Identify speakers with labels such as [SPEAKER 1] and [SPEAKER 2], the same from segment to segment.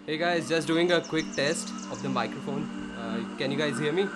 [SPEAKER 1] Hey guys, just doing a quick test of the microphone. Can you guys hear me?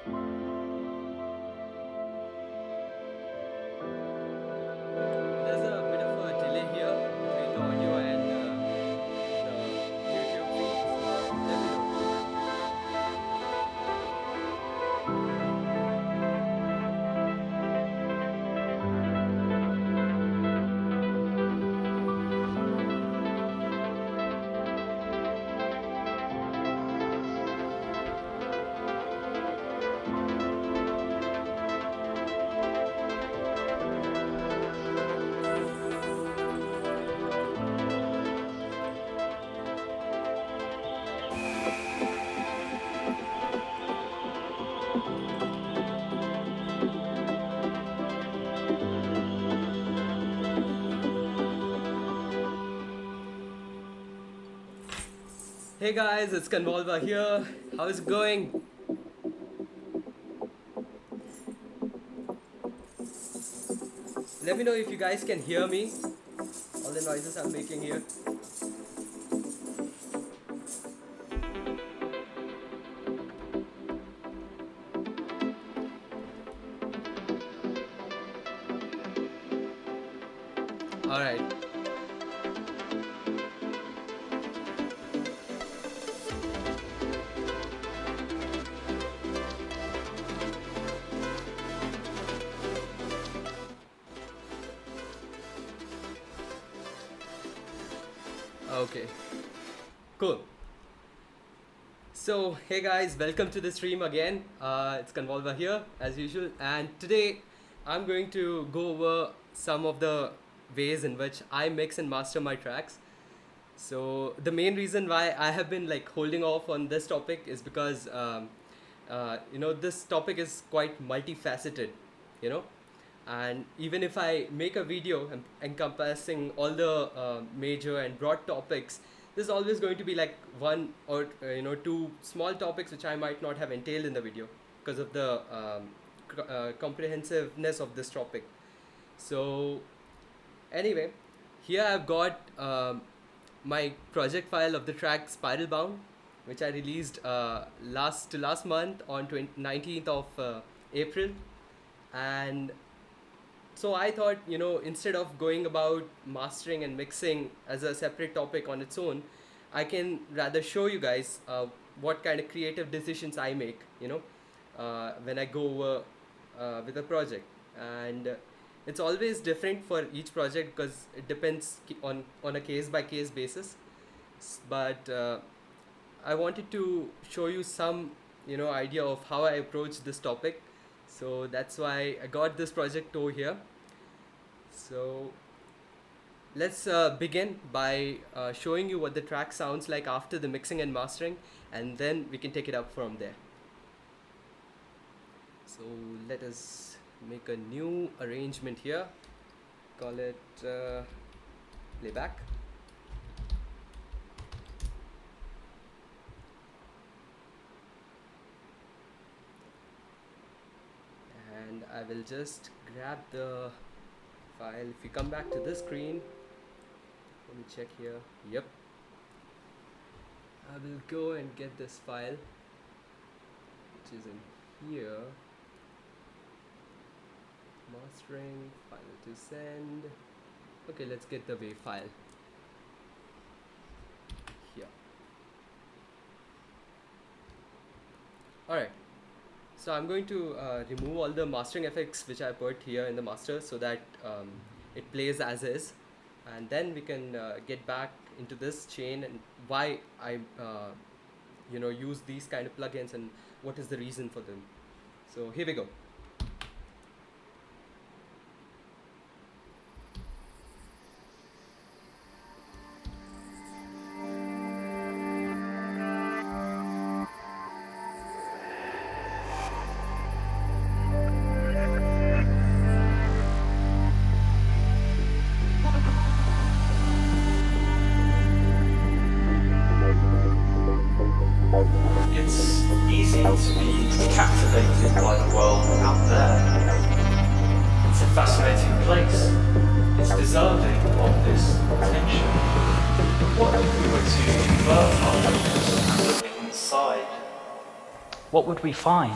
[SPEAKER 1] There's a bit of a delay here between the audio and the YouTube feed. So let me know. Hey guys, it's Convolva here. How's it going? Let me know if you guys can hear me. All the noises I'm making here. Alright. Okay. Cool. So, hey guys, welcome to the stream again. It's Convolva here, as usual, and today I'm going to go over some of the ways in which I mix and master my tracks. So, the main reason why I have been like holding off on this topic is because this topic is quite multifaceted, you know. And even if I make a video encompassing all the major and broad topics, there's always going to be like one or two small topics which I might not have entailed in the video because of the comprehensiveness of this topic. So anyway, here I've got my project file of the track Spiral Bound, which I released last month on 19th of April. And so I thought, instead of going about mastering and mixing as a separate topic on its own, I can rather show you guys what kind of creative decisions I make, when I go over with a project. And it's always different for each project because it depends on a case by case basis. But I wanted to show you some, idea of how I approach this topic. So that's why I got this project over here. So let's begin by showing you what the track sounds like after the mixing and mastering, and then we can take it up from there. So let us make a new arrangement here. Call it playback. And I will just grab the file. If you come back to this screen, let me check here. Yep, I will go and get this file, which is in here. Mastering, file to send. Okay, let's get the wave file here. Alright. So I'm going to remove all the mastering effects which I put here in the master so that it plays as is, and then we can get back into this chain and why I use these kind of plugins and what is the reason for them. So here we go.
[SPEAKER 2] It's easy to be captivated by the world out there. It's a fascinating place. It's deserving of this attention. What if we were to invert our focus and look inside? What would we find?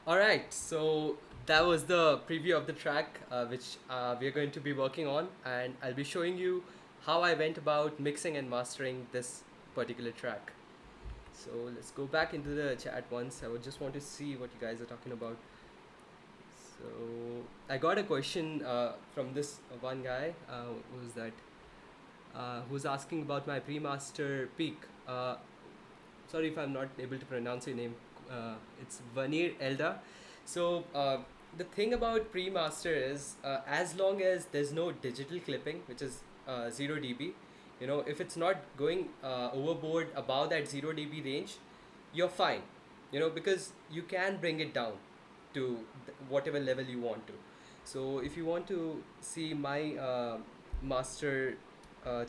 [SPEAKER 1] All right, so that was the preview of the track which we are going to be working on, and I'll be showing you how I went about mixing and mastering this particular track. So let's go back into the chat once. I would just want to see what you guys are talking about. So I got a question from this one guy. Who was that? Who's asking about my pre-master peak. Sorry if I'm not able to pronounce your name. It's Vanir Elda. So the thing about pre-master is, as long as there's no digital clipping, which is 0 dB, if it's not going overboard above that 0 dB range, you're fine. Because you can bring it down to whatever level you want to. So if you want to see my master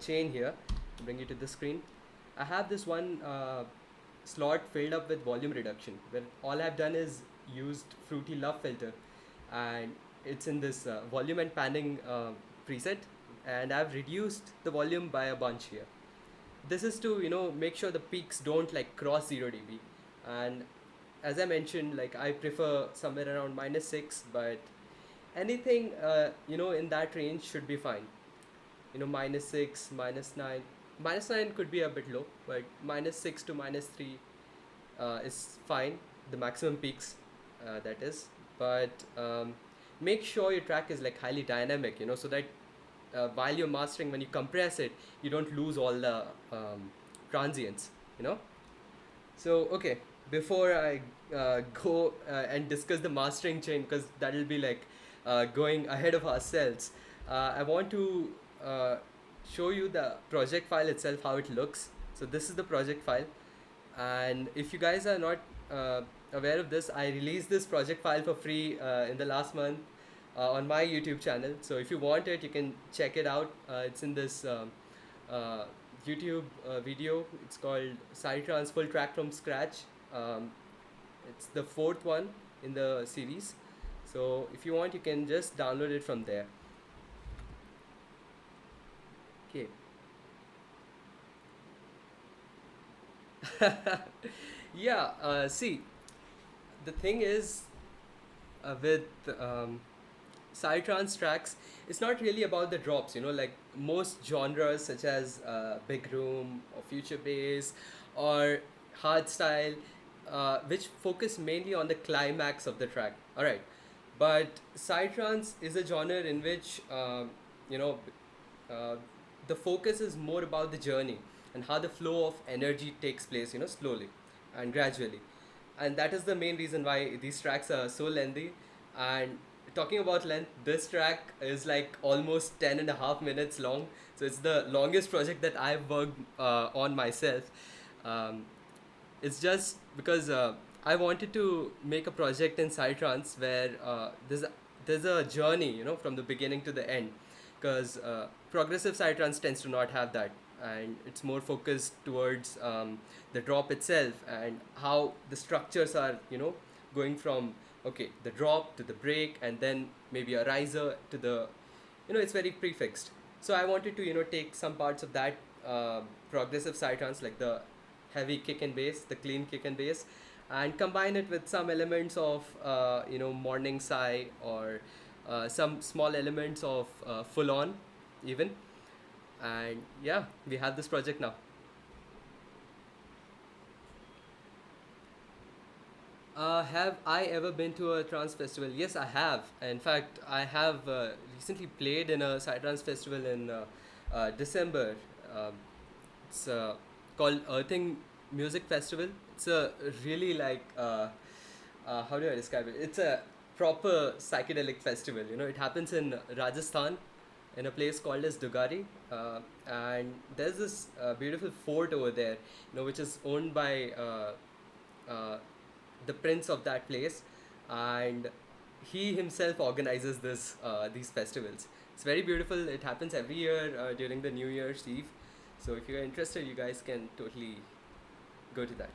[SPEAKER 1] chain here, I'll bring you to the screen. I have this one slot filled up with volume reduction, where all I've done is used Fruity Love filter, and it's in this volume and panning preset, and I've reduced the volume by a bunch here. This is to make sure the peaks don't like cross 0 dB, and as I mentioned, like I prefer somewhere around -6, but anything in that range should be fine. -6, -9. -9 could be a bit low, but -6 to -3 is fine. The maximum peaks, that is. But make sure your track is like highly dynamic, so that while you're mastering, when you compress it, you don't lose all the transients, you know. So okay, before I go and discuss the mastering chain, because that'll be like going ahead of ourselves, I want to uh, show you the project file itself, how it looks. So this is the project file, and if you guys are not aware of this, I released this project file for free in the last month on my YouTube channel. So if you want it, you can check it out. It's in this uh, YouTube video. It's called Psytrance Full Track from Scratch. Um, it's the fourth one in the series. So if you want, you can just download it from there. Okay. Yeah. See, the thing is with psytrance tracks, it's not really about the drops. Like most genres such as big room or future bass or hardstyle, which focus mainly on the climax of the track. All right, but psytrance is a genre in which you know uh, the focus is more about the journey and how the flow of energy takes place, slowly and gradually. And that is the main reason why these tracks are so lengthy. And talking about length, this track is like almost 10 and a half minutes long. So it's the longest project that I've worked on myself. Um, it's just because I wanted to make a project in Psytrance where there's a journey, from the beginning to the end. Because progressive Psytrance tends to not have that, and it's more focused towards the drop itself and how the structures are, going from okay the drop to the break and then maybe a riser to the, it's very prefixed. So I wanted to take some parts of that progressive Psytrance, like the heavy kick and bass, the clean kick and bass, and combine it with some elements of morning sigh, or some small elements of full on even. And yeah, we have this project now. Have I ever been to a trance festival? Yes, I have. In fact, I have recently played in a psytrance festival in December. Um, it's called Earthing Music Festival. It's a really like how do I describe it? It's a proper psychedelic festival. It happens in Rajasthan, in a place called as Dugari, and there's this beautiful fort over there, which is owned by uh, the prince of that place, and he himself organizes these festivals. It's very beautiful. It happens every year during the New Year's Eve. So if you're interested, you guys can totally go to that.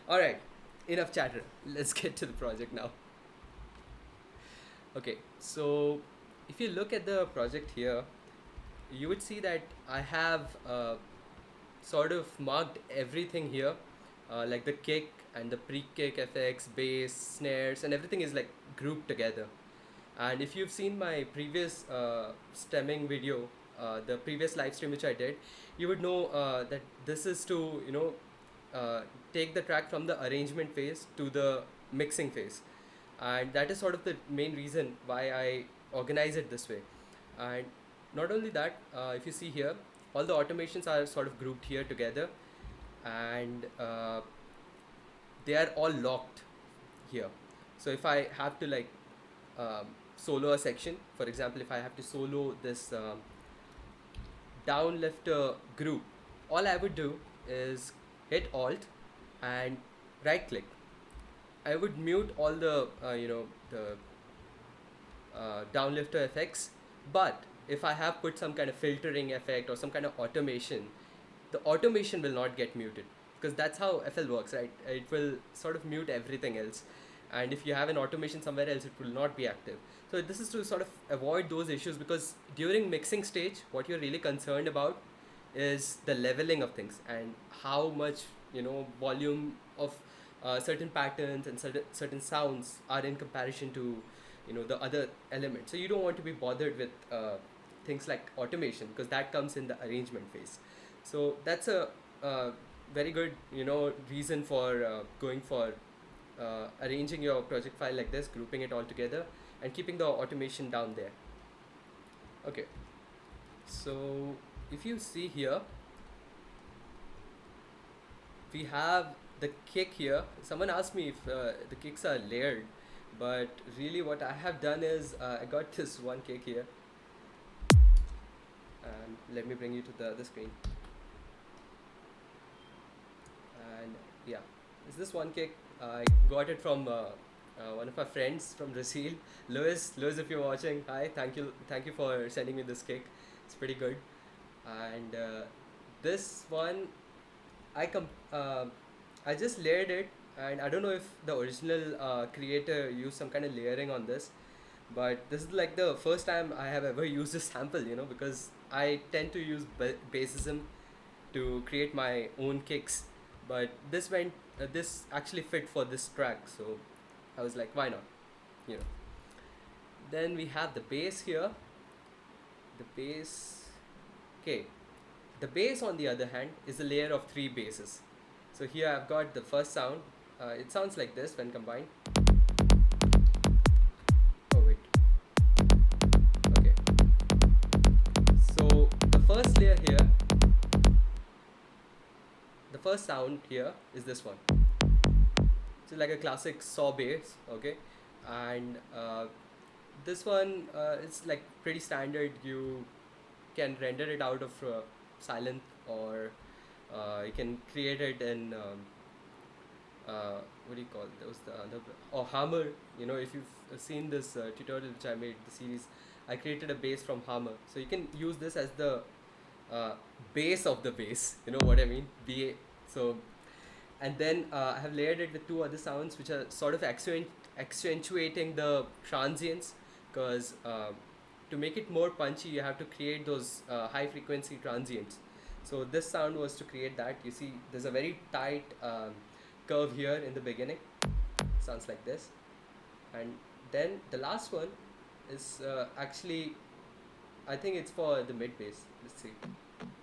[SPEAKER 1] All right, enough chatter. Let's get to the project now. Okay, so if you look at the project here, you would see that I have sort of marked everything here like the kick and the pre-kick effects, bass, snares, and everything is like grouped together. And if you've seen my previous stemming video, the previous live stream which I did, you would know that this is to uh, take the track from the arrangement phase to the mixing phase, and that is sort of the main reason why I organize it this way. And not only that, if you see here, all the automations are sort of grouped here together, and they are all locked here. So if I have to like solo a section, for example, if I have to solo this down lifter group, all I would do is hit Alt and right click. I would mute all the the downlifter effects, but if I have put some kind of filtering effect or some kind of automation, the automation will not get muted, because that's how FL works, right? It will sort of mute everything else, and if you have an automation somewhere else, it will not be active. So this is to sort of avoid those issues, because during mixing stage, what you're really concerned about is the leveling of things and how much volume of certain patterns and certain sounds are in comparison to the other elements. So you don't want to be bothered with things like automation, because that comes in the arrangement phase. So that's a very good reason for going for arranging your project file like this, grouping it all together, and keeping the automation down there. Okay, so if you see here, we have the kick here. Someone asked me if the kicks are layered, but really what I have done is I got this one kick here, and let me bring you to the other screen. And yeah, it's this one kick. I got it from one of my friends from Brazil, Lewis. Lewis, if you're watching, hi, thank you for sending me this kick. It's pretty good. And this one, I com I just layered it, and I don't know if the original creator used some kind of layering on this, but this is like the first time I have ever used a sample, because I tend to use bassism to create my own kicks, but this actually fit for this track, so I was like, why not, you know. Then we have the bass here. The bass, okay. The bass, on the other hand, is a layer of three basses. So here I've got the first sound. It sounds like this when combined. Oh wait. Okay. So the first layer here, the first sound here is this one. So like a classic saw bass, okay, and this one is like pretty standard. You can render it out of silent, or you can create it in what do you call it? That was the other, or Hammer. If you've seen this tutorial which I made, the series, I created a bass from Hammer. So you can use this as the base of the bass. You know what I mean? BA. So, and then I have layered it with two other sounds which are sort of accentuating the transients, because to make it more punchy, you have to create those high frequency transients. So this sound was to create that. You see, there's a very tight curve here in the beginning. Sounds like this. And then the last one is actually, I think it's for the mid bass. Let's see.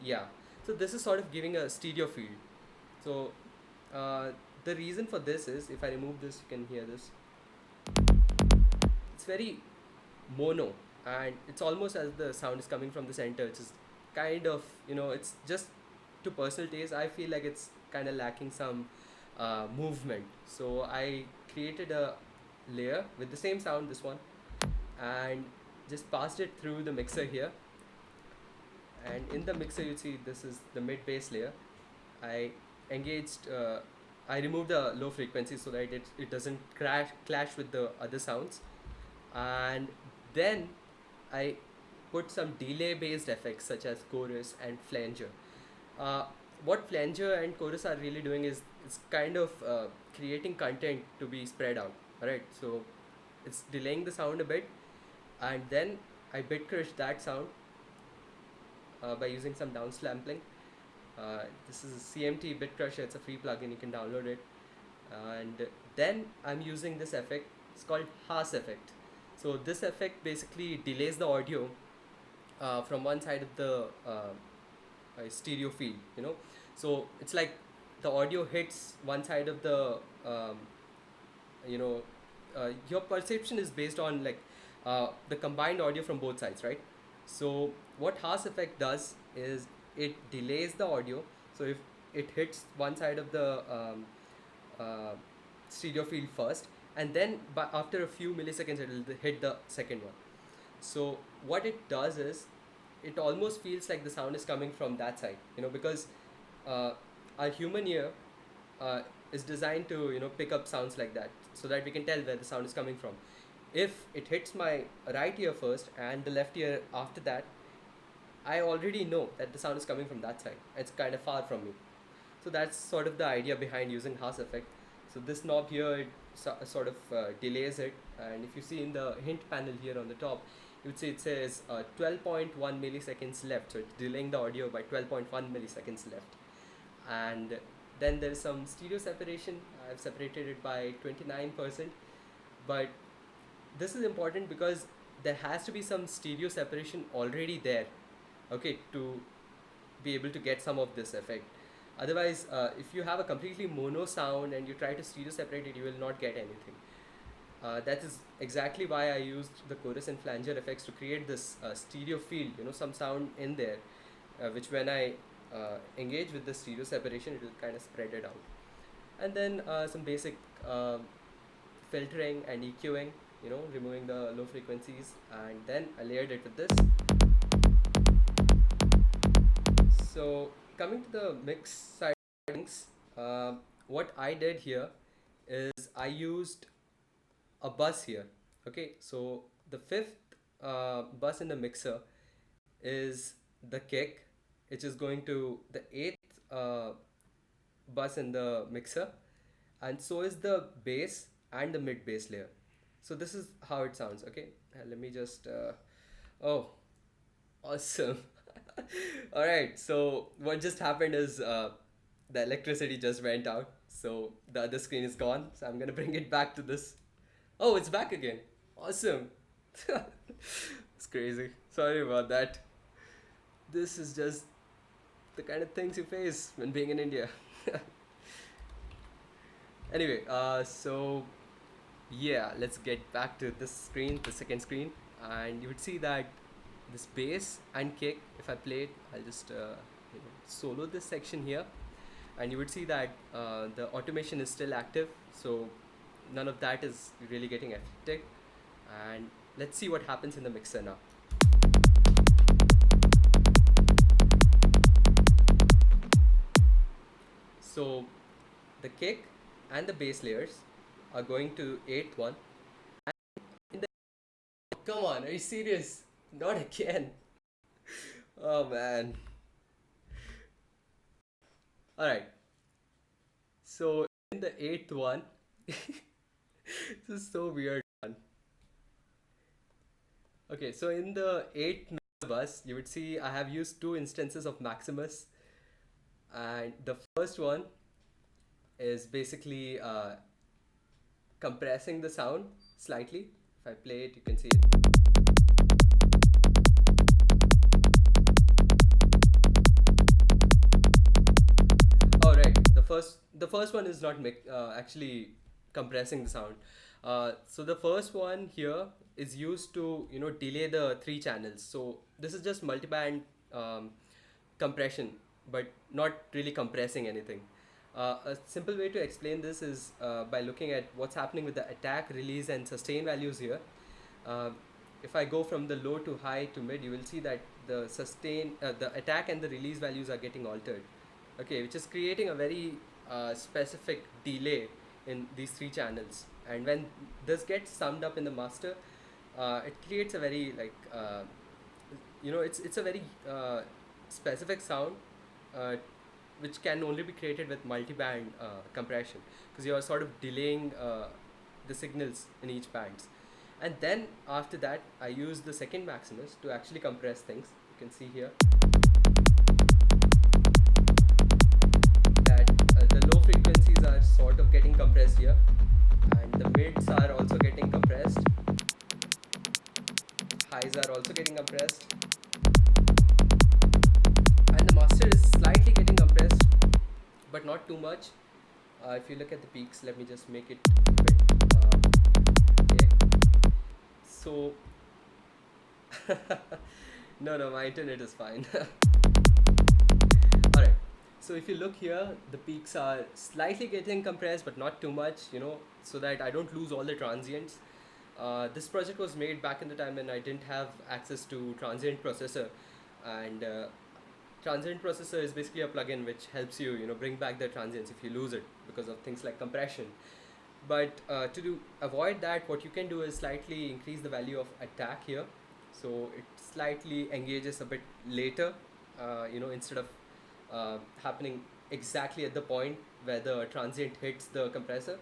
[SPEAKER 1] Yeah. So this is sort of giving a stereo field. So the reason for this is, if I remove this, you can hear this. It's very mono, and it's almost as the sound is coming from the center. It's just kind of, it's just to personal taste, I feel like it's kind of lacking some movement. So I created a layer with the same sound, this one, and just passed it through the mixer here. And in the mixer, you see this is the mid bass layer. I engaged, I removed the low frequency so that it doesn't clash with the other sounds. And then I put some delay based effects such as chorus and flanger. What flanger and chorus are really doing is it's kind of creating content to be spread out. Alright, so it's delaying the sound a bit, and then I bit crushed that sound by using some down sampling, This is a CMT Bit Crusher. It's a free plugin. You can download it. And then I'm using this effect. It's called Haas effect. So this effect basically delays the audio from one side of the stereo field. So it's like the audio hits one side of the you know your perception is based on like the combined audio from both sides, right? So what Haas effect does is it delays the audio. So if it hits one side of the uh, stereo field first, and then after a few milliseconds it will hit the second one. So what it does is it almost feels like the sound is coming from that side, because uh, our human ear uh, is designed to pick up sounds like that, so that we can tell where the sound is coming from. If it hits my right ear first and the left ear after that, I already know that the sound is coming from that side. It's kind of far from me. So that's sort of the idea behind using Haas effect. So this knob here, it sort of delays it, and if you see in the hint panel here on the top, you would see it says 12.1 milliseconds left. So it's delaying the audio by 12.1 milliseconds left. And then there's some stereo separation. I've separated it by 29%, but this is important because there has to be some stereo separation already there, okay, to be able to get some of this effect. Otherwise, if you have a completely mono sound and you try to stereo separate it, you will not get anything. That is exactly why I used the chorus and flanger effects to create this stereo field, some sound in there, which when I engage with the stereo separation, it will kind of spread it out. And then some basic filtering and EQing, removing the low frequencies, and then I layered it with this. So coming to the mix side of things, what I did here is I used a bus here. Okay, so the fifth bus in the mixer is the kick, which is going to the eighth bus in the mixer, and so is the bass and the mid bass layer. So this is how it sounds. Okay, let me just oh, awesome. All right, so what just happened is the electricity just went out, so the other screen is gone, so I'm gonna bring it back to this. Oh, it's back again. Awesome. It's crazy. Sorry about that. This is just the kind of things you face when being in India. Anyway, so yeah, let's get back to this screen, the second screen, and you would see that this bass and kick, if I play it, I'll just solo this section here, and you would see that the automation is still active, so none of that is really getting affected. And let's see what happens in the mixer now. So the kick and the bass layers are going to 8th one. And in the come on, are you serious? Not again. Oh man. Alright. So in the 8th one, this is so weird, man. Okay, so in the 8th bus, you would see I have used two instances of Maximus, and the first one is basically compressing the sound slightly. If I play it, you can see it. Oh right, the first one is not actually compressing the sound. So the first one here is used to delay the three channels. So this is just multiband compression, but not really compressing anything. A simple way to explain this is by looking at what's happening with the attack, release, and sustain values here. Uh, if I go from the low to high to mid, you will see that the attack and the release values are getting altered. Okay, which is creating a very specific delay in these three channels. And when this gets summed up in the master, it creates a very it's a very specific sound, which can only be created with multi-band compression, because you are sort of delaying the signals in each bands. And then after that, I use the second Maximus to actually compress things. You can see here. highs are also getting compressed, and the master is slightly getting compressed, but not too much. If you look at the peaks, let me just make it a bit. Okay, so no, my internet is fine. All right. So if you look here, the peaks are slightly getting compressed, but not too much. So that I don't lose all the transients. This project was made back in the time when I didn't have access to transient processor, and transient processor is basically a plugin which helps you, bring back the transients if you lose it because of things like compression. But to avoid that, what you can do is slightly increase the value of attack here, so it slightly engages a bit later, instead of happening exactly at the point where the transient hits the compressor.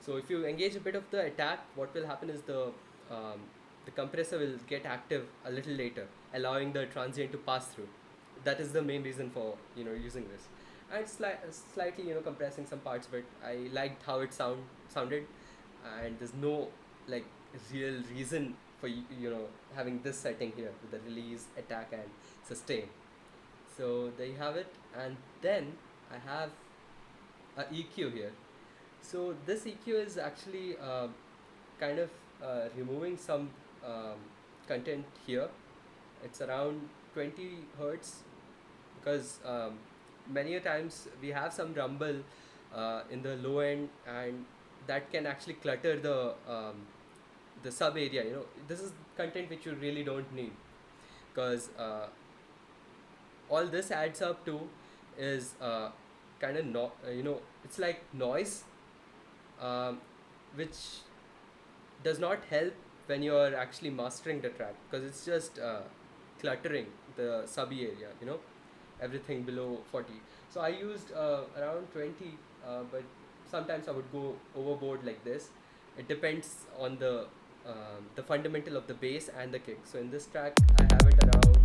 [SPEAKER 1] So if you engage a bit of the attack, what will happen is the compressor will get active a little later, allowing the transient to pass through. That is the main reason for using this. And it's slightly compressing some parts, but I liked how it sounded, and there's no like real reason for having this setting here with the release, attack, and sustain. So there you have it, and then I have a EQ here. So this EQ is actually kind of removing some um, content here. It's around 20 hertz, because many a times we have some rumble in the low end, and that can actually clutter the sub area. This is content which you really don't need, because all this adds up to is kind of it's like noise, um, which does not help when you are actually mastering the track, because it's just cluttering the subby area, everything below 40. So I used around 20, but sometimes I would go overboard like this. It depends on the fundamental of the bass and the kick. So in this track I have it around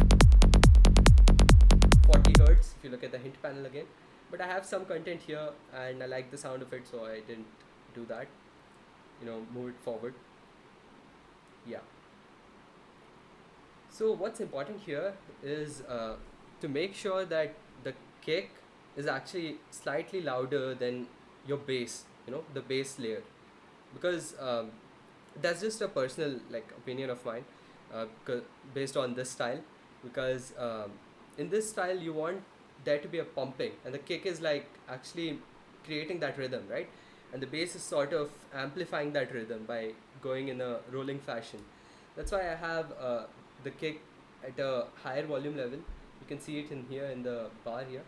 [SPEAKER 1] 40 hertz if you look at the hint panel again, but I have some content here and I like the sound of it, so I didn't do that, move it forward. Yeah. So what's important here is to make sure that the kick is actually slightly louder than your bass, the bass layer, because that's just a personal opinion of mine, based on this style, because in this style you want there to be a pumping, and the kick is actually creating that rhythm, right? And the bass is sort of amplifying that rhythm by going in a rolling fashion. That's why I have the kick at a higher volume level. You can see it in here in the bar here.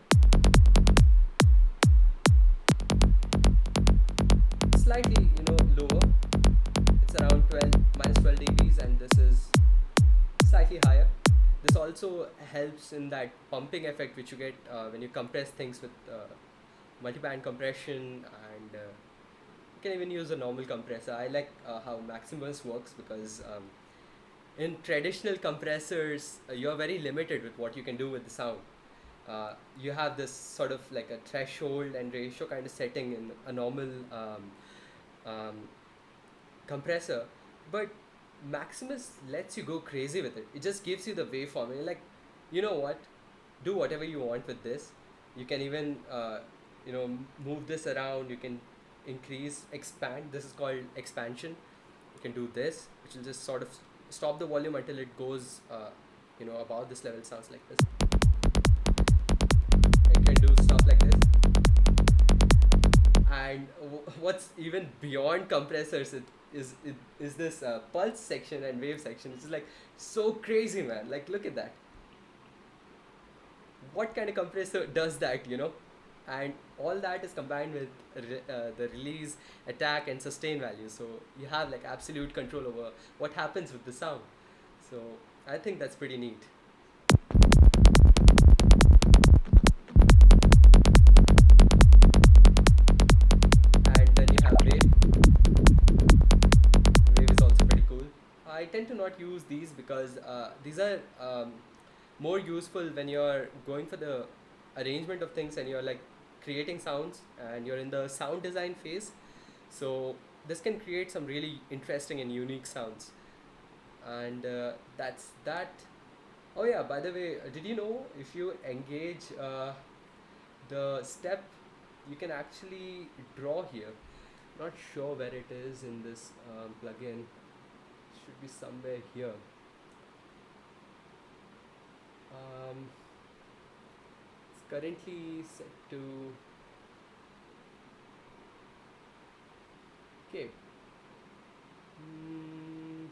[SPEAKER 1] Slightly, lower. It's around 12 dBs, and this is slightly higher. This also helps in that pumping effect which you get when you compress things with multiband compression, and you can even use a normal compressor. I like how Maximus works, because in traditional compressors you're very limited with what you can do with the sound. You have this sort of like a threshold and ratio kind of setting in a normal um, compressor, but Maximus lets you go crazy with it. It just gives you the waveform, and you're like, you know what, do whatever you want with this. You can even move this around. You can increase, expand. This is called expansion. You can do this, which will just sort of stop the volume until it goes above this level. Sounds like this. You can do stuff like this. And what's even beyond compressors is this pulse section and wave section, which is so crazy, man. Look at that. What kind of compressor does that, and all that is combined with the release, attack, and sustain values, so you have absolute control over what happens with the sound. So I think that's pretty neat. And then you have wave. Wave is also pretty cool. I tend to not use these because these are more useful when you're going for the arrangement of things and you're creating sounds and you're in the sound design phase. So this can create some really interesting and unique sounds. And that's that. Oh yeah, by the way, did you know if you engage the step, you can actually draw here. Not sure where it is in this plugin. Should be somewhere here. Um, it's currently set to. Okay. Mm,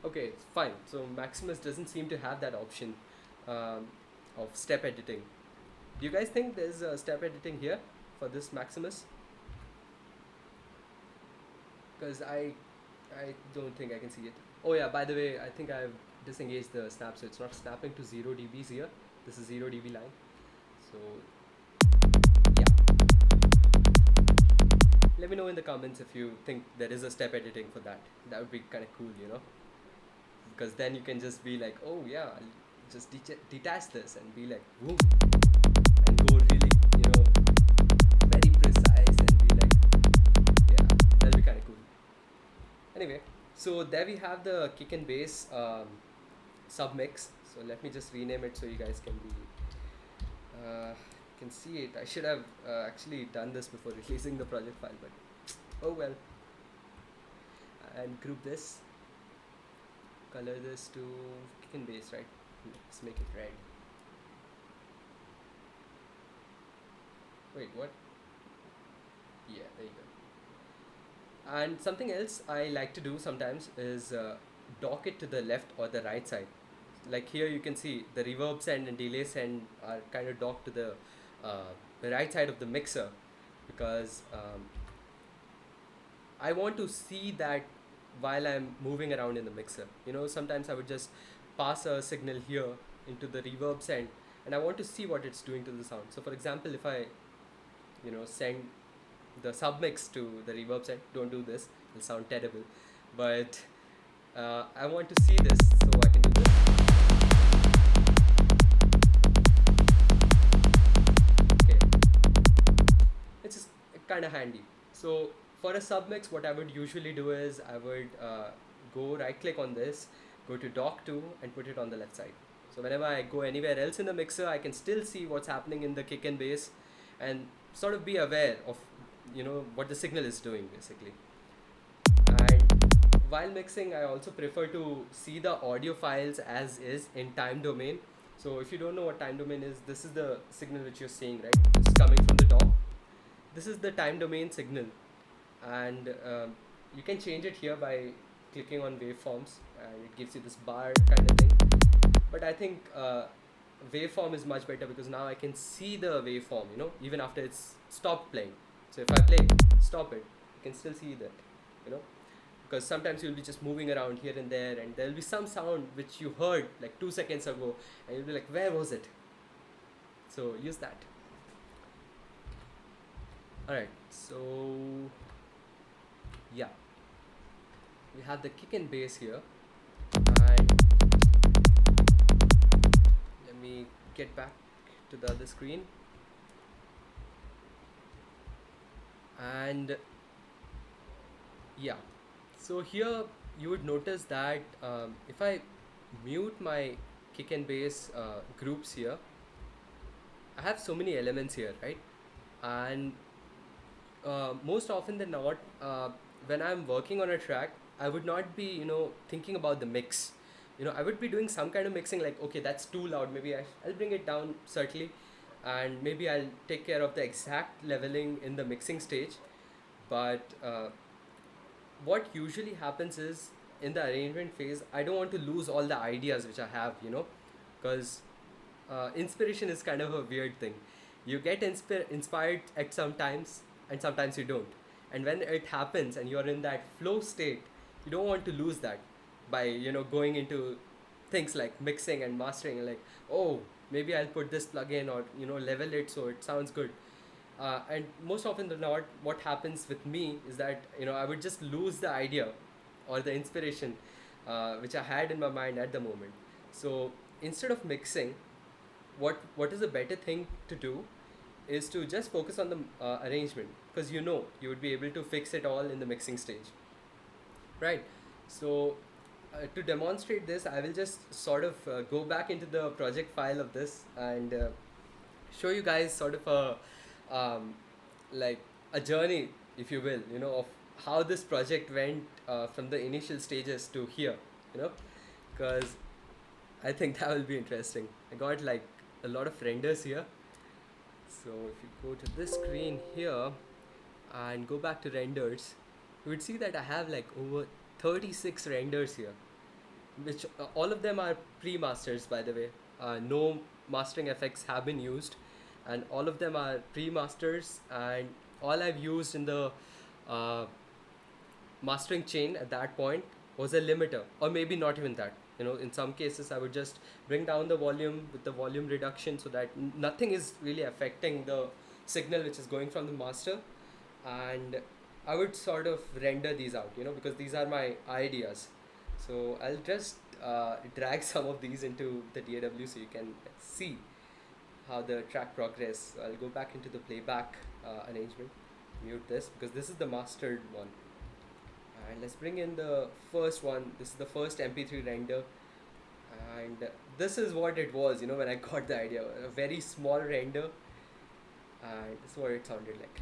[SPEAKER 1] okay, it's fine. So Maximus doesn't seem to have that option um, of step editing. Do you guys think there's step editing here for this Maximus? Because I don't think I can see it. Oh yeah, by the way, I think I've disengaged the snap, so it's not snapping to 0 dBs here. This is 0 dB line. So yeah, let me know in the comments if you think there is a step editing for that. That would be kind of cool, you know, because then you can just be like, oh yeah, I'll just detach this and be like, whoom, and go really, you know, very precise and be like, yeah, that'll be kind of cool. Anyway, so there we have the kick and bass submix. So let me just rename it so you guys can see it. I should have actually done this before releasing the project file, but oh well. And group this, color this to kick and bass, right? Let's make it red. Wait, what? Yeah, there you go. And something else I like to do sometimes is dock it to the left or the right side. Like here you can see the reverb send and delay send are kind of docked to the right side of the mixer, because I want to see that while I'm moving around in the mixer. You know, sometimes I would just pass a signal here into the reverb send, and I want to see what it's doing to the sound. So for example, if I, you know, send the submix to the reverb send, don't do this, it'll sound terrible. But I want to see this, so I can do this. Okay, it's just kind of handy. So for a submix, what I would usually do is I would go right click on this, go to dock to, and put it on the left side. So whenever I go anywhere else in the mixer, I can still see what's happening in the kick and bass, and sort of be aware of, you know, what the signal is doing basically. And while mixing, I also prefer to see the audio files as is in time domain. So if you don't know what time domain is, this is the signal which you're seeing, right? It's coming from the top. This is the time domain signal, and you can change it here by clicking on waveforms, and it gives you this bar kind of thing. But I think waveform is much better, because now I can see the waveform, you know, even after it's stopped playing. So if I play, stop it, you can still see that, you know, because sometimes you'll be just moving around here and there, and there'll be some sound which you heard like 2 seconds ago, and you'll be like, where was it? So use that. Alright, so yeah, we have the kick and bass here, and let me get back to the other screen. And yeah, so here you would notice that if I mute my kick and bass groups here, I have so many elements here, right? And most often than not, when I'm working on a track, I would not be, you know, thinking about the mix. You know, I would be doing some kind of mixing, like, okay, that's too loud, maybe I'll bring it down subtly, and maybe I'll take care of the exact leveling in the mixing stage. But what usually happens is, in the arrangement phase, I don't want to lose all the ideas which I have, you know, because inspiration is kind of a weird thing. You get inspired at some times, and sometimes you don't. And when it happens and you're in that flow state, you don't want to lose that by, you know, going into things like mixing and mastering, like, oh, maybe I'll put this plugin, or, you know, level it so it sounds good. And most often than not, what happens with me is that, you know, I would just lose the idea or the inspiration which I had in my mind at the moment. So instead of mixing, what is a better thing to do is to just focus on the arrangement, because, you know, you would be able to fix it all in the mixing stage. Right. So, to demonstrate this, I will just sort of go back into the project file of this and show you guys sort of um, like a journey, if you will, of how this project went from the initial stages to here, because I think that will be interesting. I got like a lot of renders here. So if you go to this screen here and go back to renders, you would see that I have like over 36 renders here, which all of them are pre-masters, by the way. No mastering effects have been used, and all of them are pre-masters, and all I've used in the uh, mastering chain at that point was a limiter, or maybe not even that. In some cases I would just bring down the volume with the volume reduction so that nothing is really affecting the signal which is going from the master, and I would sort of render these out, because these are my ideas. So I'll just drag some of these into the DAW so you can see how the track progress. So I'll go back into the playback arrangement, mute this because this is the mastered one. And let's bring in the first one. This is the first MP3 render. And this is what it was, when I got the idea. A very small render. And this is what it sounded like.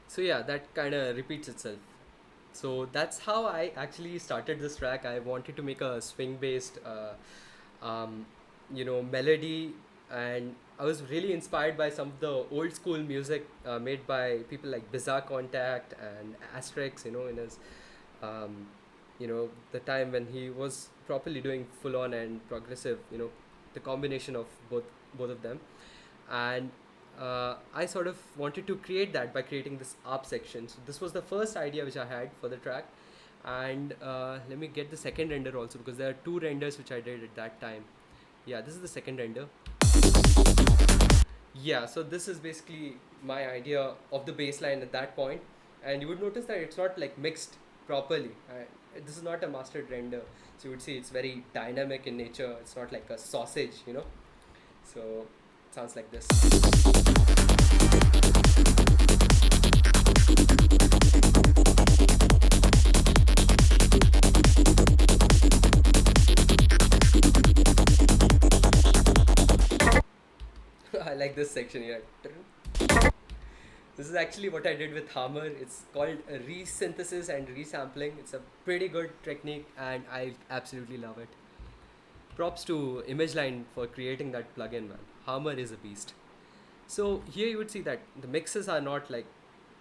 [SPEAKER 1] So yeah, that kind of repeats itself. So that's how I actually started this track. I wanted to make a swing based melody, and I was really inspired by some of the old school music made by people like Bizarre Contact and Asterix, in his the time when he was properly doing full on and progressive, the combination of both of them. And I sort of wanted to create that by creating this ARP section. So this was the first idea which I had for the track. And let me get the second render also, because there are two renders which I did at that time. Yeah, this is the second render. Yeah, so this is basically my idea of the bass line at that point. And you would notice that it's not like mixed properly. This is not a mastered render. So you would see it's very dynamic in nature. It's not like a sausage, So it sounds like this. I like this section here. This is actually what I did with Hammer. It's called resynthesis and resampling. It's a pretty good technique and I absolutely love it. Props to ImageLine for creating that plugin, man. Hammer is a beast. So here you would see that the mixes are not like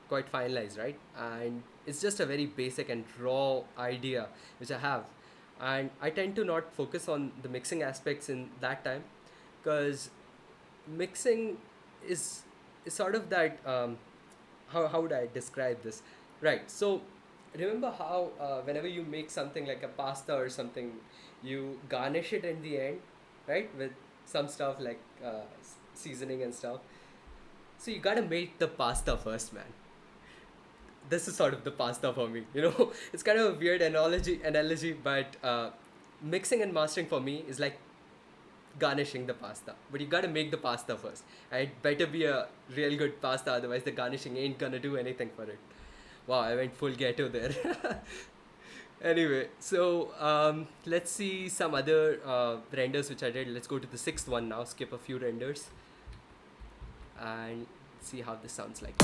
[SPEAKER 1] quite finalized, right? And it's just a very basic and raw idea which I have. And I tend to not focus on the mixing aspects in that time, because mixing is sort of that how would I describe this? Right. So remember how whenever you make something like a pasta or something, you garnish it in the end, right? With some stuff like seasoning and stuff. So you gotta make the pasta first, man. This is sort of the pasta for me. It's kind of a weird analogy, but mixing and mastering for me is like garnishing the pasta, but you gotta make the pasta first, and it better be a real good pasta, otherwise the garnishing ain't gonna do anything for it. Wow, I went full ghetto there. Anyway, so let's see some other renders which I did. Let's go to the sixth one now, skip a few renders and see how this sounds like.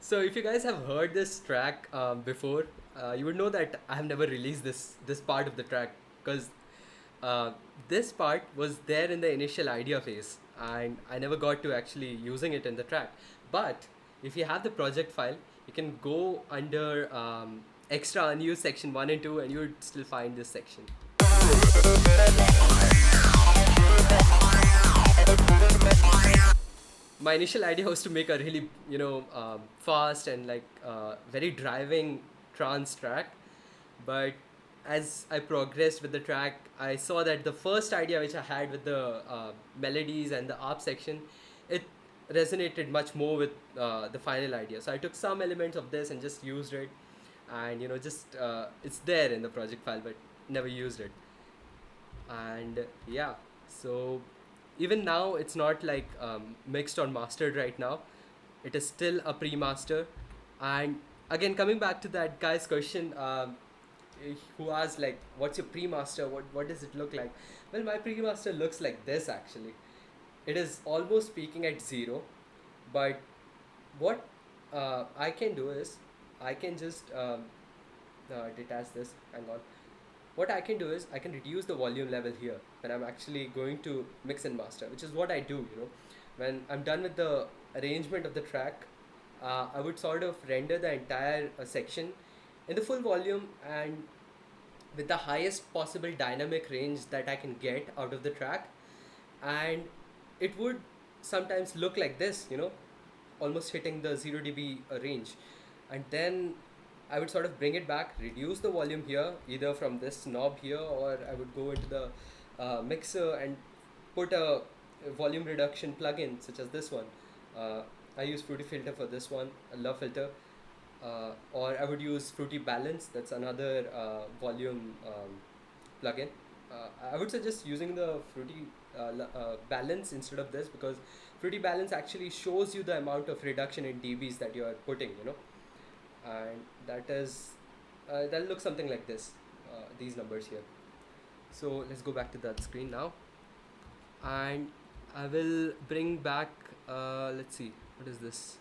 [SPEAKER 1] So if you guys have heard this track before, you would know that I have never released this part of the track, because this part was there in the initial idea phase and I never got to actually using it in the track. But if you have the project file, you can go under extra unused section 1 and 2, and you would still find this section. My initial idea was to make a really, fast and like very driving trance track, but as I progressed with the track, I saw that the first idea which I had with the melodies and the ARP section, it resonated much more with the final idea. So I took some elements of this and just used it, and just it's there in the project file, but never used it. And yeah, so even now it's not like mixed or mastered right now. It is still a pre-master. And again, coming back to that guy's question, who asked like, what's your pre-master, what does it look like? Well, my pre-master looks like this actually. It is almost peaking at 0, but what I can do is I can just detach this. Hang on. What I can do is I can reduce the volume level here when I'm actually going to mix and master, which is what I do. When I'm done with the arrangement of the track, I would sort of render the entire section in the full volume and with the highest possible dynamic range that I can get out of the track, and it would sometimes look like this, almost hitting the 0 dB range. And then I would sort of bring it back, reduce the volume here, either from this knob here, or I would go into the mixer and put a volume reduction plugin such as this one. I use Fruity Filter for this one, I love filter. Or I would use Fruity Balance, that's another volume plugin. I would suggest using the Fruity Balance instead of this, because Fruity Balance actually shows you the amount of reduction in dBs that you are putting, and that is that'll look something like this, these numbers here. So let's go back to that screen now, and I will bring back, let's see, what is this?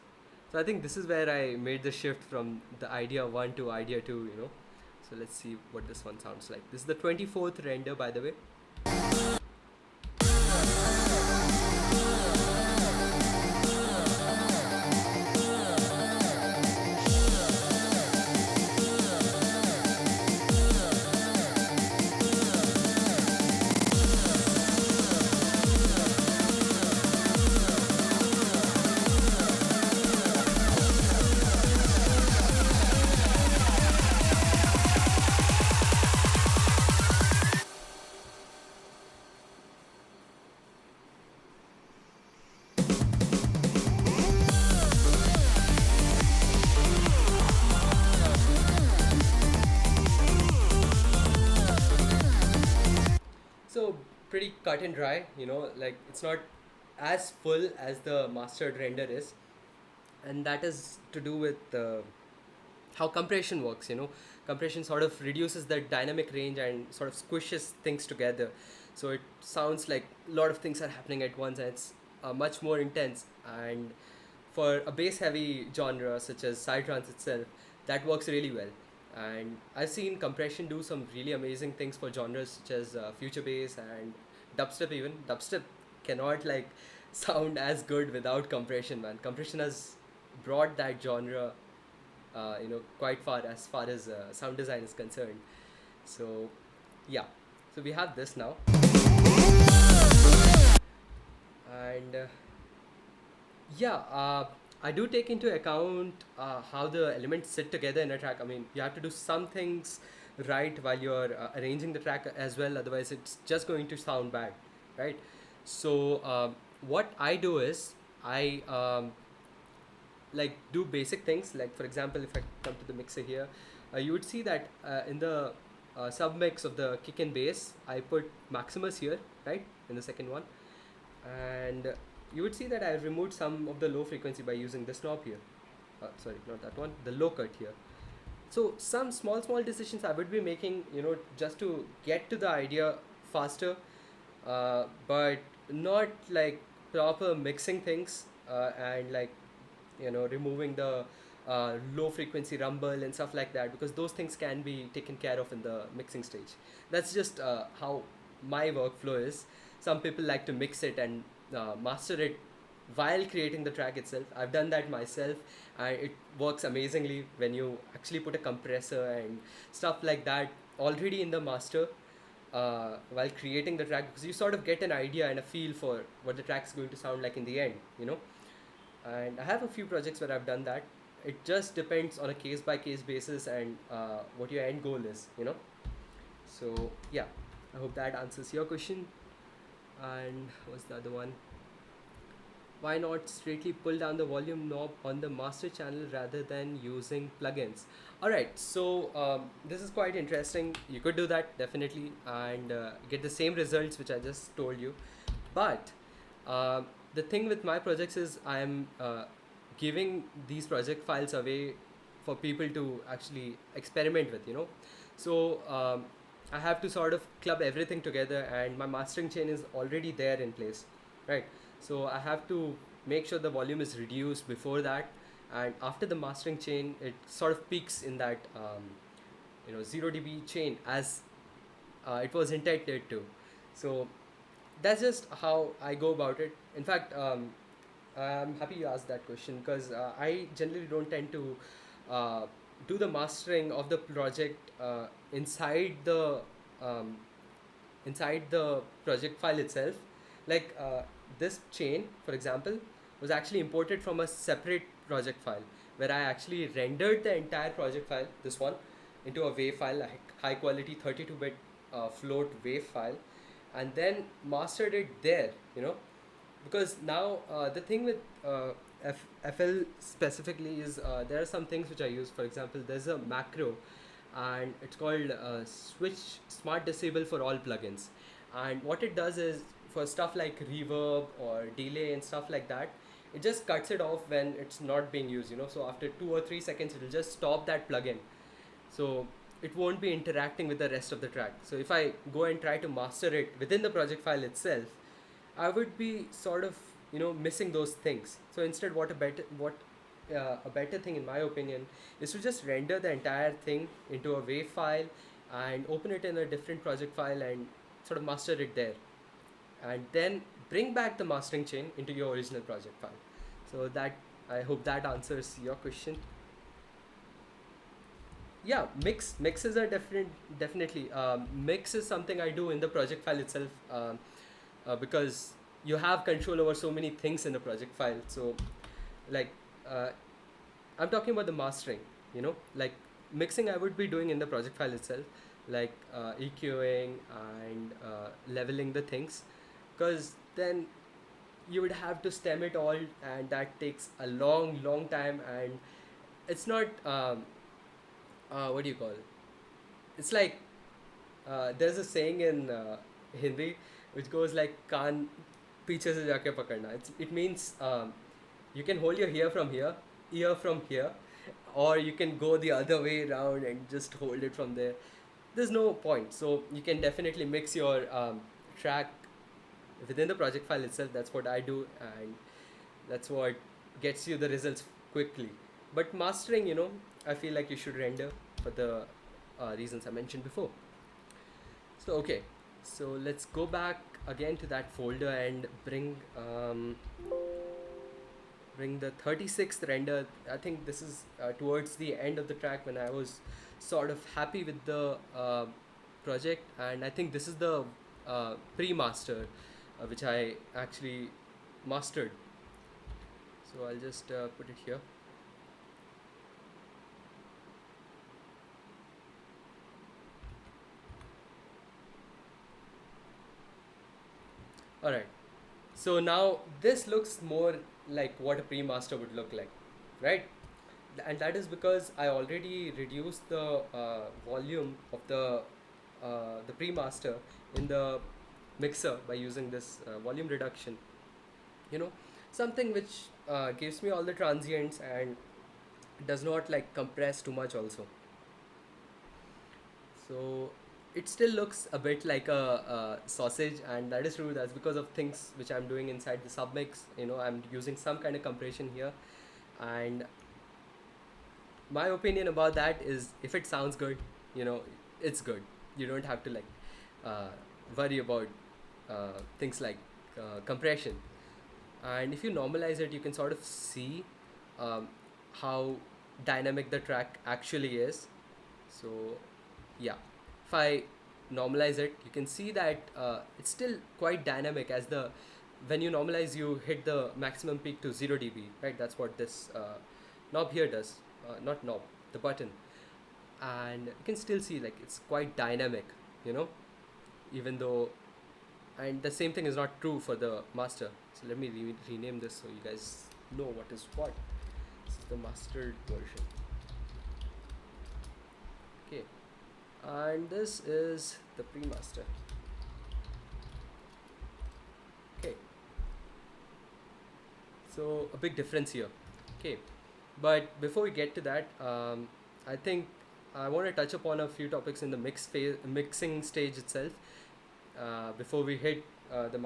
[SPEAKER 1] So I think this is where I made the shift from the idea 1 to idea 2, So let's see what this one sounds like. This is the 24th render, by the way. So pretty cut and dry, like it's not as full as the mastered render is, and that is to do with how compression works. Compression sort of reduces the dynamic range and sort of squishes things together, so it sounds like a lot of things are happening at once, and it's much more intense. And for a bass heavy genre such as psytrance itself, that works really well. And I've seen compression do some really amazing things for genres such as future bass and dubstep. Even dubstep cannot like sound as good without compression, man. Compression has brought that genre quite far as sound design is concerned. So yeah, so we have this now, and yeah, I do take into account how the elements sit together in a track. I mean, you have to do some things right while you're arranging the track as well, otherwise it's just going to sound bad, right? So what I do is I like do basic things. Like for example, if I come to the mixer here, you would see that in the submix of the kick and bass, I put Maximus here, right, in the second one, and you would see that I removed some of the low frequency by using this knob here. Sorry, not that one, the low cut here. So some small decisions I would be making, just to get to the idea faster, but not like proper mixing things, and like removing the low frequency rumble and stuff like that, because those things can be taken care of in the mixing stage. That's just how my workflow is. Some people like to mix it and master it while creating the track itself. I've done that myself, and it works amazingly when you actually put a compressor and stuff like that already in the master while creating the track, because you sort of get an idea and a feel for what the track's going to sound like in the end, you know. And I have a few projects where I've done that. It just depends on a case by case basis and what your end goal is, you know. So yeah, I hope that answers your question. And what's the other one? Why not straightly pull down the volume knob on the master channel rather than using plugins? All right, so this is quite interesting. You could do that definitely and get the same results which I just told you. But uh, the thing with my projects is I'm giving these project files away for people to actually experiment with, you know. So I have to sort of club everything together, and my mastering chain is already there in place, right? So I have to make sure the volume is reduced before that, and after the mastering chain, it sort of peaks in that 0 dB chain as it was intended to. So that's just how I go about it. In fact, I'm happy you asked that question because I generally don't tend to uh, do the mastering of the project um, inside the project file itself. Like this chain, for example, was actually imported from a separate project file where I actually rendered the entire project file, this one, into a WAV file, like high quality 32-bit float WAV file, and then mastered it there, you know. Because now the thing with FL specifically is there are some things which I use. For example, there's a macro, and it's called switch smart disable for all plugins. And what it does is for stuff like reverb or delay and stuff like that, it just cuts it off when it's not being used, you know. So after 2 or 3 seconds, it will just stop that plugin. So it won't be interacting with the rest of the track. So if I go and try to master it within the project file itself, I would be sort of, you know, missing those things. So instead, what a better thing in my opinion is to just render the entire thing into a WAV file and open it in a different project file and sort of master it there, and then bring back the mastering chain into your original project file. So that, I hope that answers your question. Yeah, mixes are different, definitely. Mix is something I do in the project file itself, because you have control over so many things in the project file. So like uh, I'm talking about the mastering, you know, like mixing I would be doing in the project file itself, like EQing and leveling the things, because then you would have to stem it all, and that takes a long time, and it's not what do you call it? It's like there's a saying in Hindi which goes like "कान पीछे से जाके पकड़ना." It means you can hold your ear from here, or you can go the other way around and just hold it from there. There's no point. So you can definitely mix your track within the project file itself. That's what I do, and that's what gets you the results quickly. But mastering, you know, I feel like you should render for the reasons I mentioned before. So okay, so let's go back again to that folder and bring the 36th render. I think this is towards the end of the track when I was sort of happy with the project, and I think this is the pre-master which I actually mastered. So I'll just put it here. Alright, so now this looks more like what a pre-master would look like, right? And that is because I already reduced the volume of the pre-master in the mixer by using this volume reduction. You know, something which gives me all the transients and does not like compress too much also. So it still looks a bit like a sausage, and that is true. That's because of things which I'm doing inside the submix. You know, I'm using some kind of compression here, and my opinion about that is if it sounds good, you know, it's good. You don't have to like uh, worry about things like compression. And if you normalize it, you can sort of see um, how dynamic the track actually is. So yeah, if I normalize it, you can see that it's still quite dynamic. As the when you normalize, you hit the maximum peak to 0 dB, right? That's what this knob here does. Not knob, the button. And you can still see like it's quite dynamic, you know, even though. And the same thing is not true for the master. So let me rename this so you guys know what is what. This is the mastered version. Okay, and this is the pre-master. Okay, so a big difference here. Okay, but before we get to that, I think I want to touch upon a few topics in the mixing stage itself, before we hit the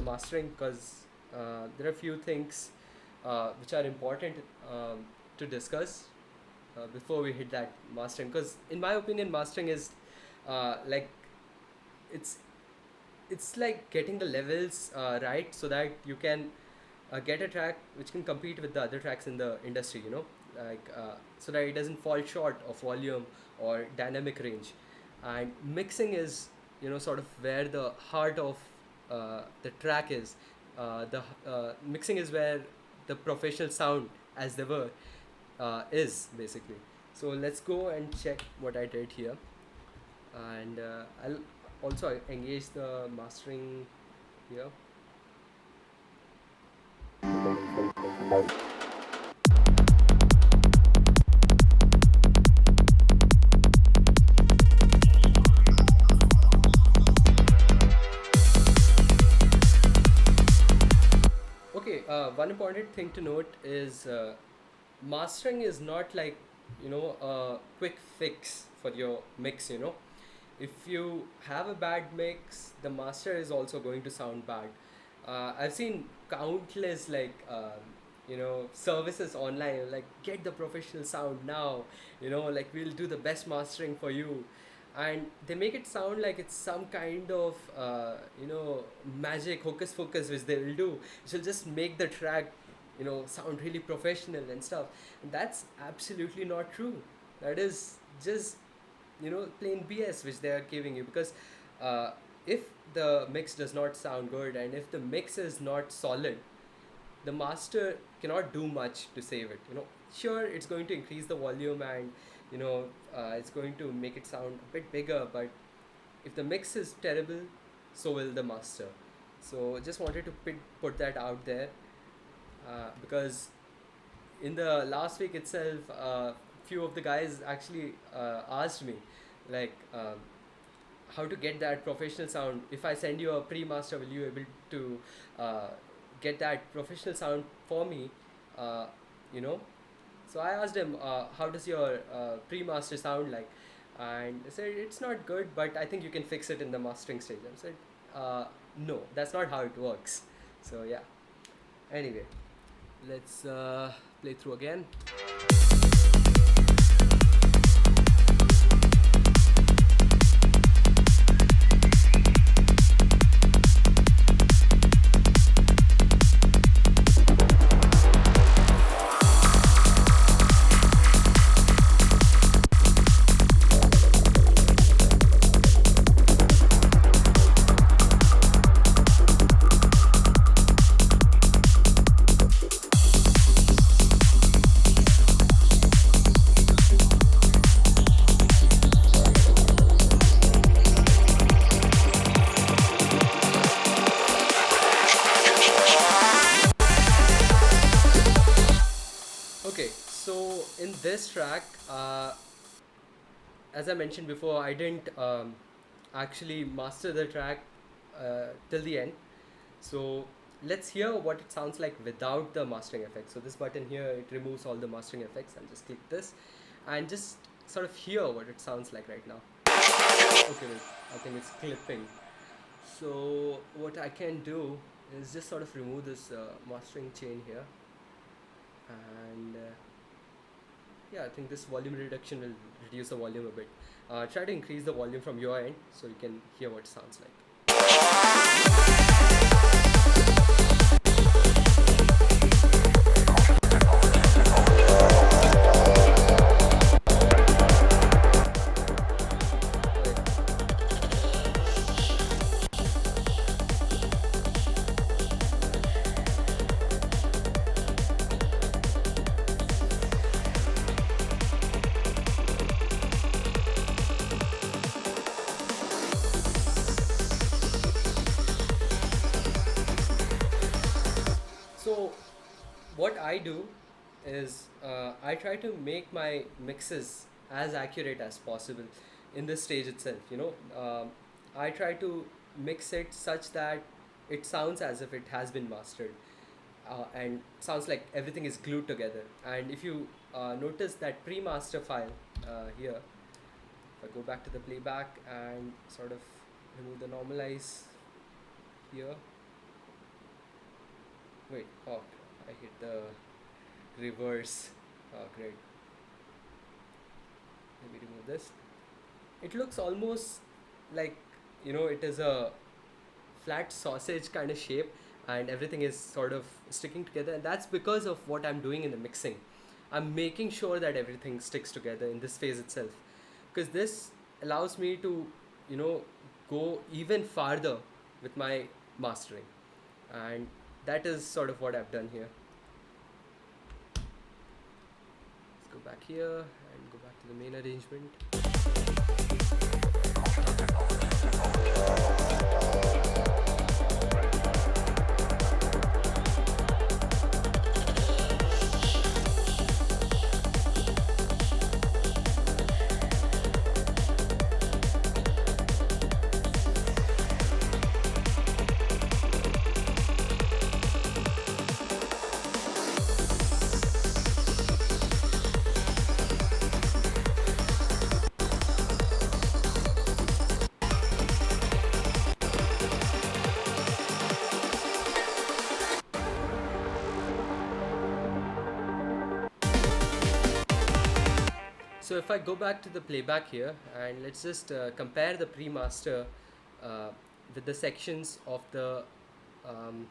[SPEAKER 1] mastering, because there are a few things which are important to discuss before we hit that mastering. Because in my opinion, mastering is like it's it's like getting the levels right, so that you can get a track which can compete with the other tracks in the industry, you know, like so that it doesn't fall short of volume or dynamic range. And mixing is, you know, sort of where the heart of the track is. The Mixing is where the professional sound, as they were, is basically. So let's go and check what I did here, and I'll also engage the mastering here. Okay, one important thing to note is mastering is not like, you know, a quick fix for your mix, you know. If you have a bad mix, the master is also going to sound bad. I've seen countless like you know, services online like get the professional sound now, you know, like we'll do the best mastering for you, and they make it sound like it's some kind of you know, magic hocus pocus which they will do, which will just make the track, you know, sound really professional and stuff. And that's absolutely not true. That is just, you know, plain BS which they are giving you, because if the mix does not sound good and if the mix is not solid, the master cannot do much to save it, you know. Sure, it's going to increase the volume, and you know, it's going to make it sound a bit bigger, but if the mix is terrible, so will the master. So just wanted to put that out there, because in the last week itself, few of the guys actually asked me like, how to get that professional sound. If I send you a pre-master, will you able to get that professional sound for me, you know. So I asked him, how does your pre-master sound like, and they said it's not good, but I think you can fix it in the mastering stage. I said, no, that's not how it works. So yeah, anyway, let's play through again. Okay, so in this track, as I mentioned before, I didn't actually master the track till the end. So let's hear what it sounds like without the mastering effects. So this button here, it removes all the mastering effects. I'll just click this and just sort of hear what it sounds like right now. Okay, wait, I think it's clipping. So what I can do is just sort of remove this mastering chain here, and yeah, I think this volume reduction will reduce the volume a bit. Try to increase the volume from your end so you can hear what it sounds like. So what I do is I try to make my mixes as accurate as possible in this stage itself. I try to mix it such that it sounds as if it has been mastered, and sounds like everything is glued together. And if you notice that pre-master file here, if I go back to the playback and sort of remove the normalize here. Wait, oh, I hit the reverse. Oh, great. Let me remove this. It looks almost like, it is a flat sausage kind of shape, and everything is sort of sticking together. And that's because of what I'm doing in the mixing. I'm making sure that everything sticks together in this phase itself, because this allows me to, you know, go even farther with my mastering. And that is sort of what I've done here. Let's go back here and go back to the main arrangement. So if I go back to the playback here, and let's just compare the pre-master uh, with the sections of the um,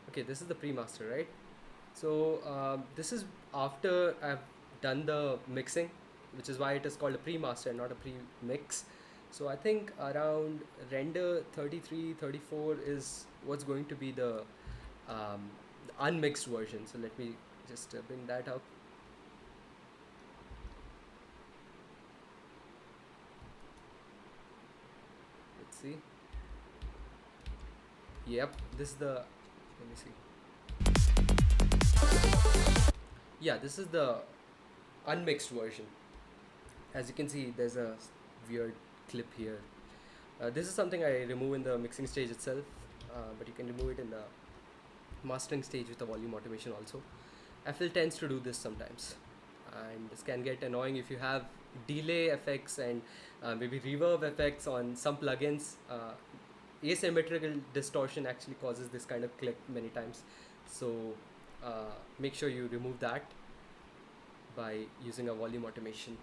[SPEAKER 1] okay, this is the pre-master, right? So this is after I've done the mixing, which is why it is called a pre-master and not a pre-mix. So I think around render 33, 34 is what's going to be the unmixed version. So let me just bring that up. Let's see. Yep, this is the, let me see. Yeah, this is the unmixed version. As you can see, there's a weird clip here. This is something I remove in the mixing stage itself, but you can remove it in the mastering stage with the volume automation also. FL tends to do this sometimes, and this can get annoying if you have delay effects and maybe reverb effects on some plugins. Asymmetrical distortion actually causes this kind of click many times, so make sure you remove that by using a volume automation.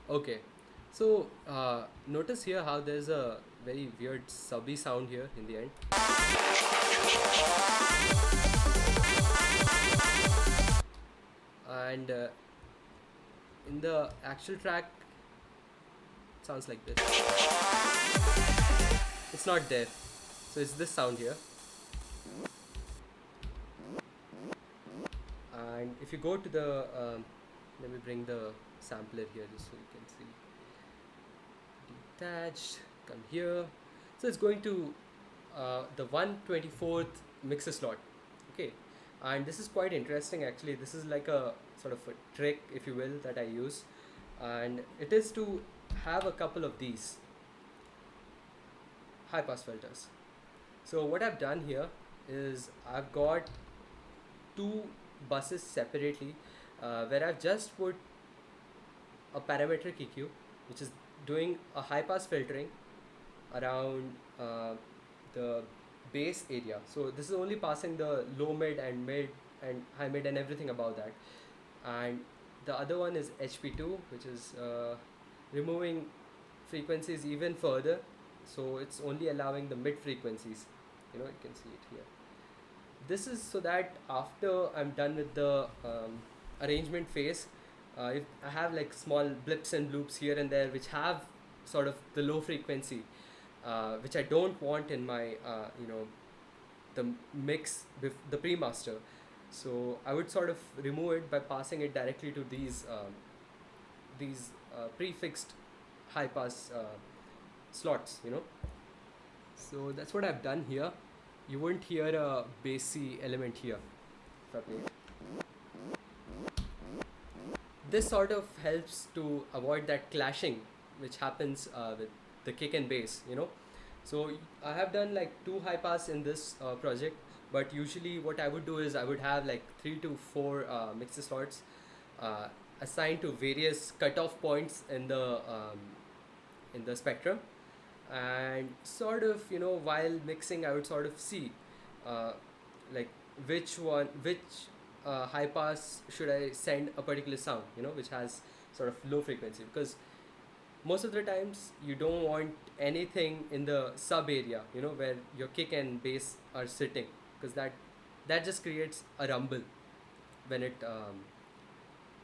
[SPEAKER 1] Okay, so notice here how there's a very weird subby sound here in the end. And in the actual track, it sounds like this. It's not there. So it's this sound here. And if you go to the, let me bring the sampler here just so you can see. Detached, come here. So it's going to the 1/24th mixer slot. Okay, and this is quite interesting actually. This is like a sort of a trick, if you will, that I use, and it is to have a couple of these high pass filters. So what I've done here is I've got two buses separately where I've just put a parametric EQ which is doing a high pass filtering around the bass area. So this is only passing the low mid and high mid and everything about that. And the other one is HP2, which is removing frequencies even further. So it's only allowing the mid frequencies. You can see it here. This is so that after I'm done with the arrangement phase, if I have like small blips and loops here and there which have sort of the low frequency, which I don't want in my the the pre-master. So I would sort of remove it by passing it directly to these prefixed high pass slots, So that's what I've done here. You won't hear a bassy element here if I play it. This sort of helps to avoid that clashing which happens with the kick and bass. So I have done like two high pass in this project, but usually what I would do is I would have like 3 to 4 mixer slots uh, assigned to various cutoff points in the spectrum, and sort of while mixing I would sort of see uh, like which high pass should I send a particular sound, which has sort of low frequency, because most of the times you don't want anything in the sub area, where your kick and bass are sitting, because that just creates a rumble when it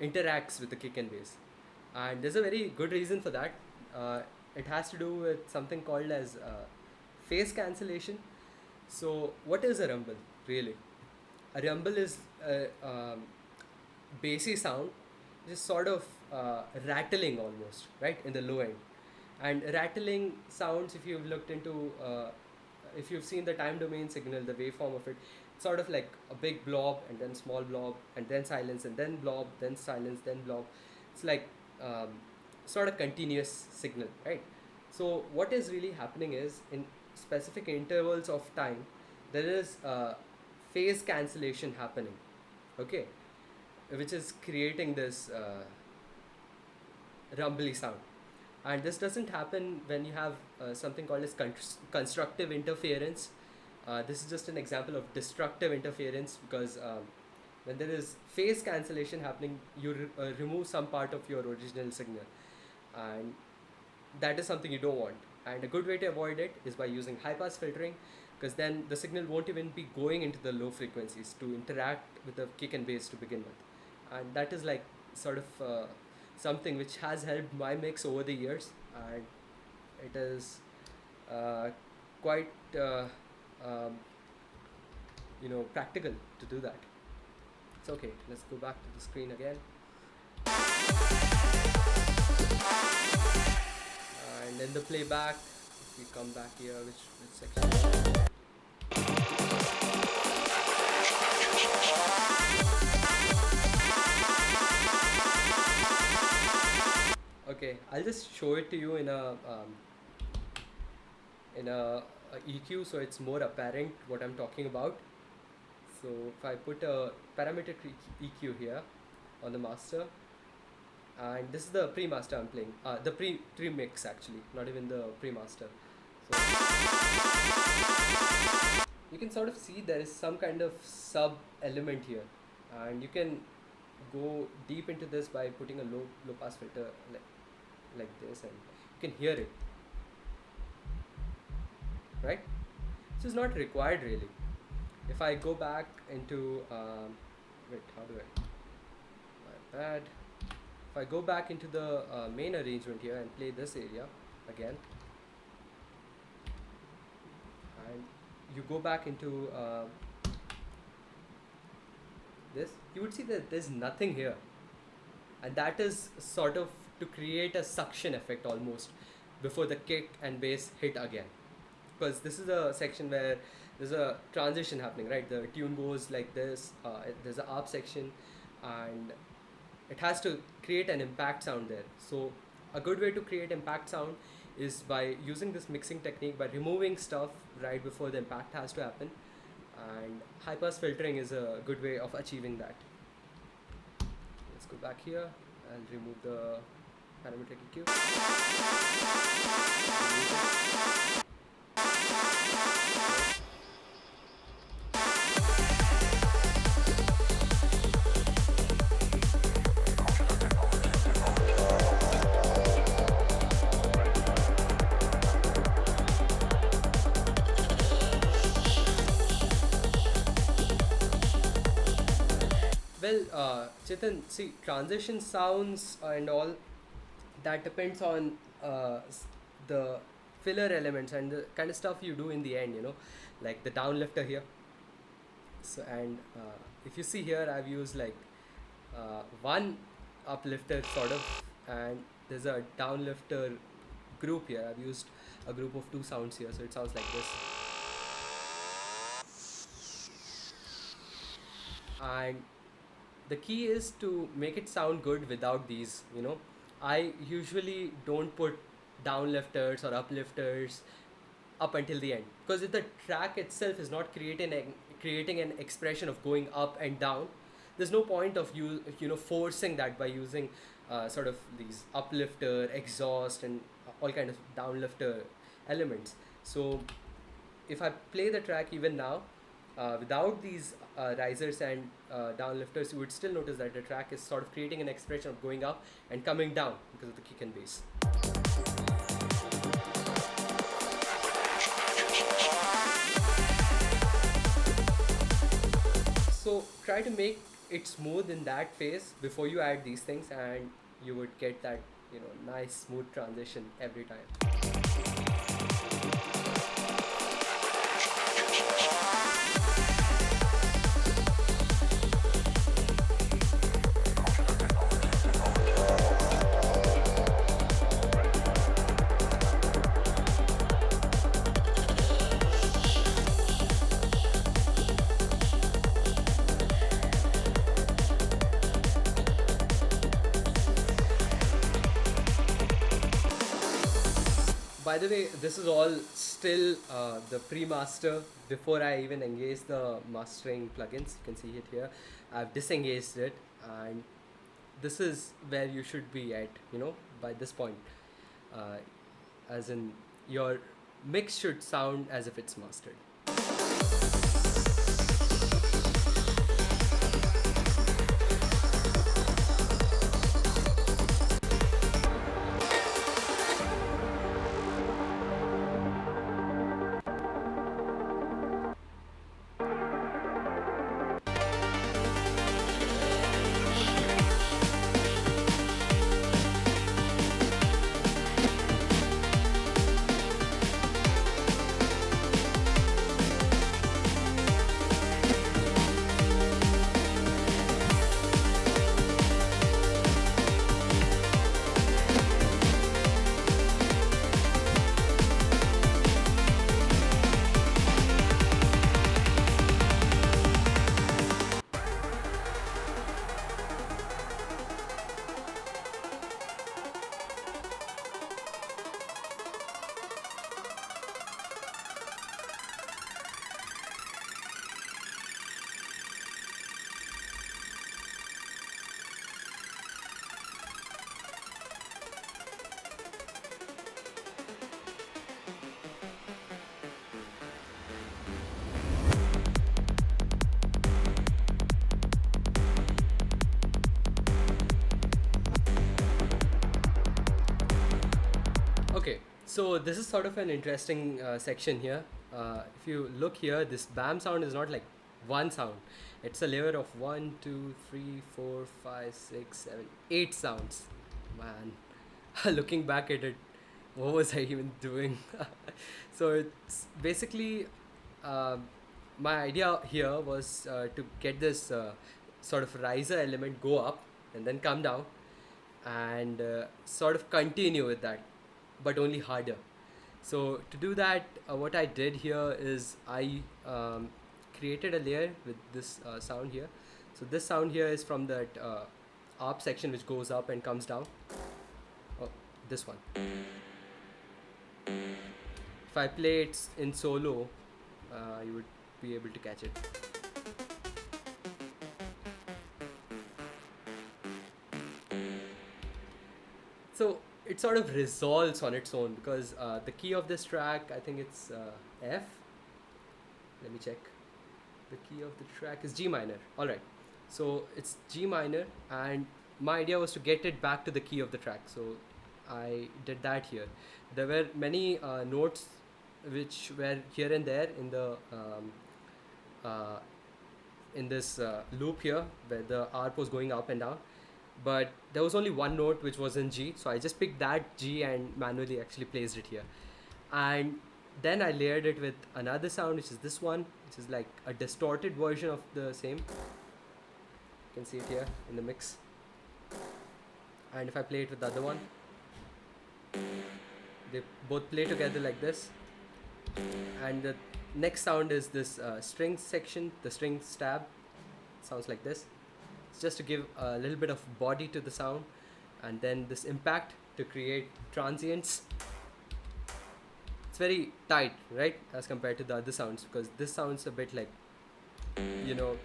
[SPEAKER 1] interacts with the kick and bass. And there's a very good reason for that. It has to do with something called as phase cancellation. So what is a rumble really? A rumble is a bassy sound, just sort of rattling almost, right, in the low end. And rattling sounds, if you've looked into if you've seen the time domain signal, the waveform of it, it's sort of like a big blob and then small blob and then silence and then blob, then silence, then blob. It's like um, sort of continuous signal, right? So what is really happening is, in specific intervals of time, there is phase cancellation happening, okay, which is creating this rumbly sound. And this doesn't happen when you have something called as constructive interference. This is just an example of destructive interference, because when there is phase cancellation happening, you remove some part of your original signal, and that is something you don't want. And a good way to avoid it is by using high pass filtering, because then the signal won't even be going into the low frequencies to interact with the kick and bass to begin with. And that is like sort of something which has helped my mix over the years, and it is quite um, practical to do that. It's okay. Let's go back to the screen again. And in the playback, if we come back here, which section? Okay, I'll just show it to you in a EQ, so it's more apparent what I'm talking about. So if I put a parametric EQ here on the master, and this is the pre-master I'm playing, the pre-mix actually, not even the pre-master. So you can sort of see there is some kind of sub element here, and you can go deep into this by putting a low pass filter like this, and you can hear it, right? This is not required really. If I go back into wait, how do I, my bad. If I go back into the main arrangement here and play this area again, and you go back into this, you would see that there's nothing here, and that is sort of to create a suction effect almost before the kick and bass hit again, because this is a section where there's a transition happening, right? The tune goes like this, there's an up section, and it has to create an impact sound there. So a good way to create impact sound is by using this mixing technique, by removing stuff right before the impact has to happen, and high pass filtering is a good way of achieving that. Let's go back here and remove the parametric EQ. Well, Chetan, see, transition sounds and all, that depends on the filler elements and the kind of stuff you do in the end, like the downlifter here. So, and if you see here, I've used like one uplifter sort of, and there's a downlifter group here. I've used a group of two sounds here, so it sounds like this. And the key is to make it sound good without these. I usually don't put downlifters or uplifters up until the end, because if the track itself is not creating an expression of going up and down, there's no point of forcing that by using sort of these uplifter, exhaust, and all kind of downlifter elements. So if I play the track even now without these risers and downlifters, you would still notice that the track is sort of creating an expression of going up and coming down because of the kick and bass. So try to make it smooth in that phase before you add these things, and you would get that nice smooth transition every time. By the way, this is all still the pre-master before I even engage the mastering plugins. You can see it here. I've disengaged it, and this is where you should be at, by this point. As in, your mix should sound as if it's mastered. Okay, so this is sort of an interesting section here. If you look here, this BAM sound is not like one sound. It's a layer of 1, 2, 3, 4, 5, 6, 7, 8 sounds. Man, looking back at it, what was I even doing? So it's basically my idea here was to get this sort of riser element go up and then come down, and sort of continue with that, but only harder. So to do that, what I did here is I created a layer with this sound here. So this sound here is from that ARP section which goes up and comes down. Oh, this one. If I play it in solo, you would be able to catch it. So it sort of resolves on its own, because the key of this track, I think it's F. Let me check. The key of the track is G minor. Alright, so it's G minor, and my idea was to get it back to the key of the track. So I did that here. There were many notes which were here and there in the in this loop here, where the ARP was going up and down, but there was only one note which was in G, so I just picked that G and manually actually placed it here. And then I layered it with another sound, which is this one, which is like a distorted version of the same. You can see it here in the mix. And if I play it with the other one, they both play together like this. And the next sound is this string section, the string stab. Sounds like this. It's just to give a little bit of body to the sound, and then this impact to create transients. It's very tight, right, as compared to the other sounds, because this sounds a bit like, you know,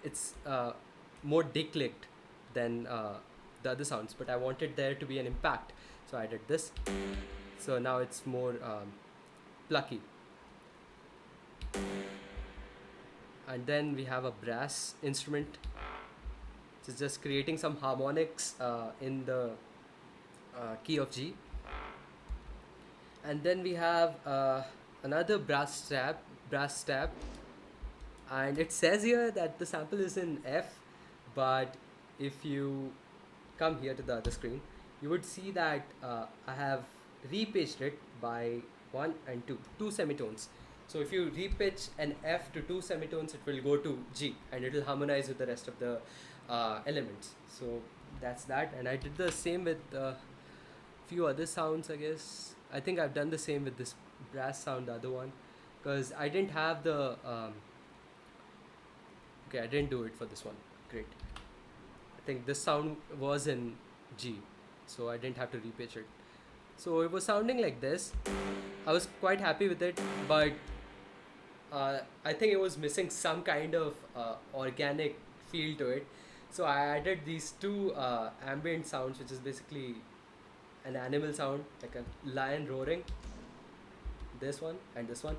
[SPEAKER 1] it's more declicked than the other sounds, but I wanted there to be an impact, so I did this. So now it's more plucky. And then we have a brass instrument, which is just creating some harmonics in the key of G. And then we have another brass stab, and it says here that the sample is in F, but if you come here to the other screen, you would see that I have repitched it by 1 and 2 semitones. So if you repitch an F to 2 semitones, it will go to G, and it will harmonize with the rest of the elements. So that's that. And I did the same with few other sounds, I guess. I think I've done the same with this brass sound, the other one, because I didn't have the okay, I didn't do it for this one. Great. I think this sound was in G, so I didn't have to repitch it. So it was sounding like this. I was quite happy with it, but I think it was missing some kind of organic feel to it. So I added these two ambient sounds, which is basically an animal sound, like a lion roaring. This one and this one.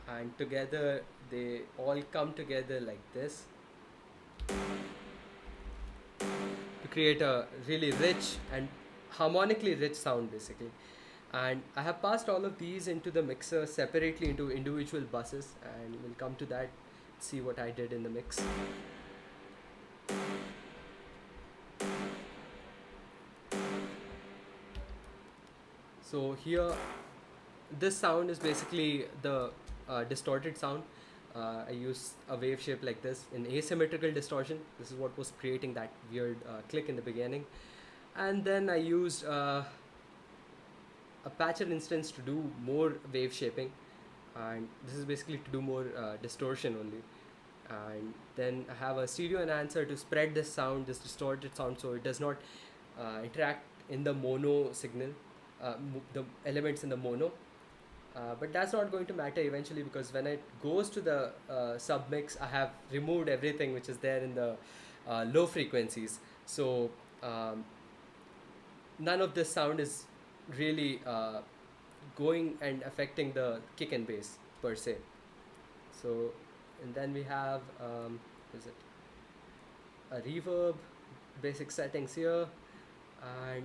[SPEAKER 1] And together they all come together like this to create a really rich and harmonically rich sound, basically. And I have passed all of these into the mixer separately into individual buses, and we'll come to that, see what I did in the mix. So here, this sound is basically the distorted sound. I use a wave shape like this in asymmetrical distortion. This is what was creating that weird click in the beginning. And then I used a patcher instance to do more wave shaping, and this is basically to do more distortion only. And then I have a stereo enhancer to spread this sound, this distorted sound, so it does not interact in the mono signal, the elements in the mono. But that's not going to matter eventually, because when it goes to the submix, I have removed everything which is there in the low frequencies. So none of this sound is really going and affecting the kick and bass per se. So, and then we have is it a reverb, basic settings here, and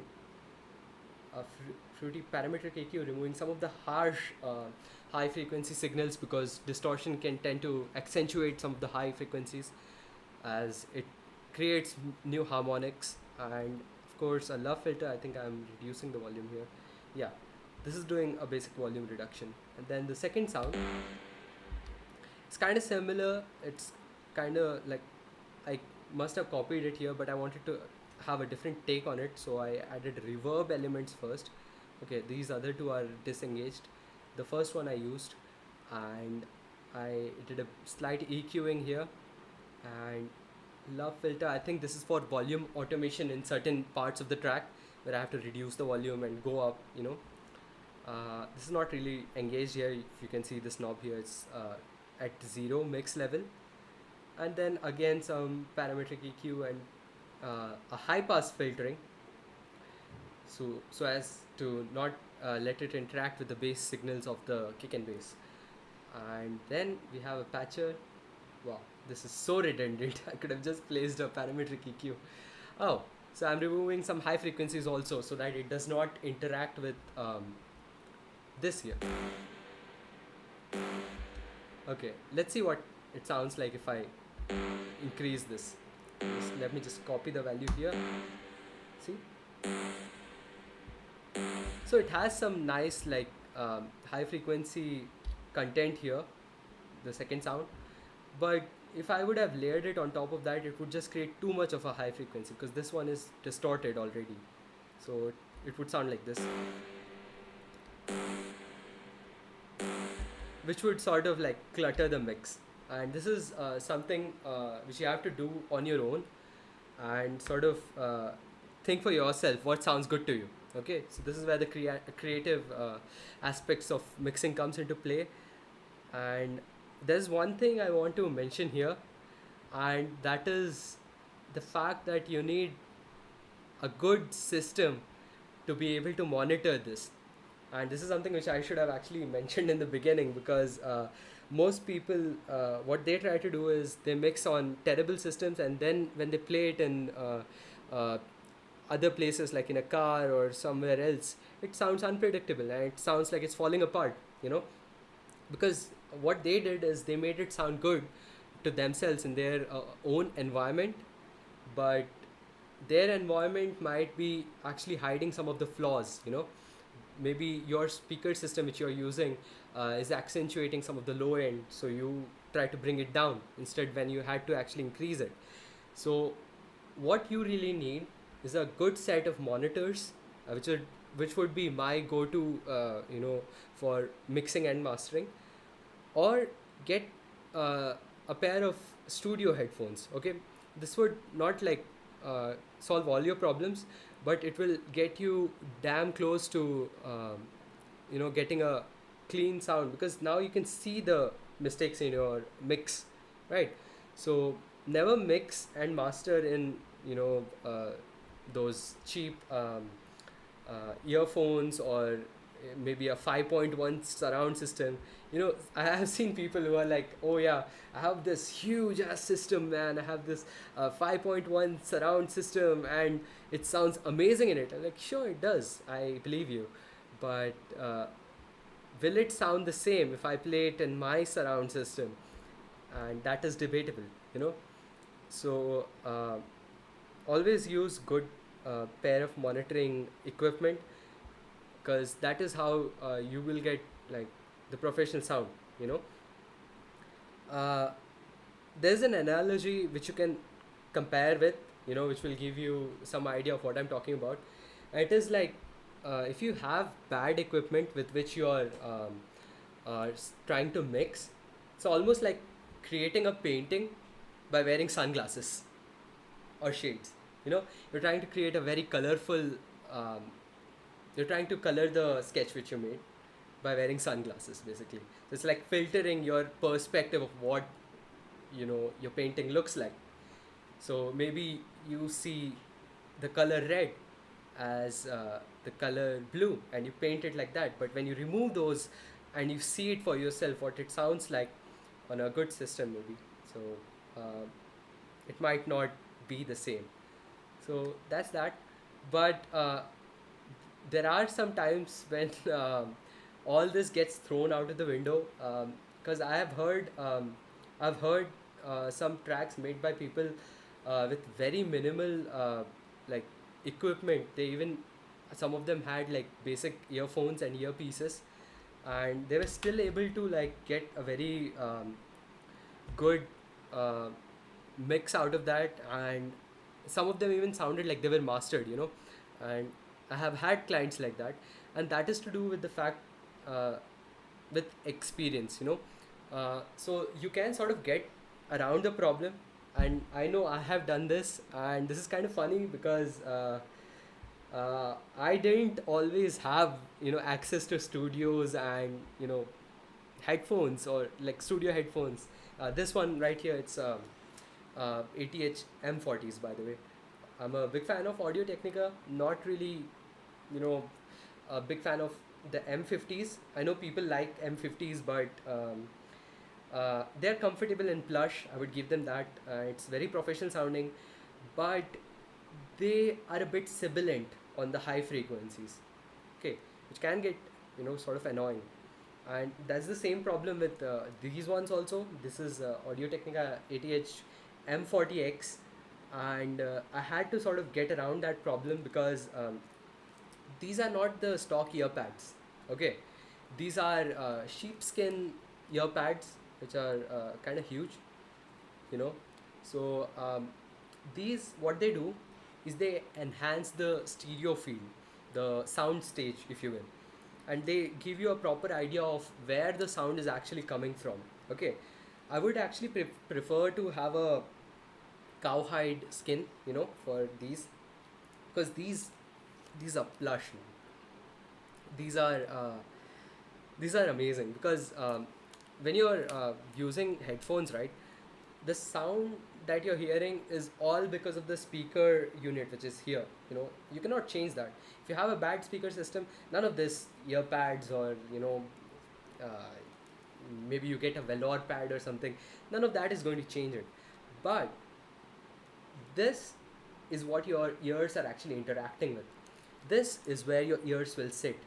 [SPEAKER 1] a fruity parametric EQ, removing some of the harsh high frequency signals, because distortion can tend to accentuate some of the high frequencies as it creates new harmonics. And of course a love filter, I think I'm reducing the volume here. Yeah, this is doing a basic volume reduction. And then the second sound, it's kind of similar. It's kind of like, I must have copied it here, but I wanted to have a different take on it, so I added reverb elements first. Okay, these other two are disengaged. The first one I used, and I did a slight EQing here. And love filter, I think this is for volume automation in certain parts of the track where I have to reduce the volume and go up, you know. This is not really engaged here. If you can see this knob here, it's at 0 mix level. And then again some parametric EQ and a high pass filtering, so as to not let it interact with the bass signals of the kick and bass. And then we have a patcher. Wow, this is so redundant. I could have just placed a parametric EQ. Oh, so I'm removing some high frequencies also, so that it does not interact with this here. Okay, let's see what it sounds like if I increase this. Let me just copy the value here. See? So it has some nice like high frequency content here, the second sound. But if I would have layered it on top of that, it would just create too much of a high frequency because this one is distorted already. So it would sound like this, which would sort of like clutter the mix. And this is something which you have to do on your own and sort of think for yourself what sounds good to you. Okay, so this is where the creative aspects of mixing comes into play. And there's one thing I want to mention here, and that is the fact that you need a good system to be able to monitor this. And this is something which I should have actually mentioned in the beginning because most people, what they try to do is they mix on terrible systems, and then when they play it in other places like in a car or somewhere else, it sounds unpredictable and it sounds like it's falling apart, you know, because what they did is they made it sound good to themselves in their own environment, but their environment might be actually hiding some of the flaws, you know. Maybe your speaker system which you're using is accentuating some of the low end, so you try to bring it down instead when you had to actually increase it. So what you really need is a good set of monitors, which would be my go-to, for mixing and mastering, or get uh, a pair of studio headphones. Okay, this would not like solve all your problems, but it will get you damn close to getting a clean sound, because now you can see the mistakes in your mix, right? So never mix and master in those cheap earphones, or maybe a 5.1 surround system. I have seen people who are like, oh yeah, I have this huge ass system, man, I have this 5.1 surround system and it sounds amazing in it. I'm like, sure, it does, I believe you, but will it sound the same if I play it in my surround system? And that is debatable, you know. So always use good pair of monitoring equipment, because that is how you will get like the professional sound, you know. uh, there's an analogy which you can compare with, which will give you some idea of what I'm talking about. It is like, if you have bad equipment with which you are trying to mix, it's almost like creating a painting by wearing sunglasses or shades. You're trying to create a very colorful, um, you're trying to color the sketch which you made by wearing sunglasses, basically. So it's like filtering your perspective of what your painting looks like. So maybe you see the color red as the color blue and you paint it like that, but when you remove those and you see it for yourself what it sounds like on a good system, maybe, so uh, it might not be the same. So that's that. But there are some times when all this gets thrown out of the window, because I've heard some tracks made by people with very minimal like equipment. They even, some of them had like basic earphones and earpieces, and they were still able to like get a very good uh, mix out of that, and some of them even sounded like they were mastered, and I have had clients like that. And that is to do with the fact, uh, with experience, so you can sort of get around the problem. And I know I have done this, and this is kind of funny because I didn't always have access to studios and headphones, or like studio headphones. This one right here, it's ATH M40s, by the way. I'm a big fan of Audio Technica, not really, a big fan of the M50s. I know people like M50s, but they're comfortable and plush. I would give them that. It's very professional sounding, but they are a bit sibilant on the high frequencies. Okay, which can get sort of annoying, and that's the same problem with these ones also. This is Audio Technica ATH M40X, and I had to sort of get around that problem because these are not the stock ear pads. Okay, these are sheepskin ear pads, which are kind of huge, you know. So these, what they do is they enhance the stereo field, the sound stage, if you will, and they give you a proper idea of where the sound is actually coming from. Okay, I would actually prefer to have a cowhide skin, for because these are plush, man. These are amazing because when you're using headphones, right, the sound that you're hearing is all because of the speaker unit which is here. You cannot change that. If you have a bad speaker system, none of this ear pads or uh, maybe you get a velour pad or something, none of that is going to change it. But this is what your ears are actually interacting with. This is where your ears will sit.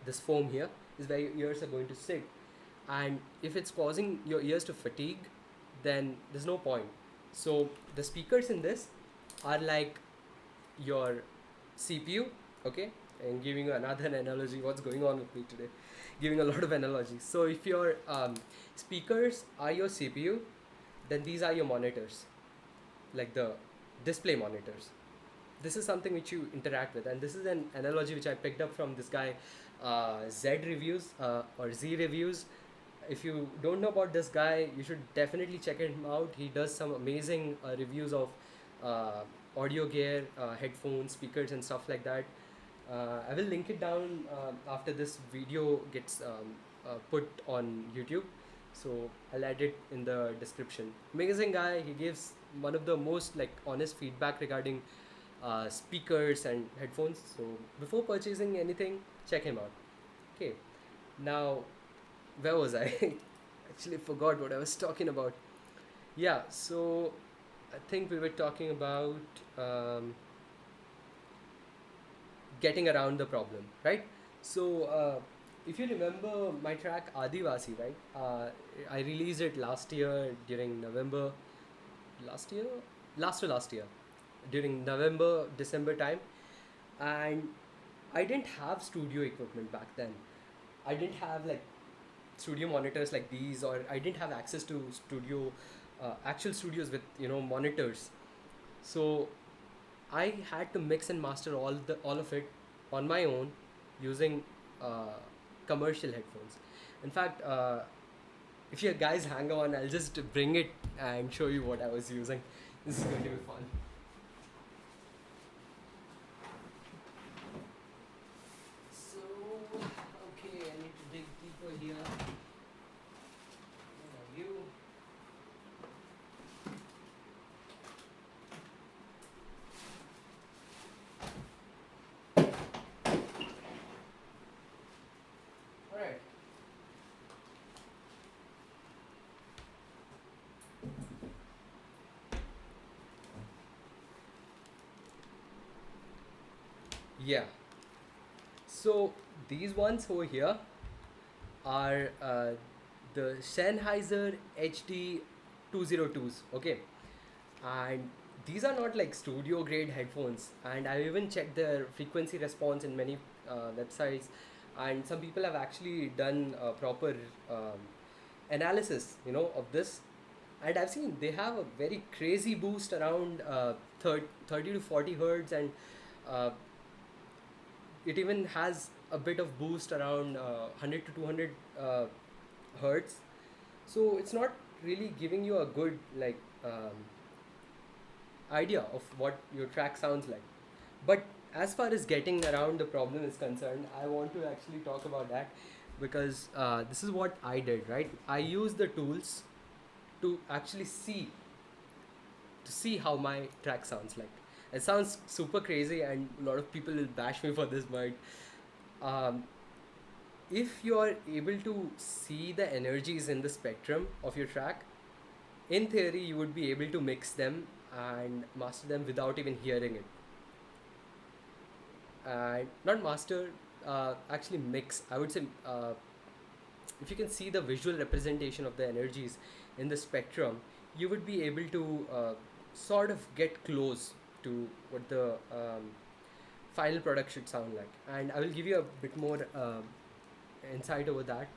[SPEAKER 1] This foam here is where your ears are going to sit. And if it's causing your ears to fatigue, then there's no point. So the speakers in this are like your CPU, okay? And giving you another analogy, what's going on with me today? Giving a lot of analogies. So if your speakers are your CPU, then these are your monitors, like the display monitors. This is something which you interact with, and this is an analogy which I picked up from this guy, Z Reviews, or Z Reviews. If you don't know about this guy, you should definitely check him out. He does some amazing reviews of uh, audio gear, headphones, speakers, and stuff like that. I will link it down after this video gets put on YouTube. So I'll add it in the description. Amazing guy. He gives one of the most like honest feedback regarding speakers and headphones. So before purchasing anything, check him out. Okay. Now, where was I? Actually forgot what I was talking about. Yeah. So I think we were talking about getting around the problem, right? So, if you remember my track Adivasi, right? I released it last year during November, last year, last to last year, during November, December time, and I didn't have studio equipment back then. I didn't have like studio monitors like these, or I didn't have access to actual studios with monitors. So I had to mix and master all of it on my own using commercial headphones. In fact, if you guys hang on, I'll just bring it and show you what I was using. This is going to be fun. So, okay, I need to dig deeper here. Where are you? Alright. Yeah. So these ones over here are the Sennheiser HD 202s. Okay, and these are not like studio grade headphones. And I even checked their frequency response in many websites, and some people have actually done a proper analysis, of this. And I've seen they have a very crazy boost around 30 to 40 hertz, and uh, it even has a bit of boost around 100 to 200 hertz. So it's not really giving you a good like idea of what your track sounds like. But as far as getting around the problem is concerned, I want to actually talk about that, because this is what I did, right? I used the tools to actually see how my track sounds like. It sounds super crazy, and a lot of people will bash me for this, but um, if you are able to see the energies in the spectrum of your track, in theory, you would be able to mix them and master them without even hearing it. And not master, actually mix. I would say, if you can see the visual representation of the energies in the spectrum, you would be able to sort of get close to what the final product should sound like. And I will give you a bit more insight over that,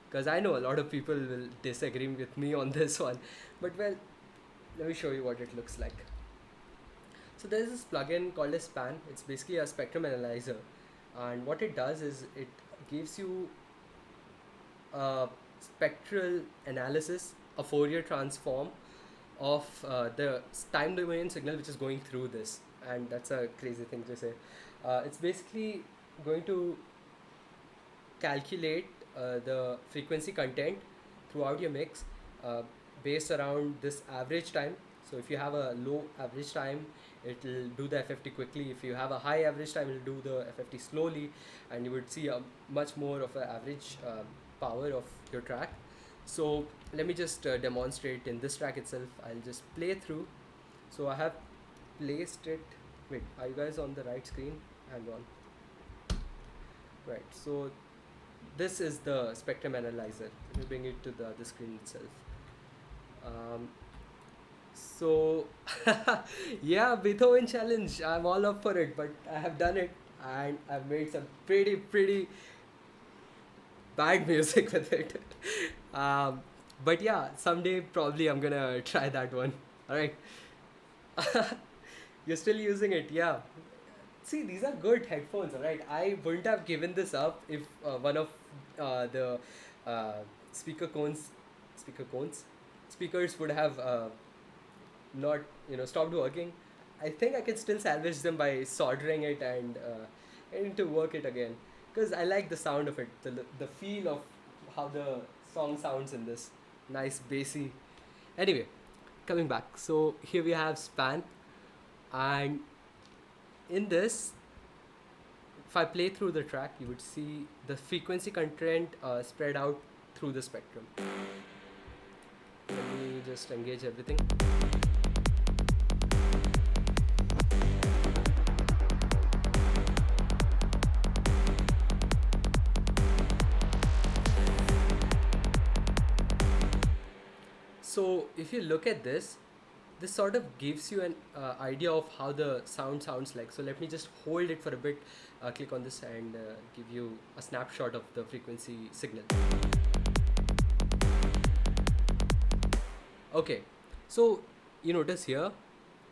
[SPEAKER 1] because I know a lot of people will disagree with me on this one. But well, let me show you what it looks like. So there's this plugin called a span. It's basically a spectrum analyzer, and what it does is it gives you a spectral analysis, a Fourier transform of the time domain signal which is going through this. And that's a crazy thing to say. It's basically going to calculate the frequency content throughout your mix uh, based around this average time. So if you have a low average time, it will do the FFT quickly. If you have a high average time, it will do the FFT slowly, and you would see a much more of an average power of your track. So let me just demonstrate in this track itself. I'll just play through. So I have placed it. Wait, are you guys on the right screen? Hang on. Right, so this is the spectrum analyzer. Let me bring it to the screen itself. So yeah, Beethoven challenge, I'm all up for it, but I have done it, and I've made some pretty bad music with it. But yeah, someday probably I'm gonna try that one. All right. You're still using it, yeah. See, these are good headphones, all right. I wouldn't have given this up if one of the uh, speaker cones, speaker cones, speakers would have not, stopped working. I think I can still salvage them by soldering it and getting to work it again. Because I like the sound of it, the feel of how the song sounds in this. Nice bassy. Anyway, coming back. So here we have span, and in this, if I play through the track, you would see the frequency content spread out through the spectrum. Let me just engage everything. So if you look at this sort of gives you an idea of how the sound sounds like. So let me just hold it for a bit, click on this, and give you a snapshot of the frequency signal. Okay, so you notice here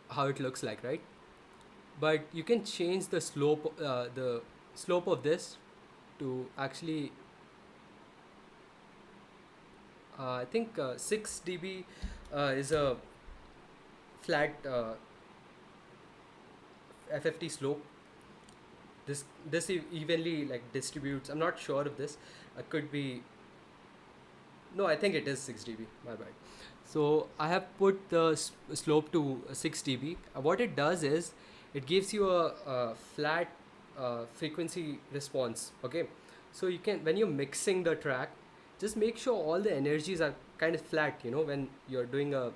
[SPEAKER 1] how it looks like, right? But you can change the slope of this to actually I think 6 dB is a flat FFT slope. This evenly like distributes. I'm not sure of this. It could be. No, I think it is 6 dB. My bad. So I have put the slope to 6 dB. What it does is it gives you a flat frequency response. Okay, so you can, when you're mixing the track, just make sure all the energies are kind of flat. When you're doing a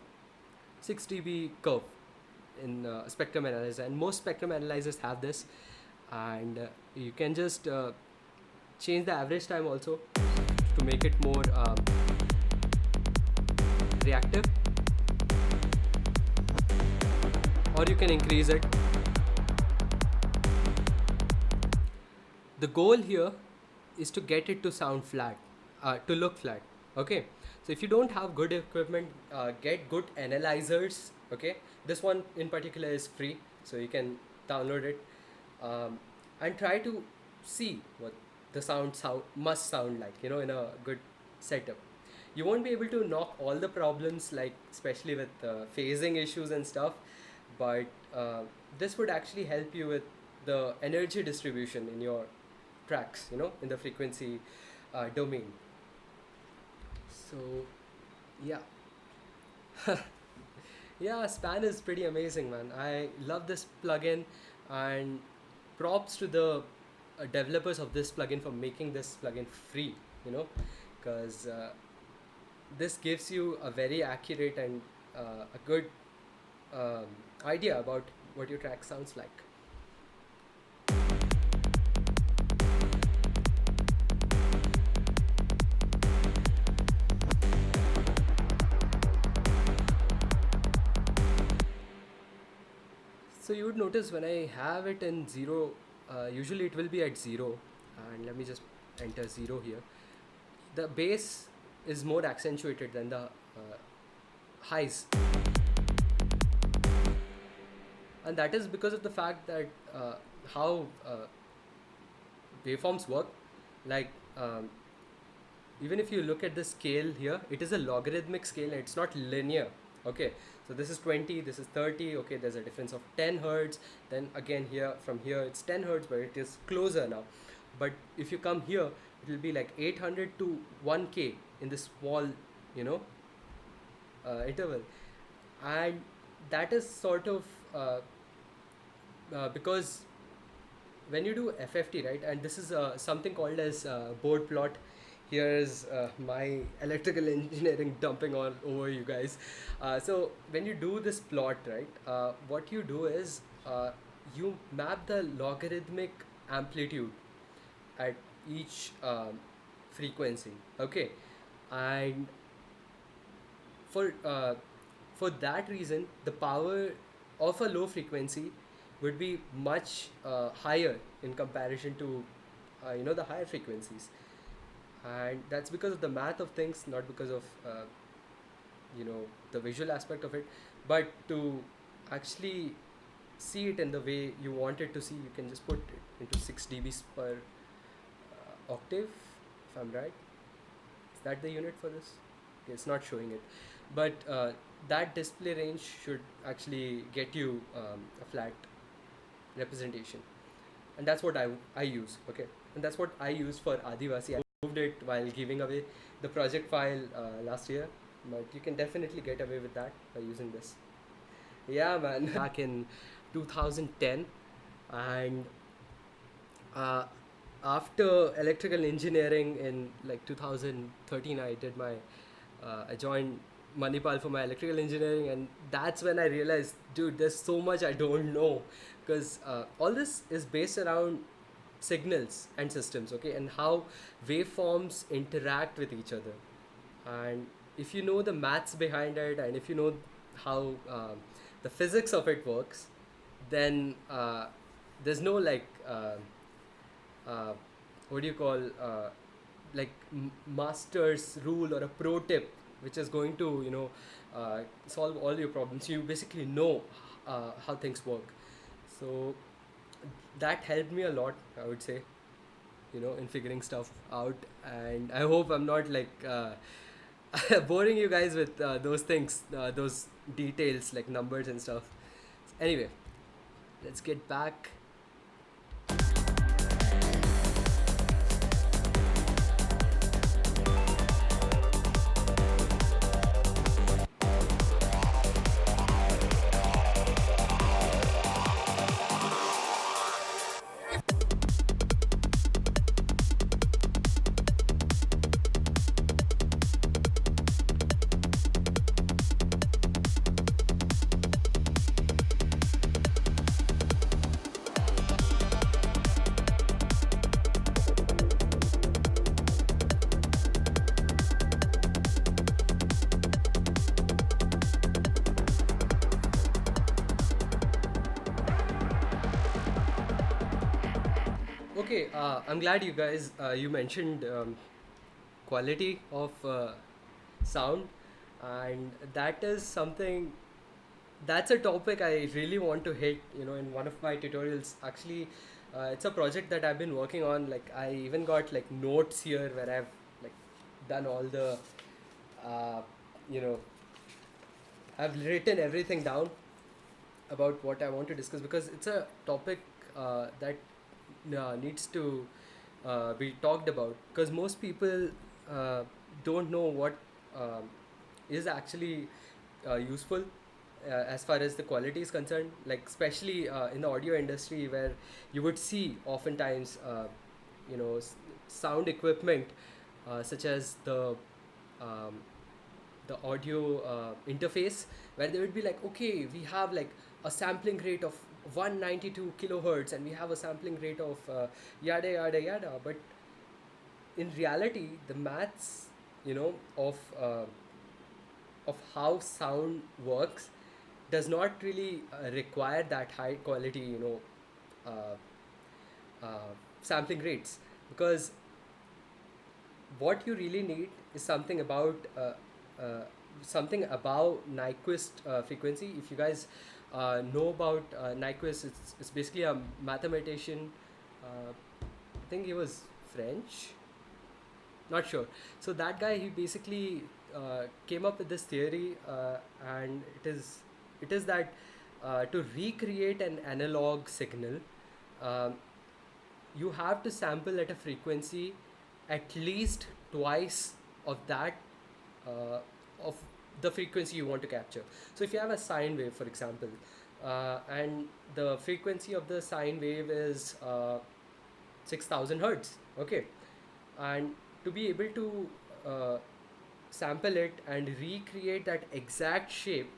[SPEAKER 1] 6 dB curve in spectrum analyzer, and most spectrum analyzers have this, and you can just change the average time also to make it more reactive, or you can increase it. The goal here is to get it to sound flat, to look flat. Okay, so if you don't have good equipment, get good analyzers. Okay, this one in particular is free, so you can download it, and try to see what the sound must sound like, in a good setup. You won't be able to knock all the problems, like especially with phasing issues and stuff, but this would actually help you with the energy distribution in your tracks, in the frequency domain. So yeah. Yeah, span is pretty amazing, man. I love this plugin, and props to the developers of this plugin for making this plugin free, because this gives you a very accurate and a good idea about what your track sounds like. So you would notice when I have it in zero, usually it will be at zero. And let me just enter zero here. The bass is more accentuated than the highs. And that is because of the fact that how waveforms work. Like, even if you look at the scale here, it is a logarithmic scale, it's not linear. Okay, so this is 20, this is 30. Okay, there's a difference of 10 hertz. Then again here, from here it's 10 hertz, but it is closer now. But if you come here, it will be like 800 to 1k in this small, you know, interval. And that is sort of because when you do FFT, right, and this is something called as board plot. Here is my electrical engineering dumping on over you guys. So when you do this plot, right, what you do is you map the logarithmic amplitude at each frequency. Okay, and for uh, for that reason, the power of a low frequency would be much higher in comparison to the higher frequencies. And that's because of the math of things, not because of the visual aspect of it. But to actually see it in the way you want it to see, you can just put it into 6 dBs per octave, if I'm right. Is that the unit for this? Okay, it's not showing it, but that display range should actually get you a flat representation, and that's what I use. Okay, and that's what I use for Adivasi. I moved it while giving away the project file last year, but you can definitely get away with that by using this. Yeah, man. Back in 2010, and uh, after electrical engineering in like 2013, I joined Manipal for my electrical engineering, and that's when I realized, dude, there's so much I don't know, because all this is based around signals and systems, okay, and how waveforms interact with each other. And if you know the maths behind it, and if you know how the physics of it works, then there's no like uh, what do you call like master's rule or a pro tip which is going to solve all your problems. You basically know how things work. So that helped me a lot, I would say, in figuring stuff out. And I hope I'm not like boring you guys with those things, those details like numbers and stuff. Anyway, let's get back. Okay, I'm glad you guys you mentioned quality of sound, and that is something, that's a topic I really want to hit. In one of my tutorials, actually, it's a project that I've been working on. Like, I even got like notes here where I've like done all the, uh, you know, I've written everything down about what I want to discuss, because it's a topic that needs to be talked about, because most people uh, don't know what is actually useful as far as the quality is concerned, like especially in the audio industry, where you would see oftentimes sound equipment such as um, the audio interface, where they would be like, okay, we have like a sampling rate of 192 kilohertz, and we have a sampling rate of yada yada yada. But in reality, the maths, of how sound works, does not really require that high quality, uh, sampling rates, because what you really need is uh, something about Nyquist frequency. If you guys know about Nyquist, it's basically a mathematician. I think he was French, not sure. So that guy, he basically came up with this theory, and it is that to recreate an analog signal, um, you have to sample at a frequency at least twice of that, uh, of the frequency you want to capture. So if you have a sine wave, for example, and the frequency of the sine wave is 6000 hertz, okay, and to be able to uh, sample it and recreate that exact shape,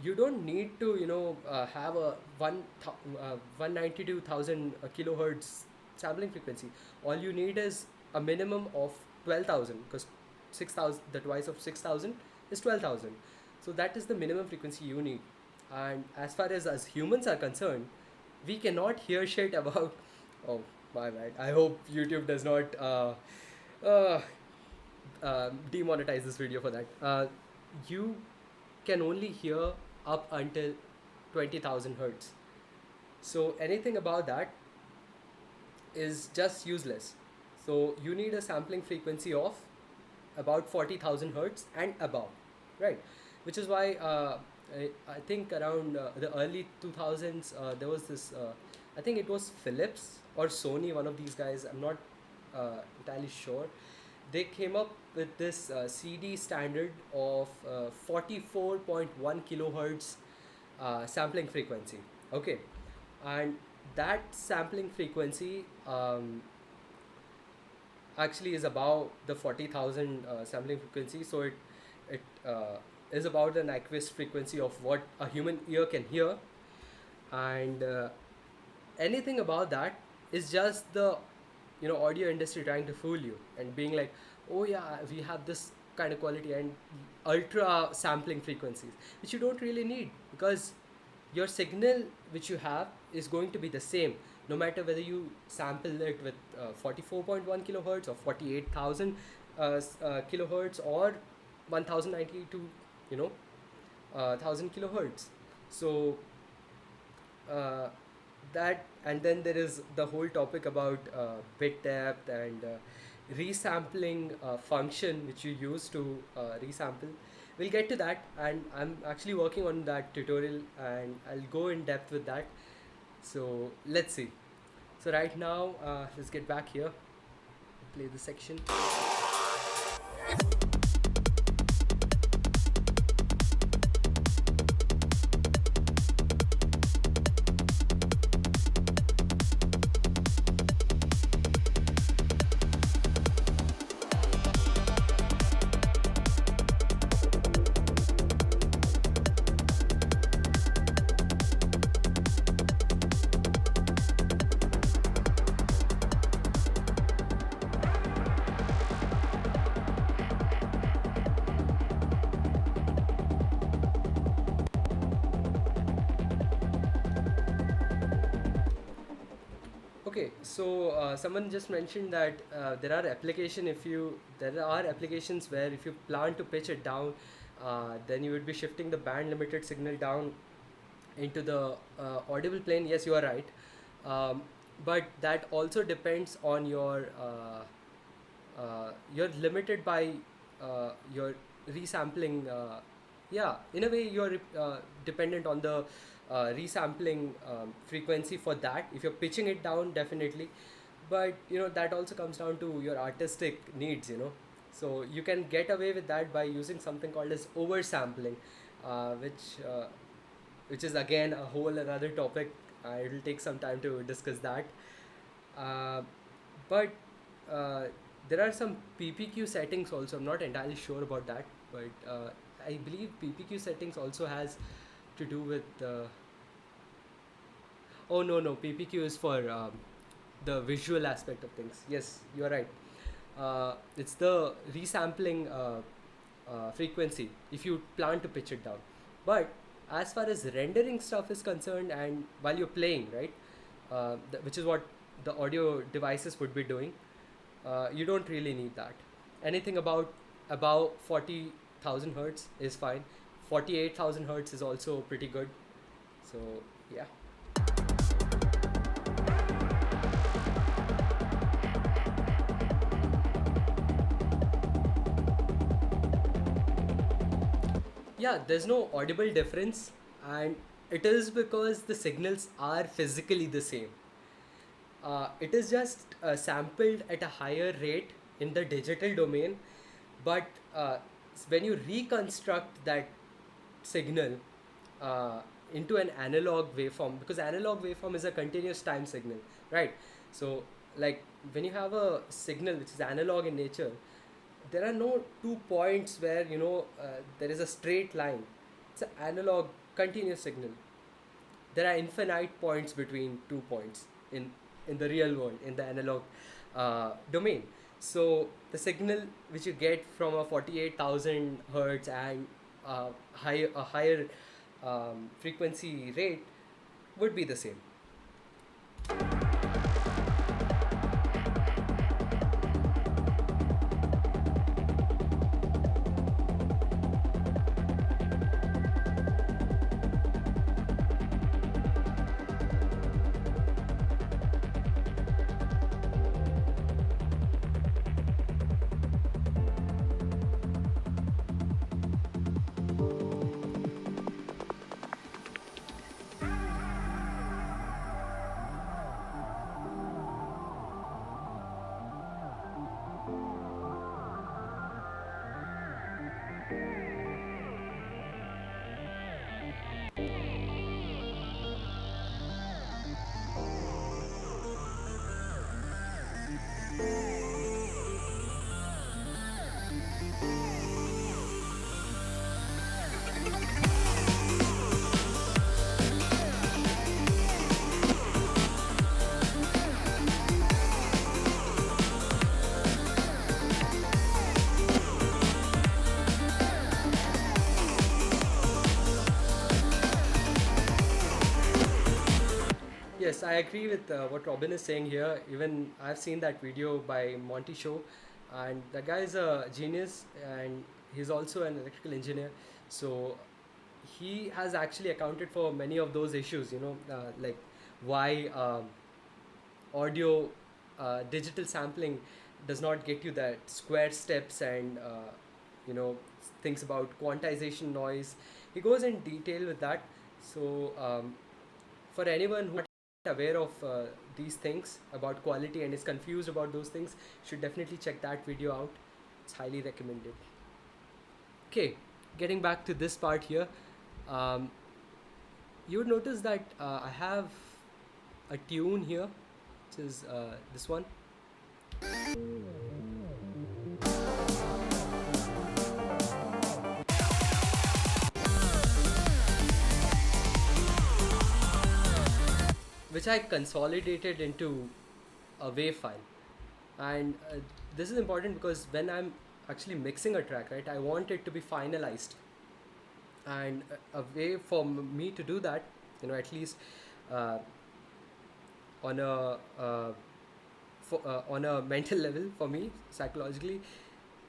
[SPEAKER 1] you don't need to have a 192,000 kilohertz sampling frequency. All you need is a minimum of 12,000, because 6,000, the twice of 6,000 is 12,000. So that is the minimum frequency you need. And as far as humans are concerned, we cannot hear shit about oh my bad, I hope YouTube does not uh, demonetize this video for that. You can only hear up until 20,000 hertz. So anything above that is just useless. So you need a sampling frequency of about 40,000 hertz and above, right? Which is why I think around the early 2000s, there was this, I think it was Philips or Sony, one of these guys, I'm not entirely sure. They came up with this CD standard of 44.1 kilohertz sampling frequency. Okay, and that sampling frequency actually is about the 40,000 sampling frequency. So it is about the Nyquist frequency of what a human ear can hear, and anything about that is just the audio industry trying to fool you and being like, oh yeah, we have this kind of quality and ultra sampling frequencies, which you don't really need, because your signal which you have is going to be the same no matter whether you sample it with 44.1 kilohertz or 48,000 kilohertz or 1092 1000 kilohertz. So uh, that, and then there is the whole topic about bit depth and resampling function which you use to resample. We'll get to that, and I'm actually working on that tutorial, and I'll go in depth with that. So let's see. So right now, let's get back here, play the section. Okay, so someone just mentioned that there are applications where if you plan to pitch it down, then you would be shifting the band limited signal down into the audible plane. Yes, you are right, but that also depends on you're limited by your resampling. Yeah, in a way you're dependent on the resampling frequency for that. If you're pitching it down, definitely, but that also comes down to your artistic needs. So you can get away with that by using something called as oversampling, which is again a whole another topic. It will take some time to discuss that. Uh, but uh, there are some PPQ settings also. I'm not entirely sure about that, but I believe PPQ settings also has to do with. Oh no, no, PPQ is for the visual aspect of things. Yes, you are right. It's the resampling frequency if you plan to pitch it down. But As far as rendering stuff is concerned, and while you're playing, right, which is what the audio devices would be doing, you don't really need that. Anything about 40,000 hertz is fine. 48,000 hertz is also pretty good. So yeah. Yeah, there's no audible difference, and it is because the signals are physically the same. It is just sampled at a higher rate in the digital domain, but when you reconstruct that signal uh, into an analog waveform, because analog waveform is a continuous time signal, right? So, like when you have a signal which is analog in nature, there are no 2 points where there is a straight line. It's an analog continuous signal. There are infinite points between 2 points in the real world, in the analog domain. So the signal which you get from a 48,000 hertz and a higher frequency rate would be the same. Yes, I agree with what Robin is saying here. Even I've seen that video by Monty Show, and that guy is a genius, and he's also an electrical engineer. So he has actually accounted for many of those issues. Like why audio digital sampling does not get you that square steps and you know things about quantization noise. He goes in detail with that. So for anyone who aware of these things about quality and is confused about those things, should definitely check that video out. It's highly recommended. Okay, getting back to this part here, um, you would notice that I have a tune here, which is this one. Which I consolidated into a WAV file. And this is important because when I'm actually mixing a track, right, I want it to be finalized. And a way for me to do that, at least uh, on a on a mental level for me, psychologically,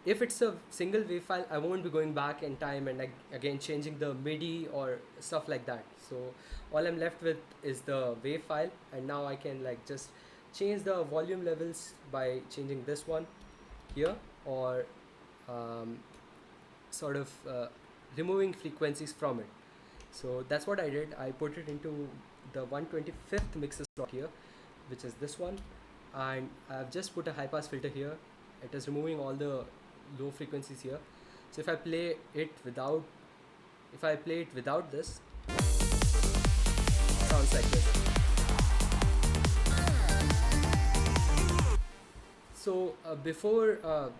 [SPEAKER 1] if it's a single wave file, I won't be going back in time and again changing the MIDI or stuff like that. So all I'm left with is the wave file, and now I can just change the volume levels by changing this one here, or um, sort of removing frequencies from it. So that's what I did. I put it into the 125th mixer slot here, which is this one, and I've just put a high pass filter here. It is removing all the low frequencies here. So if I play it without this, it sounds like this. So before,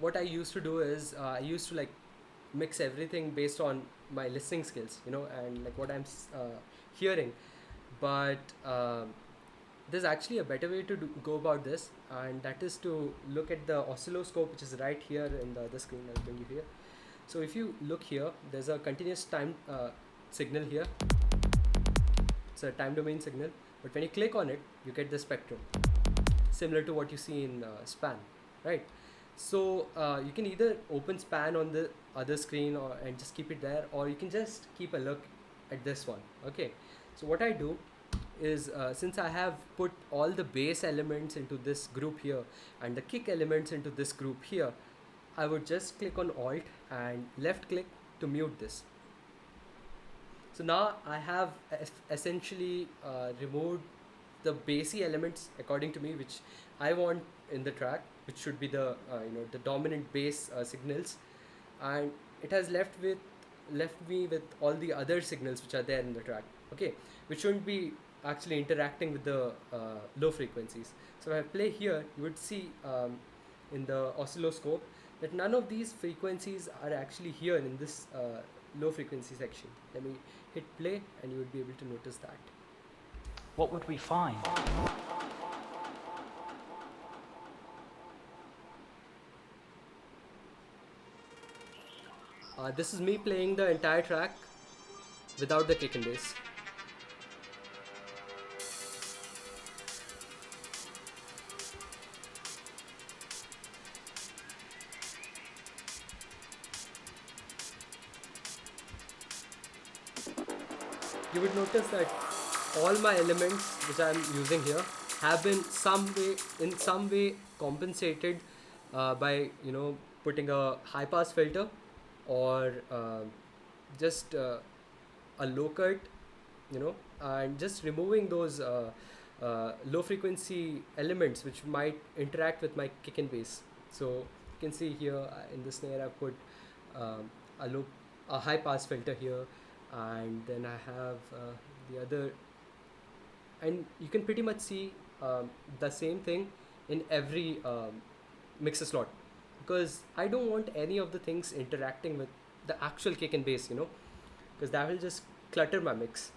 [SPEAKER 1] what I used to do is I used to mix everything based on my listening skills, and what I'm hearing. But there's actually a better way to go about this, and that is to look at the oscilloscope, which is right here in the other screen. I'll bring you here. So if you look here, there's a continuous time signal here. It's a time domain signal, but when you click on it, you get the spectrum, similar to what you see in span, right? So you can either open span on the other screen and just keep it there, or you can just keep a look at this one. Okay, so what I do is, since I have put all the base elements into this group here and the kick elements into this group here, I would just click on Alt and left click to mute this. So now I have essentially removed the basey elements according to me, which I want in the track, which should be the the dominant bass signals, and it has left me with all the other signals which are there in the track. Okay, which shouldn't be actually interacting with the low frequencies. So if I play here, you would see in the oscilloscope that none of these frequencies are actually here in this low frequency section. Let me hit play and you would be able to notice that.
[SPEAKER 2] What would we find?
[SPEAKER 1] This is me playing the entire track without the kick and bass. You would notice that all my elements which I am using here have been in some way compensated by putting a high pass filter, or just a low cut, and just removing those low frequency elements which might interact with my kick and bass. So you can see here in the snare I put a high pass filter here, and then I have the other, and you can pretty much see the same thing in every mixer slot, because I don't want any of the things interacting with the actual kick and bass, because that will just clutter my mix.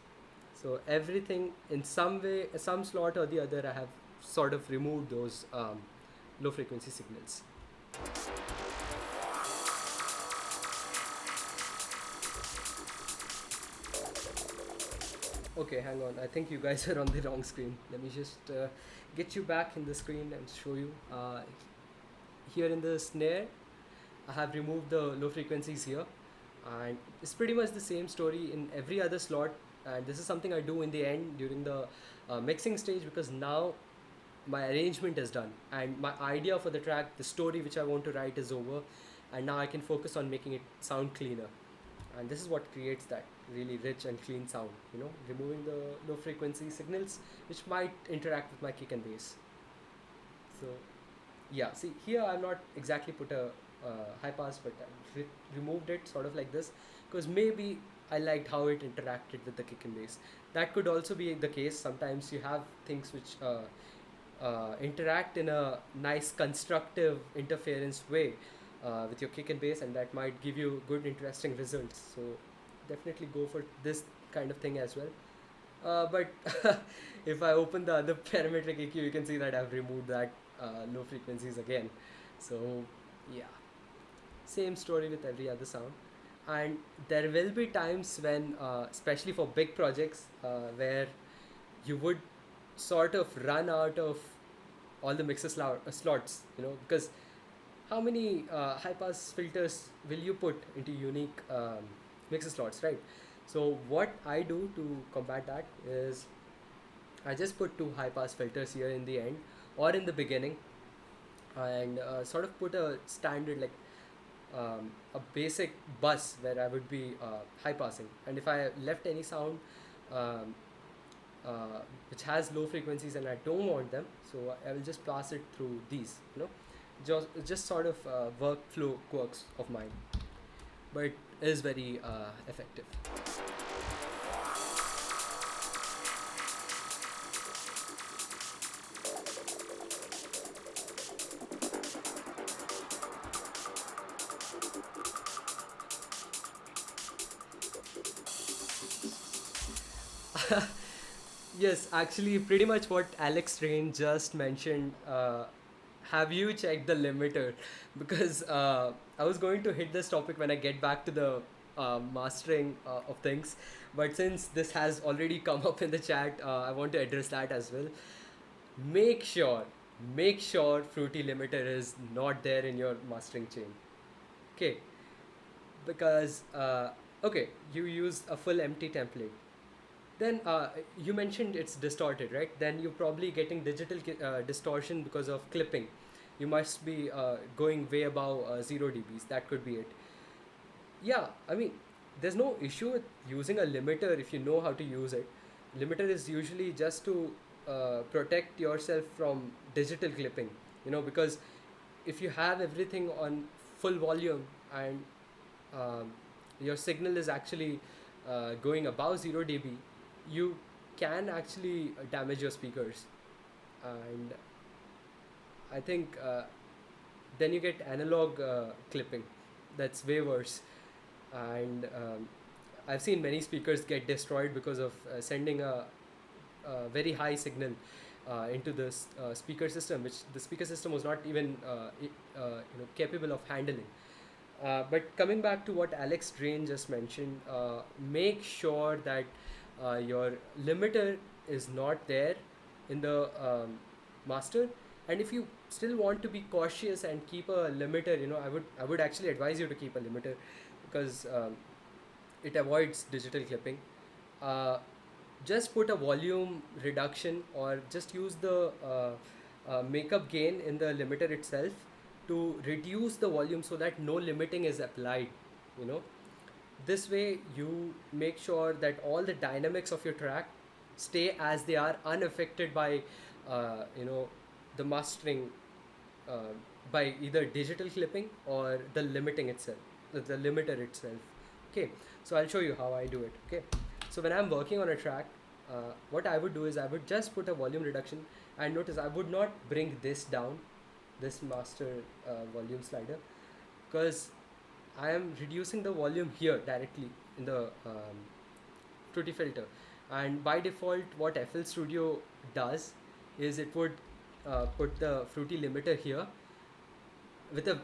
[SPEAKER 1] So everything in some way, some slot or the other, I have sort of removed those low frequency signals. Okay, hang on. I think you guys are on the wrong screen. Let me just get you back in the screen and show you. Here in the snare, I have removed the low frequencies here, and it's pretty much the same story in every other slot. And this is something I do in the end during the mixing stage, because now my arrangement is done and my idea for the track, the story which I want to write, is over, and now I can focus on making it sound cleaner. And this is what creates that really rich and clean sound, removing the low frequency signals which might interact with my kick and bass. So yeah, see here I've not exactly put a high pass, but I removed it sort of like this, because maybe I liked how it interacted with the kick and bass. That could also be the case. Sometimes you have things which interact in a nice constructive interference way with your kick and bass, and that might give you good interesting results. So definitely go for this kind of thing as well. But if I open the other parametric EQ, you can see that I've removed that low frequencies again. So yeah, same story with every other sound. And there will be times when, especially for big projects, where you would sort of run out of all the mixer slots, because how many high pass filters will you put into unique mixer slots, right? So what I do to combat that is I just put two high pass filters here in the end or in the beginning, and sort of put a standard, like a basic bus where I would be high passing, and if I left any sound um, which has low frequencies and I don't want them, so I will just pass it through these, just sort of workflow quirks of mine, but it is very effective. Yes, actually, pretty much what Alex Rain just mentioned. Have you checked the limiter? Because I was going to hit this topic when I get back to the mastering of things. But since this has already come up in the chat, I want to address that as well. Make sure, make sure Fruity Limiter is not there in your mastering chain. Okay, because okay, you use a full empty template. Then you mentioned it's distorted, right? Then you're probably getting digital distortion because of clipping. You must be going way above 0 dBs. That could be it. Yeah, I mean, there's no issue with using a limiter if you know how to use it. Limiter is usually just to protect yourself from digital clipping, because if you have everything on full volume and um, your signal is actually going above 0 dB, you can actually damage your speakers. And I think then you get analog clipping. That's way worse. And I've seen many speakers get destroyed because of sending a very high signal into the speaker system, which the speaker system was not even capable of handling. But coming back to what Alex Drain just mentioned, make sure that your limiter is not there in the master. And if you still want to be cautious and keep a limiter, I would actually advise you to keep a limiter, because it avoids digital clipping. Uh, just put a volume reduction, or just use the makeup gain in the limiter itself to reduce the volume so that no limiting is applied. You know, this way you make sure that all the dynamics of your track stay as they are, unaffected by uh, you know the mastering, uh, by either digital clipping or the limiting itself, the limiter itself. Okay, so I'll show you how I do it. Okay, so when I'm working on a track, what I would do is I would just put a volume reduction, and notice I would not bring this down, this master volume slider, because I am reducing the volume here directly in the Fruity filter. And by default, what FL Studio does is it would put the Fruity limiter here with a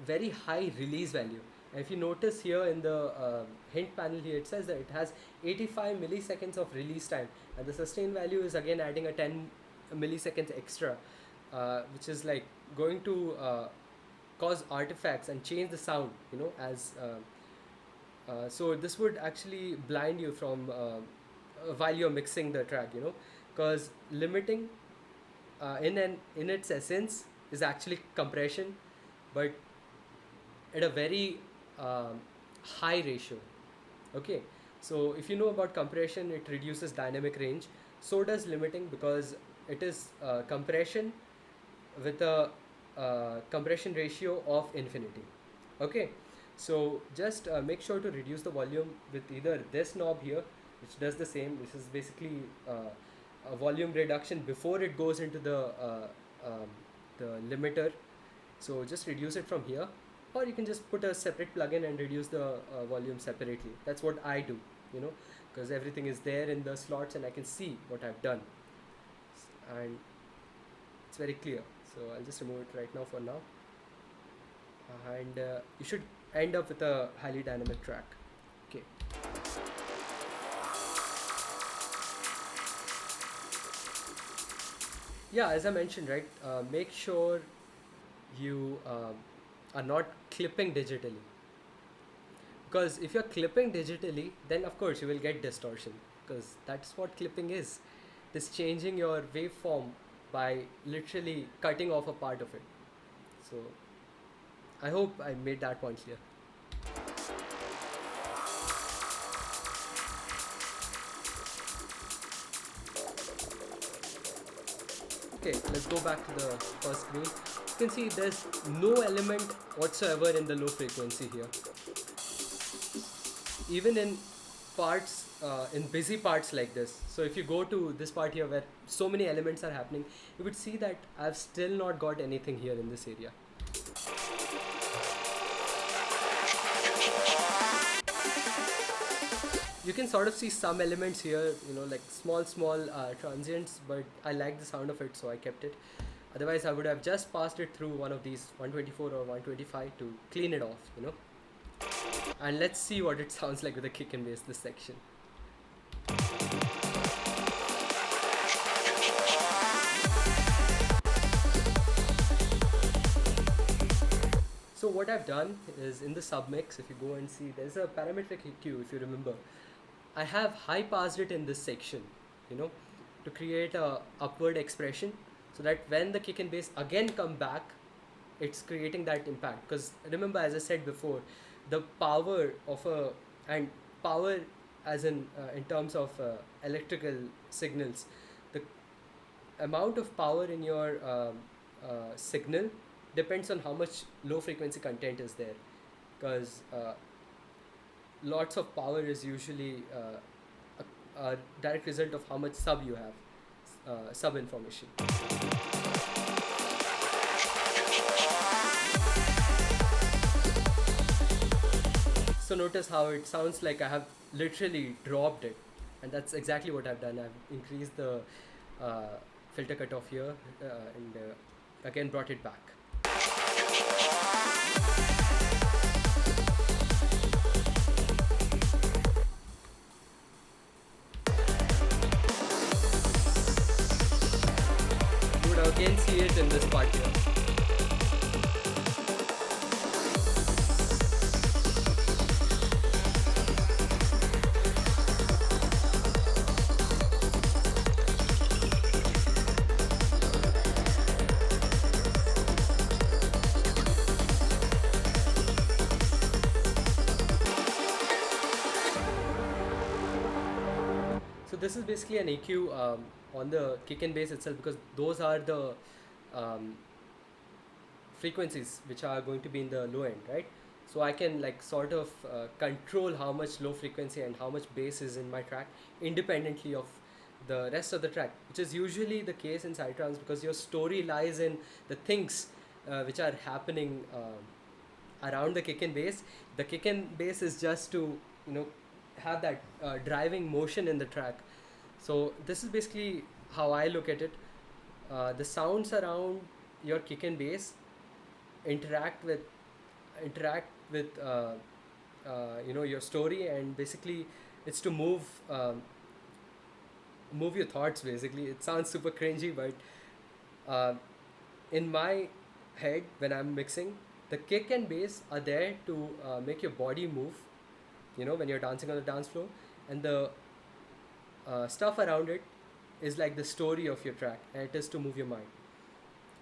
[SPEAKER 1] very high release value. And if you notice here in the hint panel here, it says that it has 85 milliseconds of release time, and the sustain value is again adding a 10 milliseconds extra, which is like going to cause artifacts and change the sound, as so this would actually blind you from while you're mixing the track, because limiting in its essence is actually compression, but at a very high ratio. Okay, so if you know about compression, it reduces dynamic range. So does limiting, because it is compression with a compression ratio of infinity. Okay, so just make sure to reduce the volume with either this knob here, which does the same. This is basically a volume reduction before it goes into the limiter. So just reduce it from here, or you can just put a separate plugin and reduce the volume separately. That's what I do, because everything is there in the slots and I can see what I've done, and it's very clear. So I'll just remove it right now for now, and you should end up with a highly dynamic track. Okay. Yeah, as I mentioned, right, make sure you are not clipping digitally, because if you're clipping digitally, then of course you will get distortion, because that's what clipping is. This changing your waveform by literally cutting off a part of it. So I hope I made that point clear. Okay, let's go back to the first screen. You can see there's no element whatsoever in the low frequency here. Even in parts, in busy parts like this. So if you go to this part here where so many elements are happening, you would see that I've still not got anything here in this area. You can sort of see some elements here, like small transients, but I like the sound of it, so I kept it. Otherwise, I would have just passed it through one of these 124 or 125 to clean it off, and let's see what it sounds like with a kick and bass this section. So what I've done is in the submix, if you go and see, there's a parametric EQ, if you remember. I have high passed it in this section, you know, to create a upward expression, so that when the kick and bass again come back, it's creating that impact. Because remember, as I said before, the power of a, and power as in terms of electrical signals, the amount of power in your signal depends on how much low frequency content is there, because lots of power is usually a direct result of how much sub you have, sub information. So notice how it sounds like I have literally dropped it, and that's exactly what I've done. I've increased the filter cutoff here, and again brought it back. You would again see it in this part here. So this is basically an EQ on the kick and bass itself, because those are the um, frequencies which are going to be in the low end, right? So I can like sort of control how much low frequency and how much bass is in my track independently of the rest of the track, which is usually the case in sidetrans, because your story lies in the things which are happening around the kick and bass. The kick and bass is just to, you know, have that driving motion in the track. So this is basically how I look at it. The sounds around your kick and bass interact with you know, your story, and basically it's to move your thoughts. Basically, it sounds super cringy, but uh, in my head when I'm mixing, the kick and bass are there to make your body move, you know, when you're dancing on the dance floor, and the stuff around it is like the story of your track, and it is to move your mind.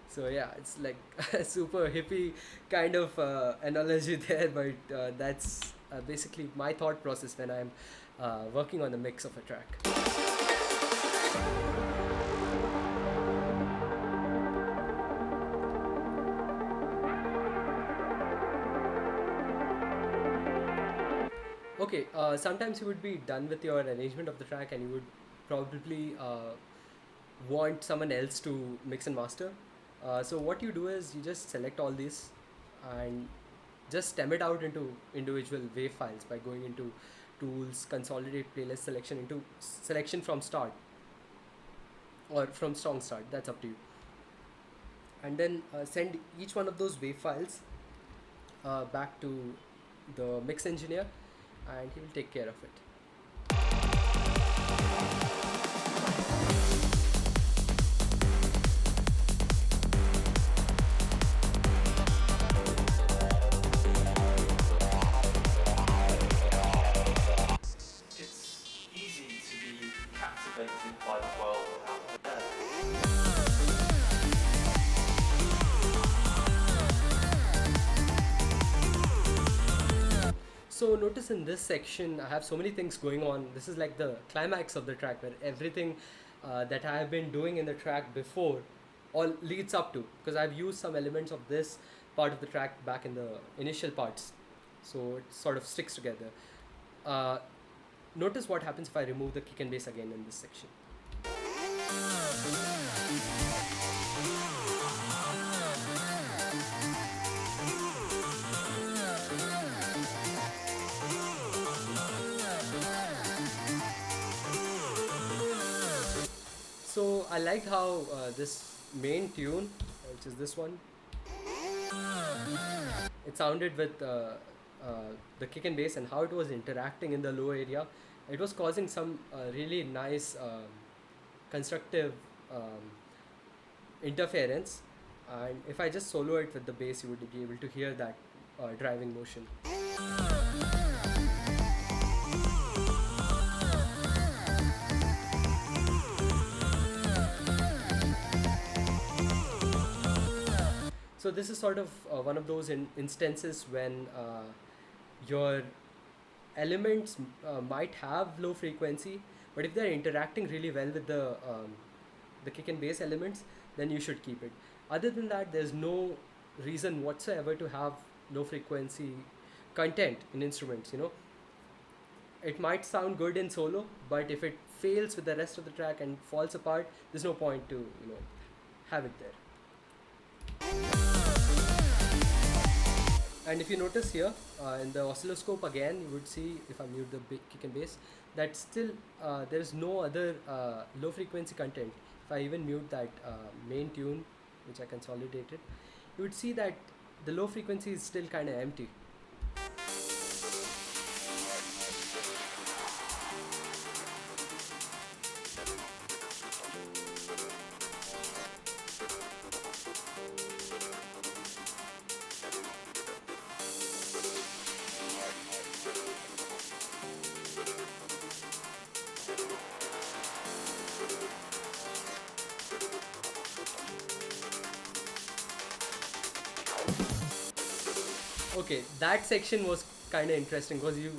[SPEAKER 1] So yeah, it's like a super hippie kind of analogy there, but that's basically my thought process when I'm working on the mix of a track. Okay, sometimes you would be done with your arrangement of the track, and you would probably want someone else to mix and master. So what you do is you just select all these and just stem it out into individual wave files by going into tools, consolidate playlist selection, into selection from start or from strong start, that's up to you. And then send each one of those wave files back to the mix engineer, and he will take care of it.
[SPEAKER 2] It's easy to be captivated by the world out there.
[SPEAKER 1] So notice in this section I have so many things going on. This is like the climax of the track, where everything that I have been doing in the track before all leads up to, because I've used some elements of this part of the track back in the initial parts, so it sort of sticks together. uh, Notice what happens if I remove the kick and bass again in this section. So I liked how this main tune, which is this one, it sounded with the kick and bass and how it was interacting in the low area, it was causing some really nice constructive um, interference. And if I just solo it with the bass, you would be able to hear that driving motion. So this is sort of one of those instances when your elements might have low frequency, but if they're interacting really well with the kick and bass elements, then you should keep it. Other than that, there's no reason whatsoever to have low frequency content in instruments. You know, it might sound good in solo, but if it fails with the rest of the track and falls apart, there's no point to have it there. And if you notice here in the oscilloscope again, you would see if I mute the kick and bass, that still there's no other low frequency content. If I even mute that main tune, which I consolidated, you would see that the low frequency is still kind of empty. Okay, that section was kind of interesting because you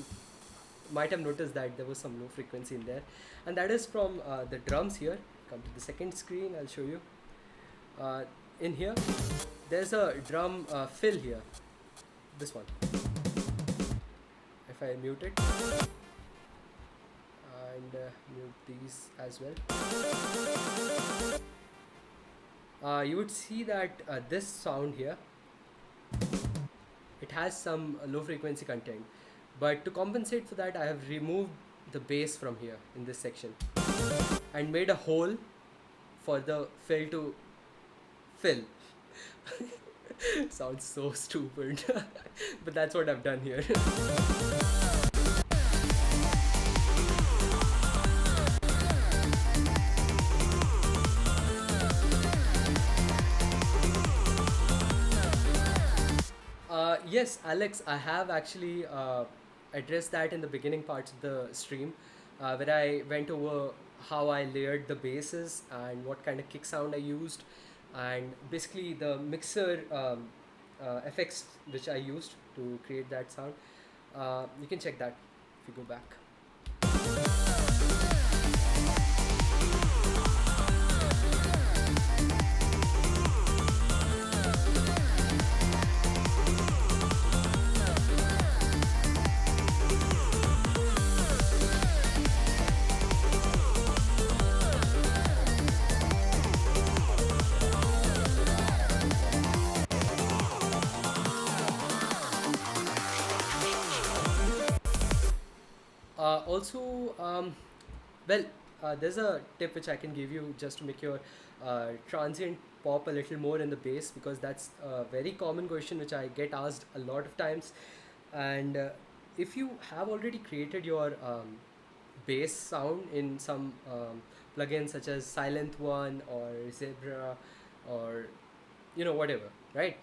[SPEAKER 1] might have noticed that there was some low frequency in there, and that is from the drums here. Come to the second screen, I'll show you. In here, there's a drum fill here. This one. If I mute it and mute these as well, you would see that this sound here, it has some low frequency content, but to compensate for that I have removed the bass from here in this section and made a hole for the fill to fill. Sounds so stupid but that's what I've done here. Yes, Alex, I have actually addressed that in the beginning parts of the stream, where I went over how I layered the basses and what kind of kick sound I used, and basically the mixer effects which I used to create that sound. You can check that if you go back. Also, well, there's a tip which I can give you just to make your transient pop a little more in the bass, because that's a very common question which I get asked a lot of times. And if you have already created your bass sound in some plugins such as Silent One or Zebra or whatever, right?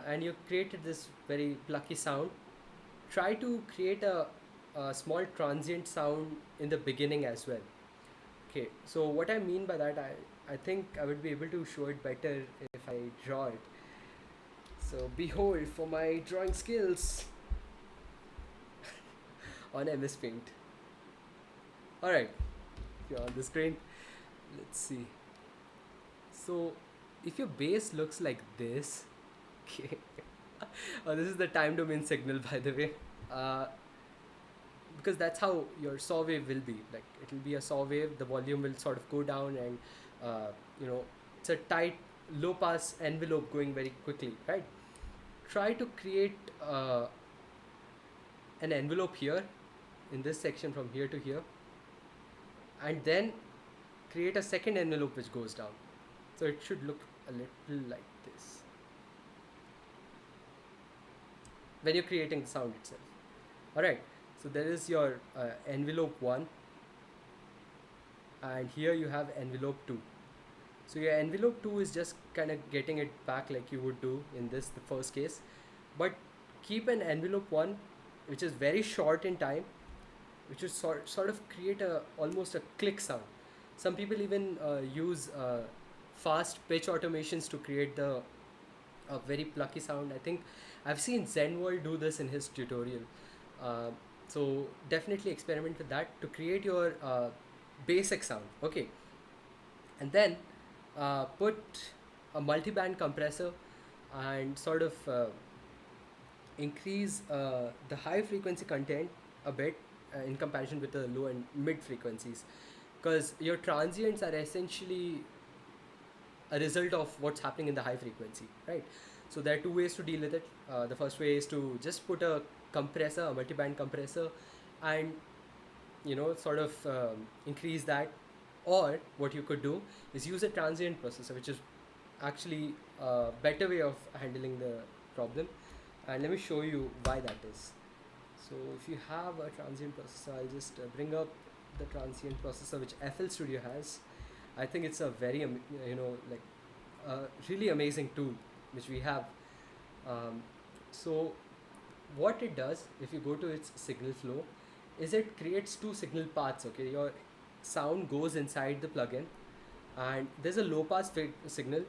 [SPEAKER 1] And you created this very plucky sound, try to create a small transient sound in the beginning as well. Okay, so what I mean by that, I think I would be able to show it better if I draw it. So behold for my drawing skills on MS Paint. Alright, you're on the screen. Let's see. So if your bass looks like this, okay, this is the time domain signal, by the way. Because that's how your saw wave will be. Like, it will be a saw wave, the volume will sort of go down, and it's a tight low pass envelope going very quickly, right? Try to create an envelope here in this section from here to here, and then create a second envelope which goes down. So it should look a little like this. when you're creating the sound itself. All right. So there is your envelope 1, and here you have envelope 2. So your envelope 2 is just kind of getting it back like you would do in this, the first case. But keep an envelope 1 which is very short in time, which would sort of create a almost a click sound. Some people even use fast pitch automations to create the a very plucky sound. I think I've seen Zenworld do this in his tutorial. Uh, so definitely experiment with that to create your basic sound. Okay, and then put a multi-band compressor and sort of increase the high frequency content a bit in comparison with the low and mid frequencies, because your transients are essentially a result of what's happening in the high frequency, right? So there are two ways to deal with it. The first way is to just put a compressor, a multi-band compressor, and sort of increase that. Or what you could do is use a transient processor, which is actually a better way of handling the problem. And let me show you why that is. So if you have a transient processor, I'll just bring up the transient processor which FL Studio has. I think it's a very like a really amazing tool which we have. So what it does, if you go to its signal flow, is it creates two signal paths. Okay, your sound goes inside the plugin, and there's a low pass signal,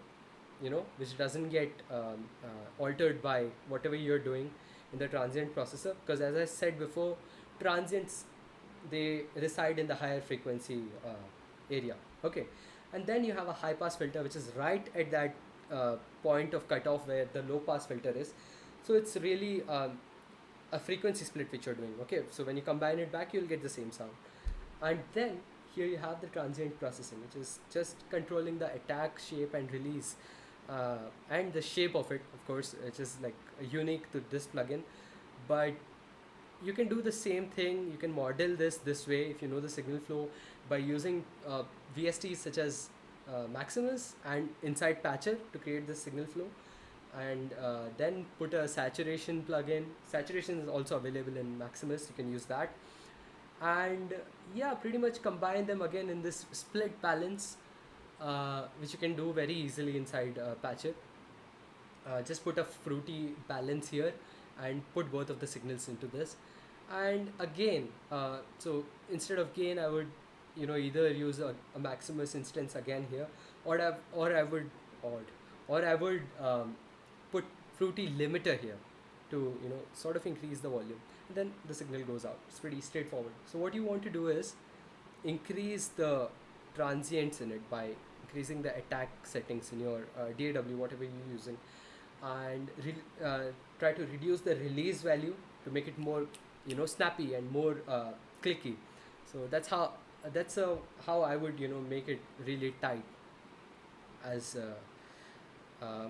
[SPEAKER 1] which doesn't get altered by whatever you're doing in the transient processor, because as I said before, transients, they reside in the higher frequency area. Okay, and then you have a high pass filter which is right at that point of cutoff where the low pass filter is. So it's really a frequency split which you're doing. Okay, so when you combine it back, you'll get the same sound. And then here you have the transient processing, which is just controlling the attack, shape and release, and the shape of it, of course, which is like unique to this plugin. But you can do the same thing. You can model this way if you know the signal flow by using VSTs such as Maximus and Inside Patcher to create the signal flow, and then put a saturation plugin. Saturation is also available in Maximus. You can use that, and yeah, pretty much combine them again in this split balance, which you can do very easily inside Patcher. Just put a fruity balance here and put both of the signals into this. And again, so instead of gain, I would either use a Maximus instance again here, or I would put fruity limiter here to sort of increase the volume, and then the signal goes out. It's pretty straightforward. So what you want to do is increase the transients in it by increasing the attack settings in your DAW, whatever you're using, and try to reduce the release value to make it more snappy and more clicky. So that's how I would make it really tight, as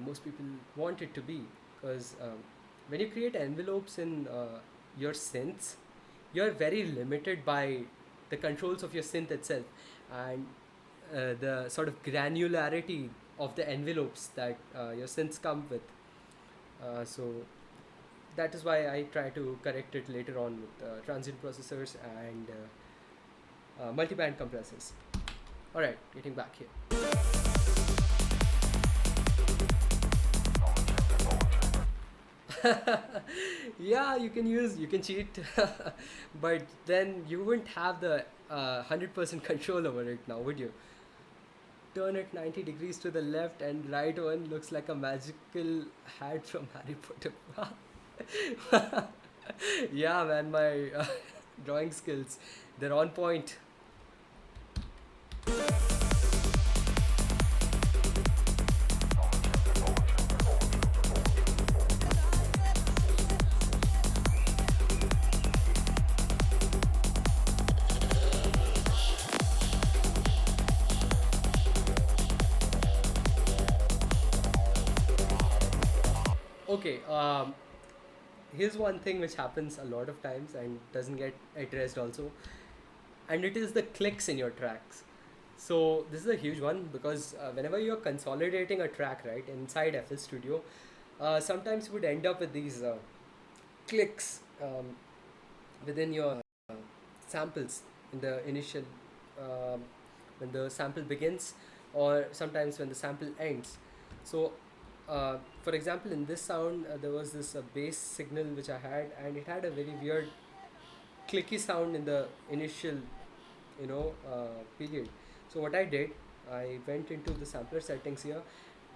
[SPEAKER 1] most people want it to be, because when you create envelopes in your synths, you're very limited by the controls of your synth itself, and the sort of granularity of the envelopes that your synths come with. So that is why I try to correct it later on with transient processors and multiband compressors. Alright, getting back here. Yeah, you can cheat, but then you wouldn't have the 100% control over it now, would you? Turn it 90 degrees to the left, and right one looks like a magical hat from Harry Potter. Yeah, man, my drawing skills, they're on point. Okay, here's one thing which happens a lot of times and doesn't get addressed also, and it is the clicks in your tracks. So this is a huge one, because whenever you're consolidating a track right inside FL Studio, sometimes you would end up with these clicks within your samples in the initial um, when the sample begins, or sometimes when the sample ends. So for example, in this sound, there was this bass signal which I had, and it had a very weird clicky sound in the initial period. So what I did, I went into the sampler settings here,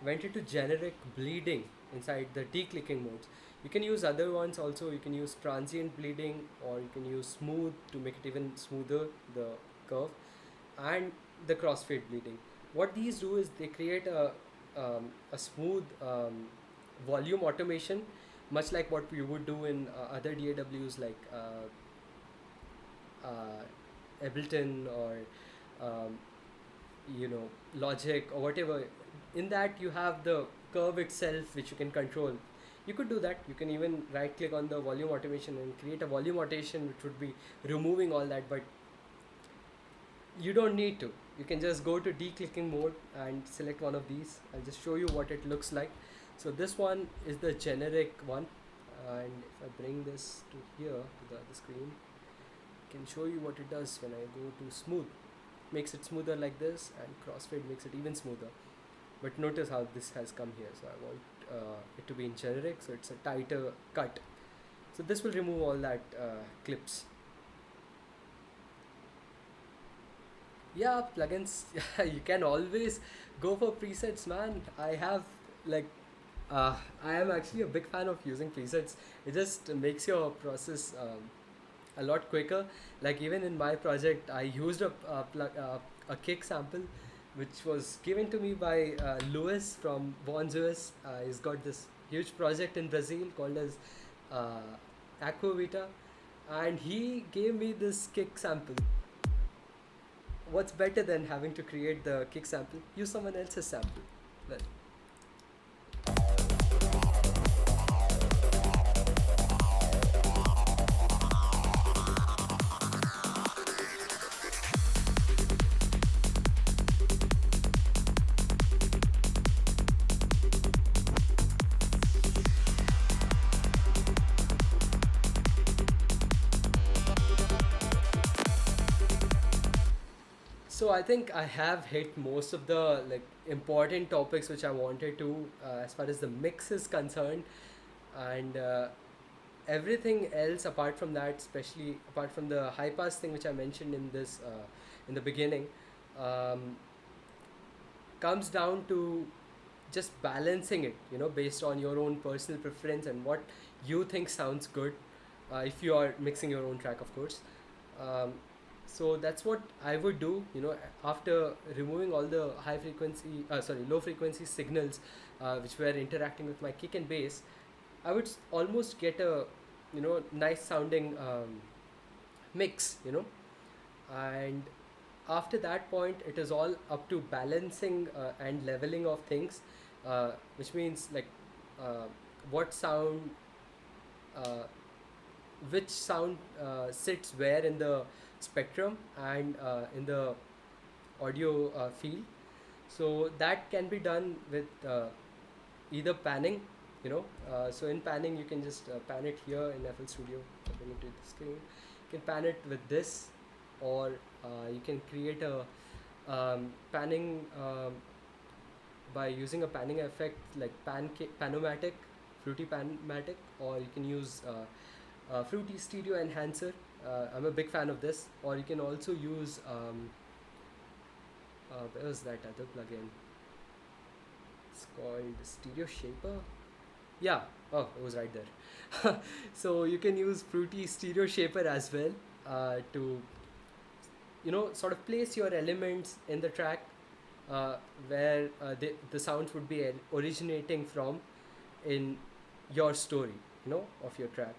[SPEAKER 1] went into generic bleeding inside the declicking modes. You can use other ones also. You can use transient bleeding, or you can use smooth to make it even smoother, the curve, and the crossfade bleeding. What these do is they create a smooth volume automation, much like what you would do in other DAWs like Ableton or um, Logic or whatever. In that you have the curve itself which you can control. You could do that. You can even right click on the volume automation and create a volume automation which would be removing all that, but you don't need to. You can just go to declicking mode and select one of these. I'll just show you what it looks like. So this one is the generic one, and if I bring this to here to the other screen, I can show you what it does when I go to smooth. Makes it smoother like this, and crossfade makes it even smoother. But notice how this has come here. So I want it to be in generic, so it's a tighter cut. So this will remove all that clips. Yeah, plugins. You can always go for presets, man. I have like I am actually a big fan of using presets. It just makes your process a lot quicker. Like even in my project, I used a kick sample, which was given to me by Lewis from Von Zeus. He's got this huge project in Brazil called as Aquavita, and he gave me this kick sample. What's better than having to create the kick sample? Use someone else's sample. Well, so I think I have hit most of the like important topics which I wanted to, as far as the mix is concerned, and everything else apart from that, especially apart from the high pass thing which I mentioned in this in the beginning, um, comes down to just balancing it, based on your own personal preference and what you think sounds good, if you are mixing your own track, of course. um, so that's what I would do, after removing all the low frequency signals which were interacting with my kick and bass. I would almost get a nice sounding mix, and after that point it is all up to balancing and leveling of things, which means like uh, what sound uh, which sound sits where in the spectrum and in the audio field. So that can be done with either panning, so in panning you can just pan it here in FL Studio. I'll bring it to the screen. You can pan it with this, or you can create a panning by using a panning effect like panomatic, fruity panomatic, or you can use fruity stereo enhancer. I'm a big fan of this. Or you can also use where was that other plugin? It's called Stereo Shaper. Yeah. Oh, it was right there. So you can use fruity stereo shaper as well, to sort of place your elements in the track, where the sounds would be originating from in your story, of your track.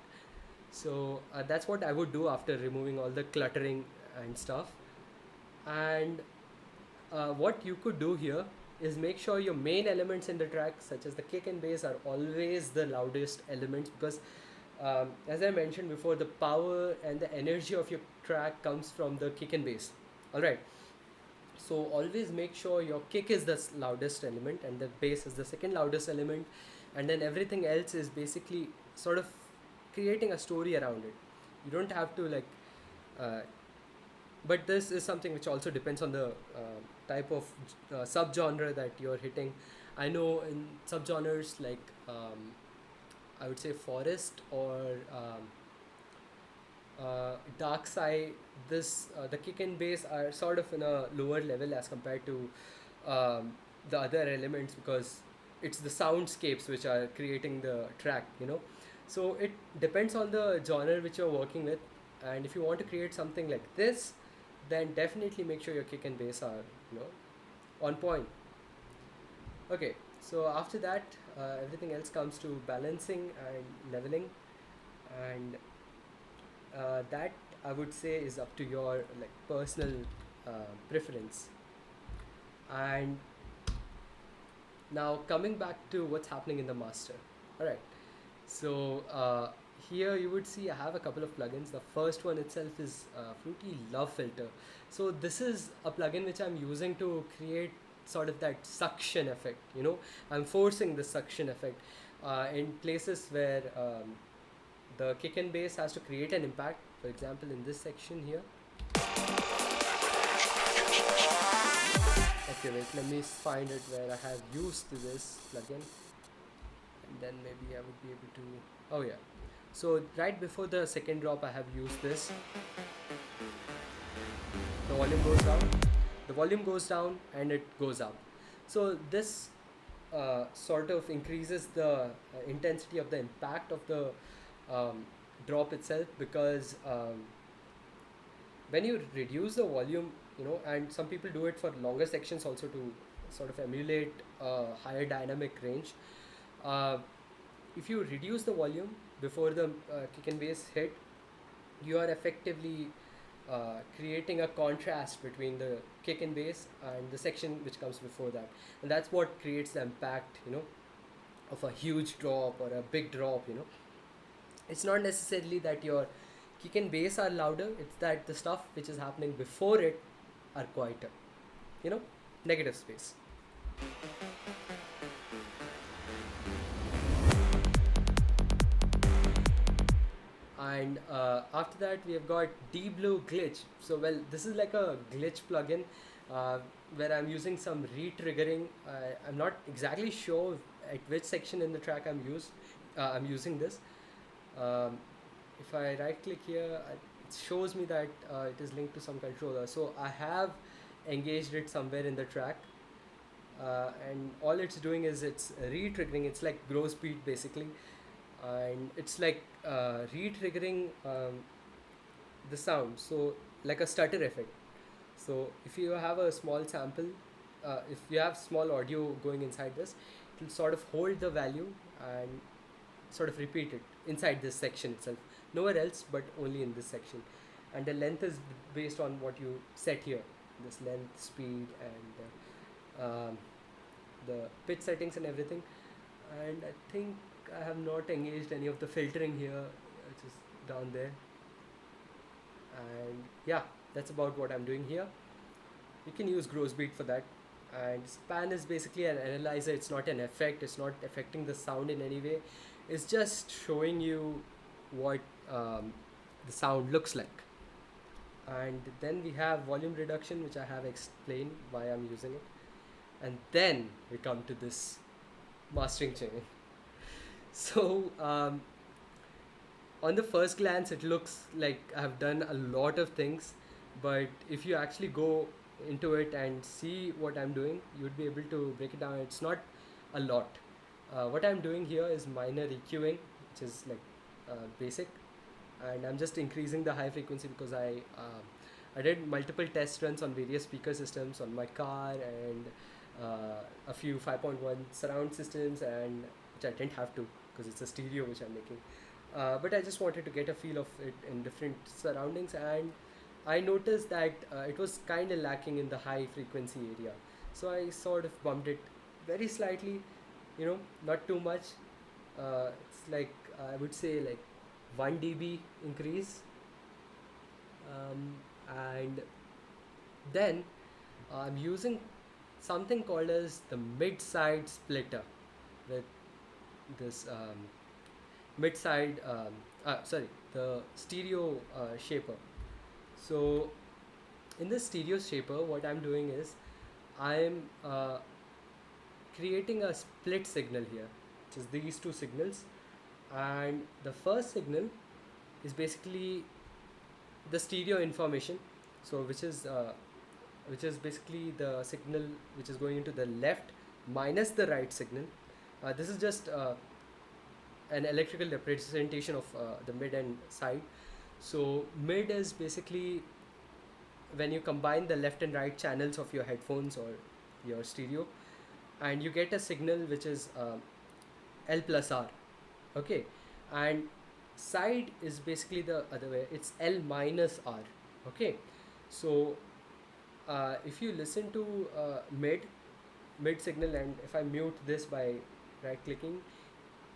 [SPEAKER 1] So that's what I would do after removing all the cluttering and stuff. And what you could do here is make sure your main elements in the track, such as the kick and bass, are always the loudest elements, because as I mentioned before, the power and the energy of your track comes from the kick and bass. All right. So always make sure your kick is the loudest element and the bass is the second loudest element, and then everything else is basically sort of creating a story around it. You don't have to like uh, but this is something which also depends on the type of subgenre that you're hitting. I know in subgenres like I would say forest or dark side, this the kick and bass are sort of in a lower level as compared to the other elements, because it's the soundscapes which are creating the track, you know. So it depends on the genre which you're working with, and if you want to create something like this, then definitely make sure your kick and bass are, you know, on point. Okay, so after that, everything else comes to balancing and leveling, and that I would say is up to your like personal preference. And now coming back to what's happening in the master. All right. So here you would see I have a couple of plugins. The first one itself is Fruity Love Filter. So this is a plugin which I'm using to create sort of that suction effect. You know, I'm forcing the suction effect in places where the kick and bass has to create an impact. For example, in this section here. Okay, wait, let me find it where I have used this plugin, and then maybe I would be able to. Oh, yeah. So, right before the second drop, I have used this. The volume goes down, the volume goes down, and it goes up. So, this sort of increases the intensity of the impact of the um, drop itself, because when you reduce the volume, you know, and some people do it for longer sections also to sort of emulate higher dynamic range. uh, if you reduce the volume before the kick and bass hit, you are effectively creating a contrast between the kick and bass and the section which comes before that, and that's what creates the impact, you know, of a huge drop or a big drop, you know. It's not necessarily that your kick and bass are louder, it's that the stuff which is happening before it are quieter, you know, negative space. And after that we have got D-Blue Glitch. So well, this is like a glitch plugin uh, where I'm using some re-triggering. I'm not exactly sure at which section in the track I'm using this. um, if I right click here, it shows me that it is linked to some controller, so I have engaged it somewhere in the track. And all it's doing is it's re-triggering. It's like grow speed basically, and it's like re-triggering the sound, so like a stutter effect. So if you have a small sample, if you have small audio going inside this, it will sort of hold the value and sort of repeat it inside this section itself, nowhere else but only in this section. And the length is based on what you set here, this length, speed, and the pitch settings and everything. And I think I have not engaged any of the filtering here, which is down there. And yeah, that's about what I'm doing here. You can use Grosbeat for that. And span is basically an analyzer. It's not an effect, it's not affecting the sound in any way. It's just showing you what the sound looks like. And then we have volume reduction, which I have explained why I'm using it. And then we come to this mastering chain. So on the first glance it looks like I've done a lot of things, but if you actually go into it and see what I'm doing, you'd be able to break it down. It's not a lot. What I'm doing here is minor EQing, which is like basic, and I'm just increasing the high frequency because I did multiple test runs on various speaker systems on my car, and a few 5.1 surround systems, and which I didn't have to because it's a stereo which I'm making. But I just wanted to get a feel of it in different surroundings, and I noticed that it was kind of lacking in the high frequency area. So I sort of bumped it very slightly, you know, not too much. It's like I would say like 1 dB increase. And then I'm using something called as the mid-side splitter with this mid side, sorry, the stereo shaper. So in this stereo shaper, what I'm doing is I'm creating a split signal here, which is these two signals. And the first signal is basically the stereo information, so which is basically the signal which is going into the left minus the right signal. This is just an electrical representation of the mid and side. So mid is basically when you combine the left and right channels of your headphones or your stereo, and you get a signal which is L plus R. Okay, and side is basically the other way, it's L minus R. Okay, so if you listen to mid signal, and if I mute this by right clicking,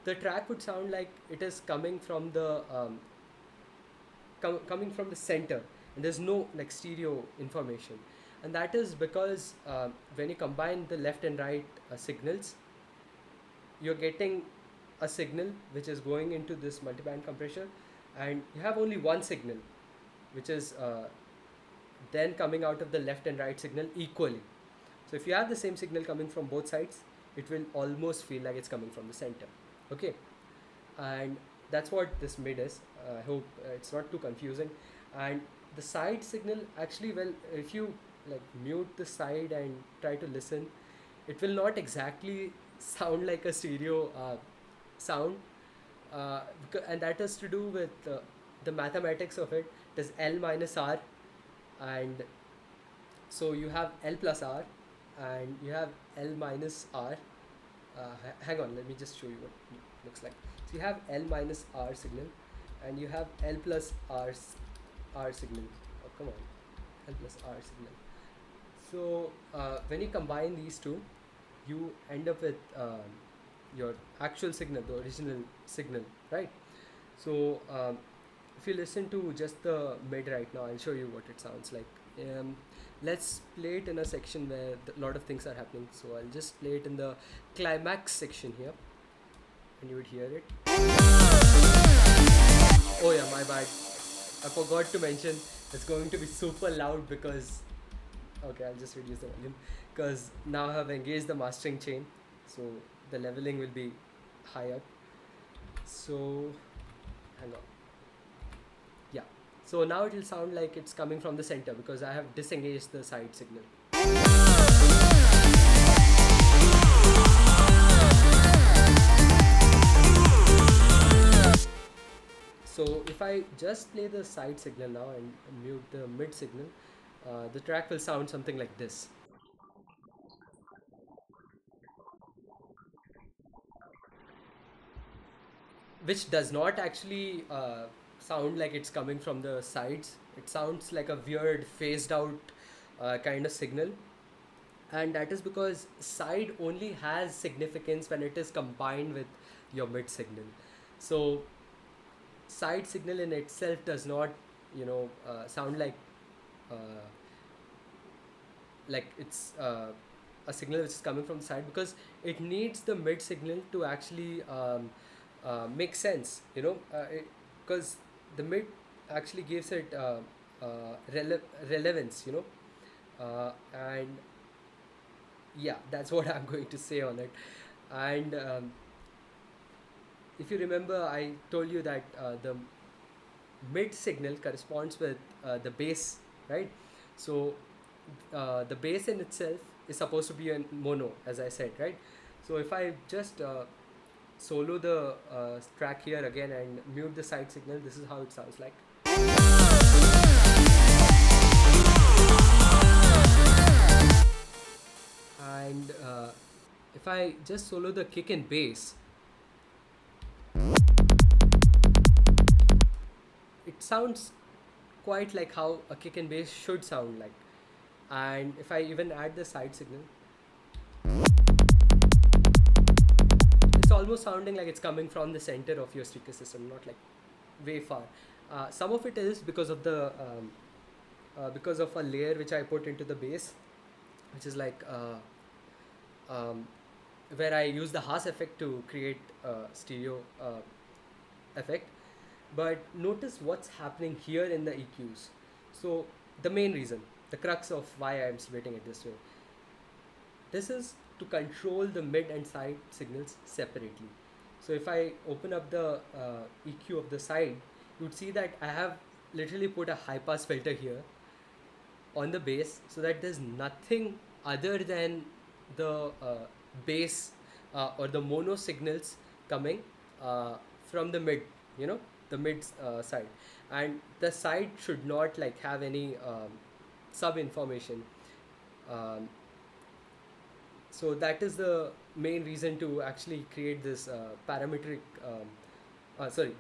[SPEAKER 1] the track would sound like it is coming from the coming from the center, and there's no like stereo information. And that is because when you combine the left and right signals, you're getting a signal which is going into this multiband compressor, and you have only one signal which is then coming out of the left and right signal equally. So if you have the same signal coming from both sides, it will almost feel like it's coming from the center. Okay, and that's what this mid is. I hope it's not too confusing. And the side signal, actually, well, if you like mute the side and try to listen, it will not exactly sound like a stereo sound, and that has to do with the mathematics of it. It is L minus R, and so you have L plus R, and you have L minus R. Hang on, let me just show you what it looks like. So you have L minus R signal, and you have L plus R signal. Oh, come on, L plus R signal. So when you combine these two, you end up with your actual signal, the original signal, right? So if you listen to just the mid right now, I'll show you what it sounds like. Let's play it in a section where a lot of things are happening. So I'll just play it in the climax section here, and you would hear it. Oh yeah, my bad. I forgot to mention it's going to be super loud because, okay, I'll just reduce the volume because now I have engaged the mastering chain, so the leveling will be high up. So hang on. Yeah. So now it will sound like it's coming from the center because I have disengaged the side signal. So if I just play the side signal now and mute the mid signal, the track will sound something like this. Which does not actually sound like it's coming from the sides. It sounds like a weird phased out kind of signal, and that is because side only has significance when it is combined with your mid signal. So side signal in itself does not, sound uh, like it's a signal which is coming from the side, because it needs the mid signal to actually make sense, because the mid actually gives it relevance, and yeah, that's what I'm going to say on it. And if you remember, I told you that the mid signal corresponds with the bass, right? So the bass in itself is supposed to be a mono, as I said, right? So if I just solo the track here again and mute the side signal, this is how it sounds like. And if I just solo the kick and bass, it sounds quite like how a kick and bass should sound like. And if I even add the side signal, it's almost sounding like it's coming from the center of your speaker system, not like way far. Some of it is because of a layer which I put into the bass, which is like where I use the Haas effect to create stereo effect. But notice what's happening here in the EQs. So the main reason, the crux of why I'm splitting it this way, this is to control the mid and side signals separately. So if I open up the EQ of the side, you'd see that I have literally put a high pass filter here on the bass, so that there's nothing other than the bass or the mono signals coming from the mid, you know, the mid side, and the side should not like have any sub information. um, so that is the main reason to actually create this parametric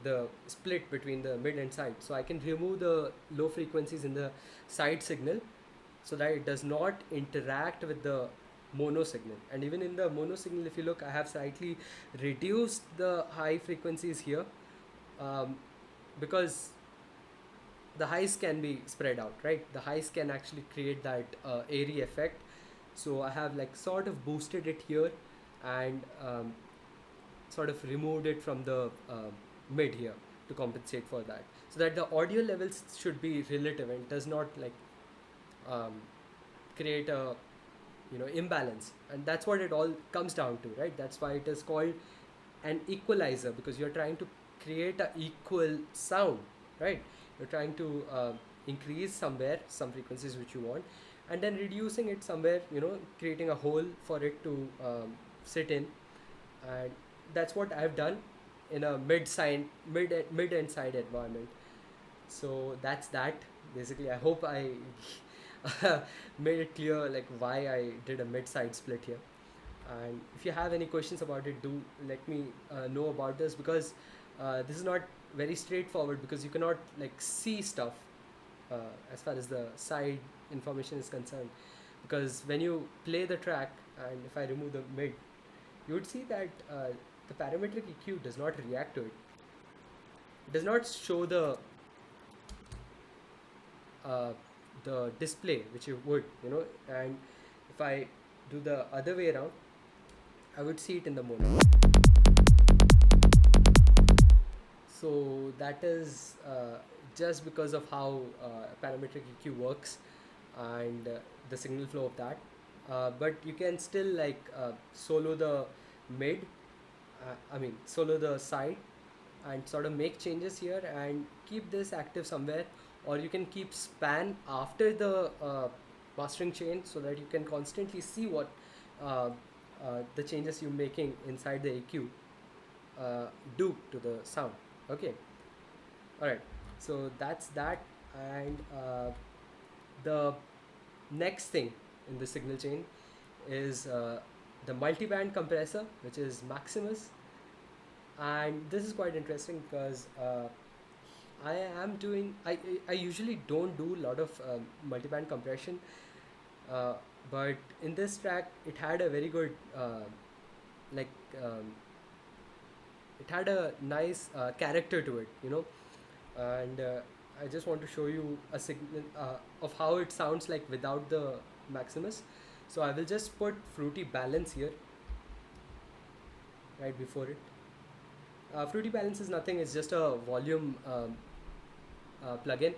[SPEAKER 1] the split between the mid and side. So I can remove the low frequencies in the side signal so that it does not interact with the mono signal. And even in the mono signal, if you look, I have slightly reduced the high frequencies here, um, because the highs can be spread out, right? The highs can actually create that airy effect. So I have like sort of boosted it here, and sort of removed it from the mid here to compensate for that, so that the audio levels should be relative and does not like um, create a imbalance. And that's what it all comes down to, right? That's why it is called an equalizer, because you're trying to create a equal sound, right? You're trying to increase somewhere some frequencies which you want, and then reducing it somewhere, creating a hole for it to sit in. And that's what I've done in a mid and side environment. So that's that. Basically, I hope I made it clear like why I did a mid-side split here. And if you have any questions about it, do let me know about this, because this is not very straightforward, because you cannot like see stuff uh, as far as the side information is concerned. Because when you play the track, and if I remove the mid, you would see that the parametric EQ does not react to it. It does not show uh, the display which you would, and if I do the other way around, I would see it in the mono. So that is just because of how parametric EQ works, and the signal flow of that. But you can still like solo the mid, solo the side, and sort of make changes here and keep this active somewhere. Or you can keep span after the mastering chain, so that you can constantly see what uh, the changes you're making inside the EQ do to the sound. Okay, all right. So that's that. And the next thing in the signal chain is the multiband compressor, which is Maximus. And this is quite interesting because I usually don't do a lot of multiband compression, but in this track it had a very good like it had a nice character to it, and I just want to show you a signal of how it sounds like without the Maximus. So I will just put Fruity Balance here right before it. Fruity Balance is nothing, it's just a volume plugin.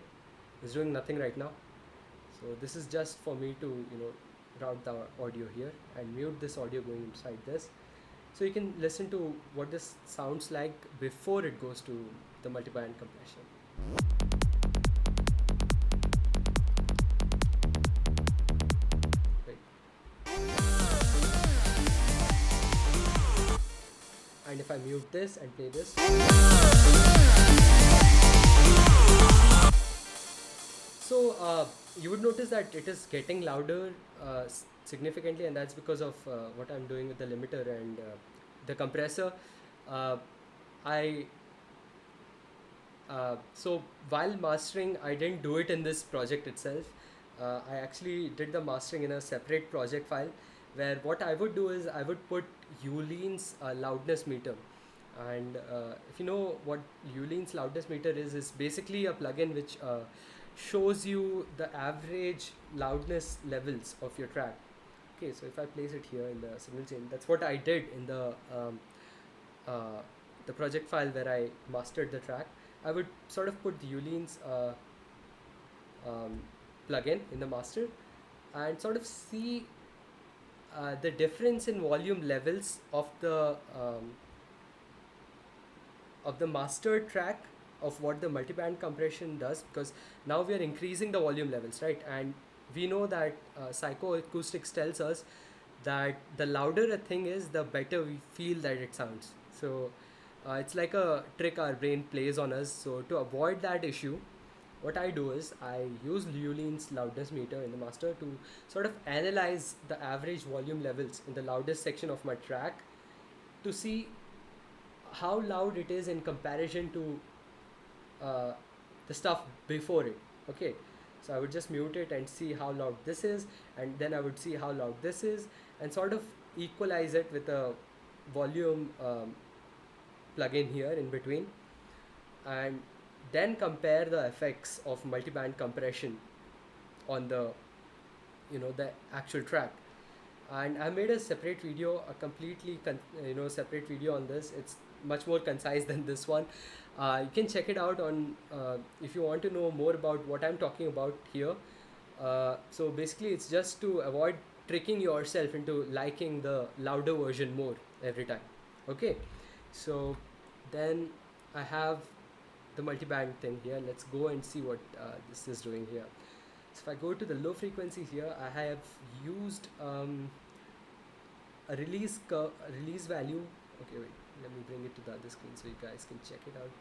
[SPEAKER 1] It's doing nothing right now. So this is just for me to route the audio here and mute this audio going inside this, so you can listen to what this sounds like before it goes to the multiband compression. Right. And if I mute this and play this, so you would notice that it is getting louder significantly, and that's because of what I'm doing with the limiter and the compressor. Uh, I So while mastering, I didn't do it in this project itself. I actually did the mastering in a separate project file, where what I would do is I would put Eulene's loudness meter. And if you know what Eulene's loudness meter is basically a plugin which shows you the average loudness levels of your track. Okay, so if I place it here in the signal chain, that's what I did in the the project file where I mastered the track, I would sort of put the Ulean's um, plugin in the master and sort of see the difference in volume levels of the master track of what the multiband compression does, because now we are increasing the volume levels, right? And we know that psychoacoustics tells us that the louder a thing is, the better we feel that it sounds. So it's like a trick our brain plays on us. So to avoid that issue, what I do is I use Liulin's loudness meter in the master to sort of analyze the average volume levels in the loudest section of my track to see how loud it is in comparison to uh, the stuff before it. Okay, so I would just mute it and see how loud this is, and then I would see how loud this is, and sort of equalize it with a volume plugin here in between, and then compare the effects of multiband compression on the actual track. And I made a separate video, a completely separate video on this. It's much more concise than this one. You can check it out on if you want to know more about what I'm talking about here. So basically it's just to avoid tricking yourself into liking the louder version more every time. Okay, so then I have the multiband thing here. Let's go and see what this is doing here. So if I go to the low frequency here, I have used a release value. Okay, wait, let me bring it to the other screen so you guys can check it out.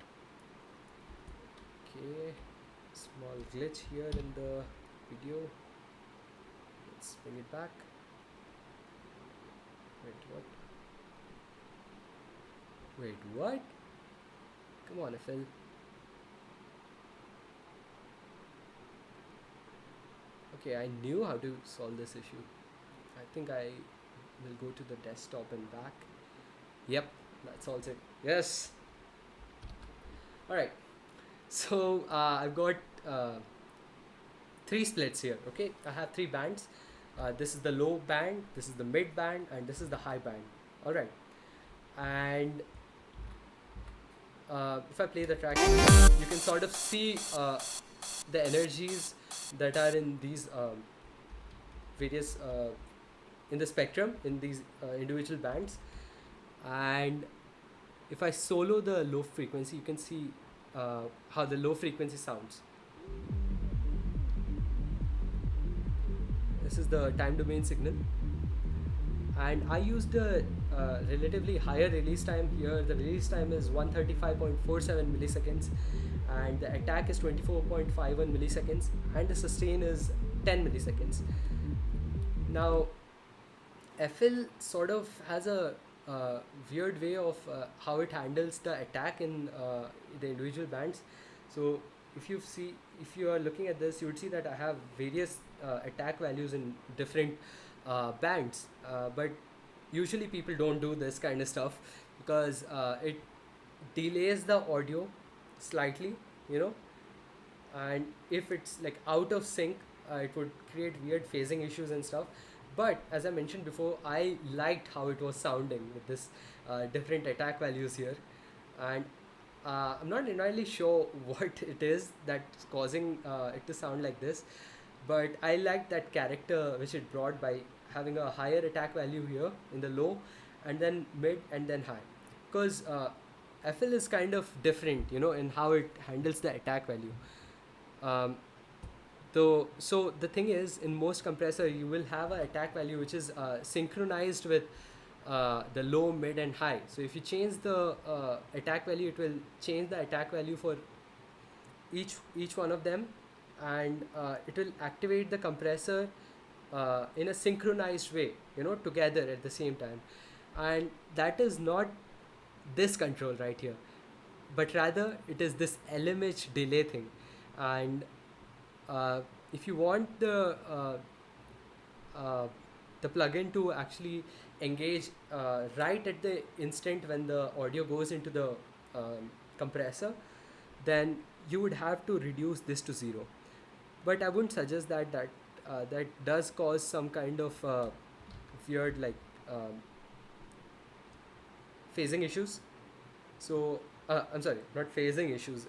[SPEAKER 1] Okay, small glitch here in the video. Let's bring it back. Wait, what? Come on, FL. Okay, I knew how to solve this issue. I think I will go to the desktop and back. Yep, that solves it. Yes. Alright, so I've got three splits here. Okay, I have three bands. This is the low band, this is the mid band, and this is the high band. Alright, and if I play the track, you can sort of see the energies that are in these various in the spectrum in these individual bands. And if I solo the low frequency, you can see how the low frequency sounds. This is the time domain signal, and I used a relatively higher release time here. The release time is 135.47 milliseconds, and the attack is 24.51 milliseconds, and the sustain is 10 milliseconds. Now FL sort of has a weird way of how it handles the attack in the individual bands. So if you are looking at this, you would see that I have various attack values in different bands, but usually people don't do this kind of stuff because it delays the audio slightly, and if it's like out of sync, it would create weird phasing issues and stuff. But as I mentioned before, I liked how it was sounding with this different attack values here, and I'm not entirely sure what it is that's causing it to sound like this, but I liked that character which it brought by having a higher attack value here in the low, and then mid, and then high, because FL is kind of different, in how it handles the attack value. Um, so the thing is, in most compressor, you will have an attack value which is synchronized with the low, mid, and high. So if you change the attack value, it will change the attack value for each one of them, and it will activate the compressor in a synchronized way, together at the same time. And that is not this control right here, but rather it is this LMH delay thing. And if you want the plugin to actually engage right at the instant when the audio goes into the compressor, then you would have to reduce this to 0. But I wouldn't suggest that. That does cause some kind of weird phasing issues. So I'm sorry, not phasing issues.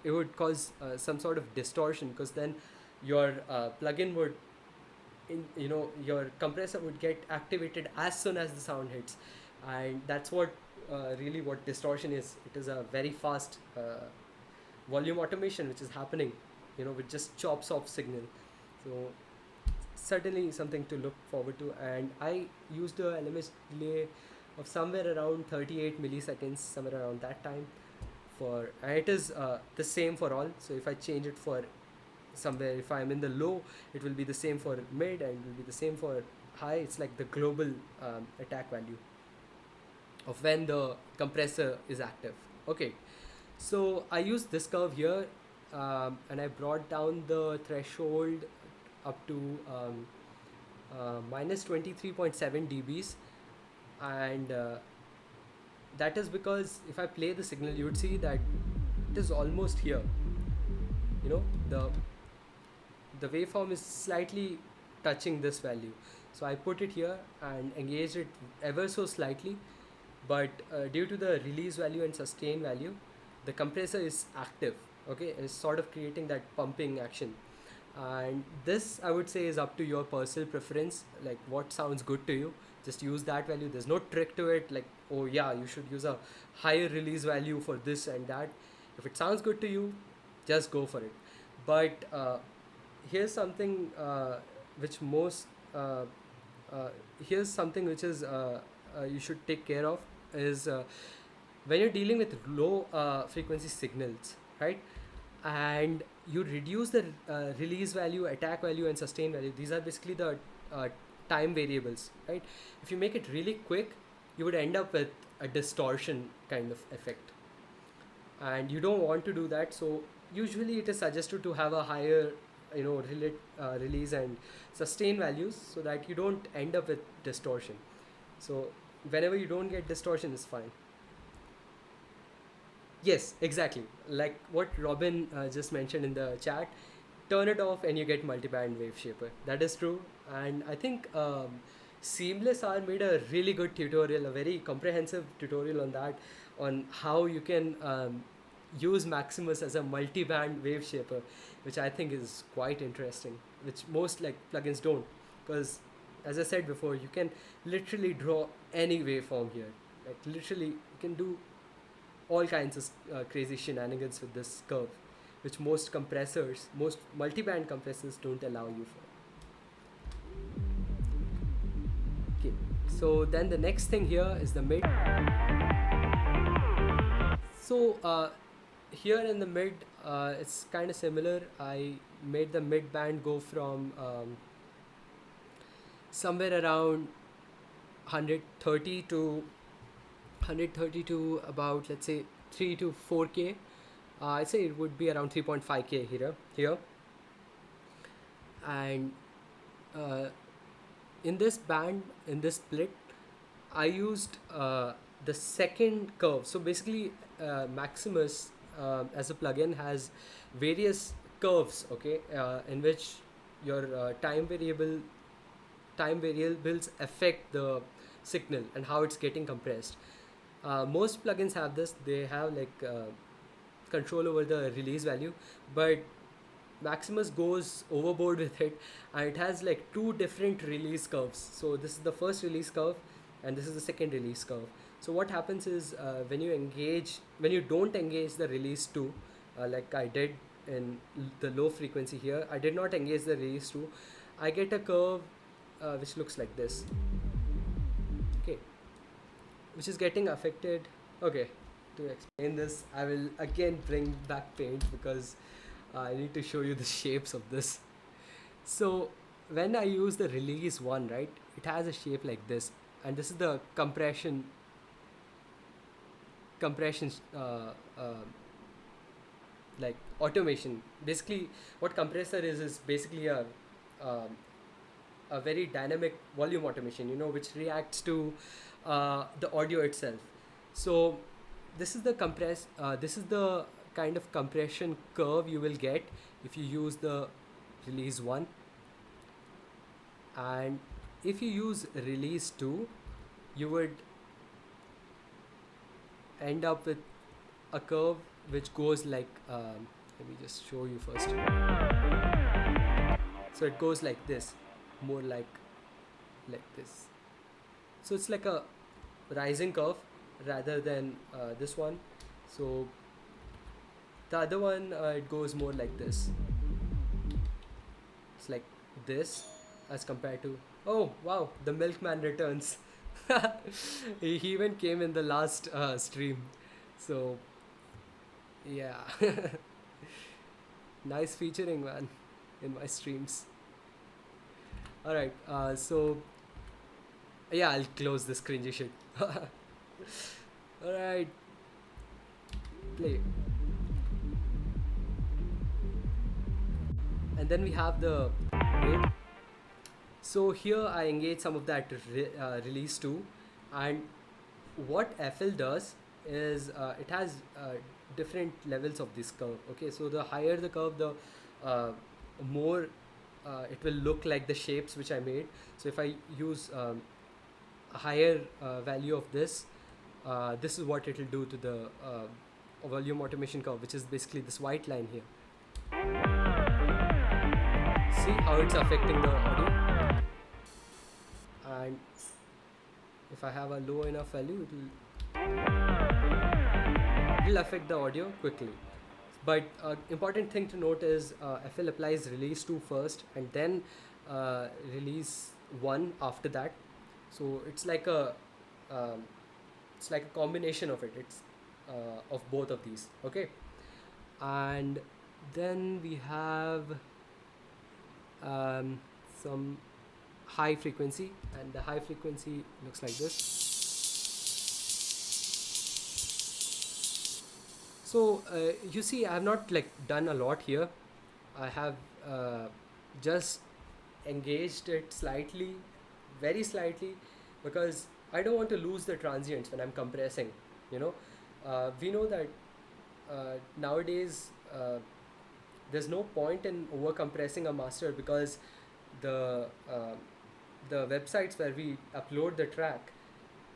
[SPEAKER 1] It would cause some sort of distortion, because then your plugin would, your compressor would get activated as soon as the sound hits, and that's what really what distortion is. It is a very fast volume automation which is happening, with just chops off signal. So certainly something to look forward to. And I used a LMS delay of somewhere around 38 milliseconds, somewhere around that time. And it is the same for all. So if I change it for somewhere, if I'm in the low, it will be the same for mid, and it will be the same for high. It's like the global attack value of when the compressor is active. Okay, so I used this curve here, and I brought down the threshold up to minus 23.7 dBs, and that is because if I play the signal, you would see that it is almost here. You know, the waveform is slightly touching this value. So I put it here and engaged it ever so slightly, but due to the release value and sustain value, the compressor is active. Okay, it's sort of creating that pumping action. And this, I would say, is up to your personal preference, like what sounds good to you. Just use that value. There's no trick to it, like, oh yeah, you should use a higher release value for this and that. If it sounds good to you, just go for it. But here's something which most uh, here's something which is you should take care of, is when you're dealing with low frequency signals, right? And you reduce the release value, attack value, and sustain value. These are basically the uh, time variables, right? If you make it really quick, you would end up with a distortion kind of effect, and you don't want to do that. So usually it is suggested to have a higher, release and sustain values, so that you don't end up with distortion. So whenever you don't get distortion, is fine. Yes, exactly. Like what Robin just mentioned in the chat, turn it off and you get multiband wave shaper. That is true. And I think Seamless R made a really good tutorial, a very comprehensive tutorial on that, on how you can use Maximus as a multiband wave shaper, which I think is quite interesting, which most like plugins don't. Because as I said before, you can literally draw any waveform here. Like literally, you can do all kinds of crazy shenanigans with this curve, which most multiband compressors don't allow you for. Okay, so then the next thing here is the mid. So here in the mid, it's kind of similar. I made the mid band go from somewhere around 130 to 130 to about, let's say, 3 to 4k. I'd say it would be around 3.5k here. And uh, in this band, in this split, I used the second curve. So basically, Maximus as a plugin has various curves, okay, in which your time variables affect the signal and how it's getting compressed. Most plugins have this. They have like control over the release value, but Maximus goes overboard with it, and it has like two different release curves. So this is the first release curve, and this is the second release curve. So what happens is when you don't engage the release two, like I did in the low frequency here, I did not engage the release two. I get a curve which looks like this. Okay, which is getting affected. Okay, to explain this, I will again bring back paint, because I need to show you the shapes of this. So when I use the release one, right, it has a shape like this, and this is the compression like automation. Basically, what compressor is basically um, a very dynamic volume automation, which reacts to the audio itself. So this is the kind of compression curve you will get if you use the release 1. And if you use release 2, you would end up with a curve which goes like, let me just show you first. So it goes like this, more like this. So it's like a rising curve rather than this one. So the other one, it goes more like this. It's like this as compared to, oh wow, the milkman returns. He even came in the last stream. So yeah. Nice featuring, man, in my streams. All right, so yeah, I'll close this cringy shit. All right, play. And then we have the wait. So here I engage some of that release too, and what FL does is it has different levels of this curve. Okay, so the higher the curve, the uh, more it will look like the shapes which I made. So if I use a higher value of this is what it will do to the volume automation curve, which is basically this white line here. See how it's affecting the audio? And if I have a low enough value, it'll affect the audio quickly. But important thing to note is FL applies release 2 first and then release 1 after that. So um, it's like a combination of it. It's of both of these. Okay, and then we have some high frequency, and the high frequency looks like this. So you see, I have not like done a lot here. I have just engaged it slightly, very slightly, because I don't want to lose the transients when I'm compressing. You know, we know that nowadays there's no point in over compressing a master, because the uh, the websites where we upload the track,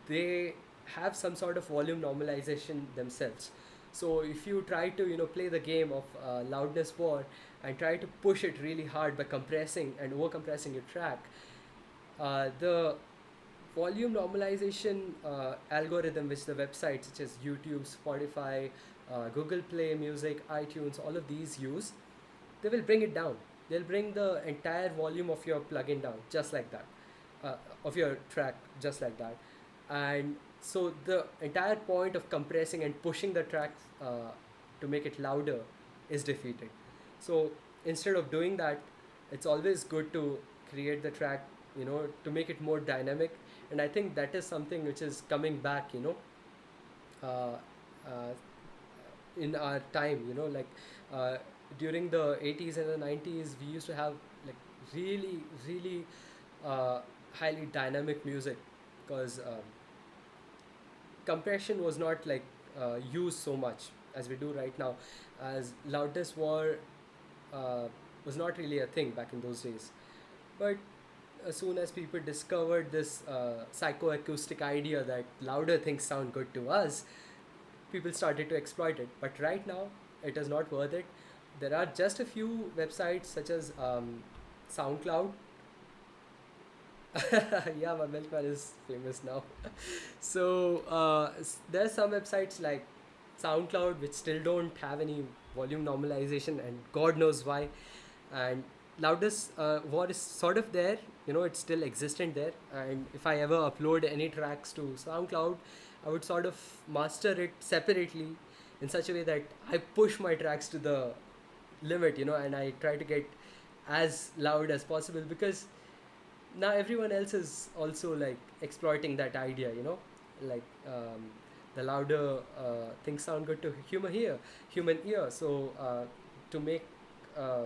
[SPEAKER 1] they have some sort of volume normalization themselves. So if you try to play the game of loudness war and try to push it really hard by compressing and over compressing your track, the volume normalization algorithm which the websites such as YouTube, Spotify, Google Play Music, iTunes, all of these use, they will bring it down. They'll bring the entire volume of your plugin down, just like that, of your track, just like that. And so the entire point of compressing and pushing the track to make it louder is defeated. So instead of doing that, it's always good to create the track, to make it more dynamic. And I think that is something which is coming back, uh, uh, in our time, like uh, during the 80s and the 90s, we used to have like really, really highly dynamic music, because compression was not like used so much as we do right now, as loudness war uh, was not really a thing back in those days. But as soon as people discovered this psychoacoustic idea that louder things sound good to us, people started to exploit it. But right now, it is not worth it. There are just a few websites such as SoundCloud. Yeah, my milkman is famous now. So there's some websites like SoundCloud which still don't have any volume normalization, and God knows why. And loudness war is sort of there, it's still existent there. And if I ever upload any tracks to SoundCloud, I would sort of master it separately in such a way that I push my tracks to the limit, and I try to get as loud as possible, because now everyone else is also like exploiting that idea, like the louder things sound good to human ear. So to make uh,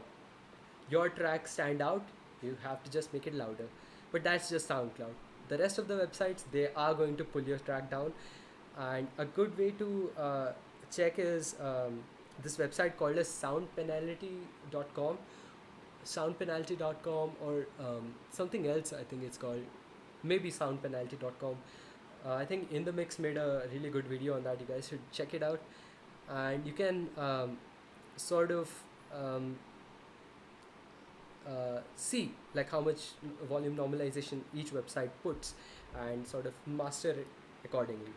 [SPEAKER 1] your track stand out, you have to just make it louder. But that's just SoundCloud. The rest of the websites, they are going to pull your track down. And a good way to check is this website called as soundpenalty.com, soundpenalty.com, or something else, I think it's called maybe soundpenalty.com. I think In the Mix made a really good video on that. You guys should check it out, and you can sort of um, see like how much volume normalization each website puts, and sort of master it accordingly.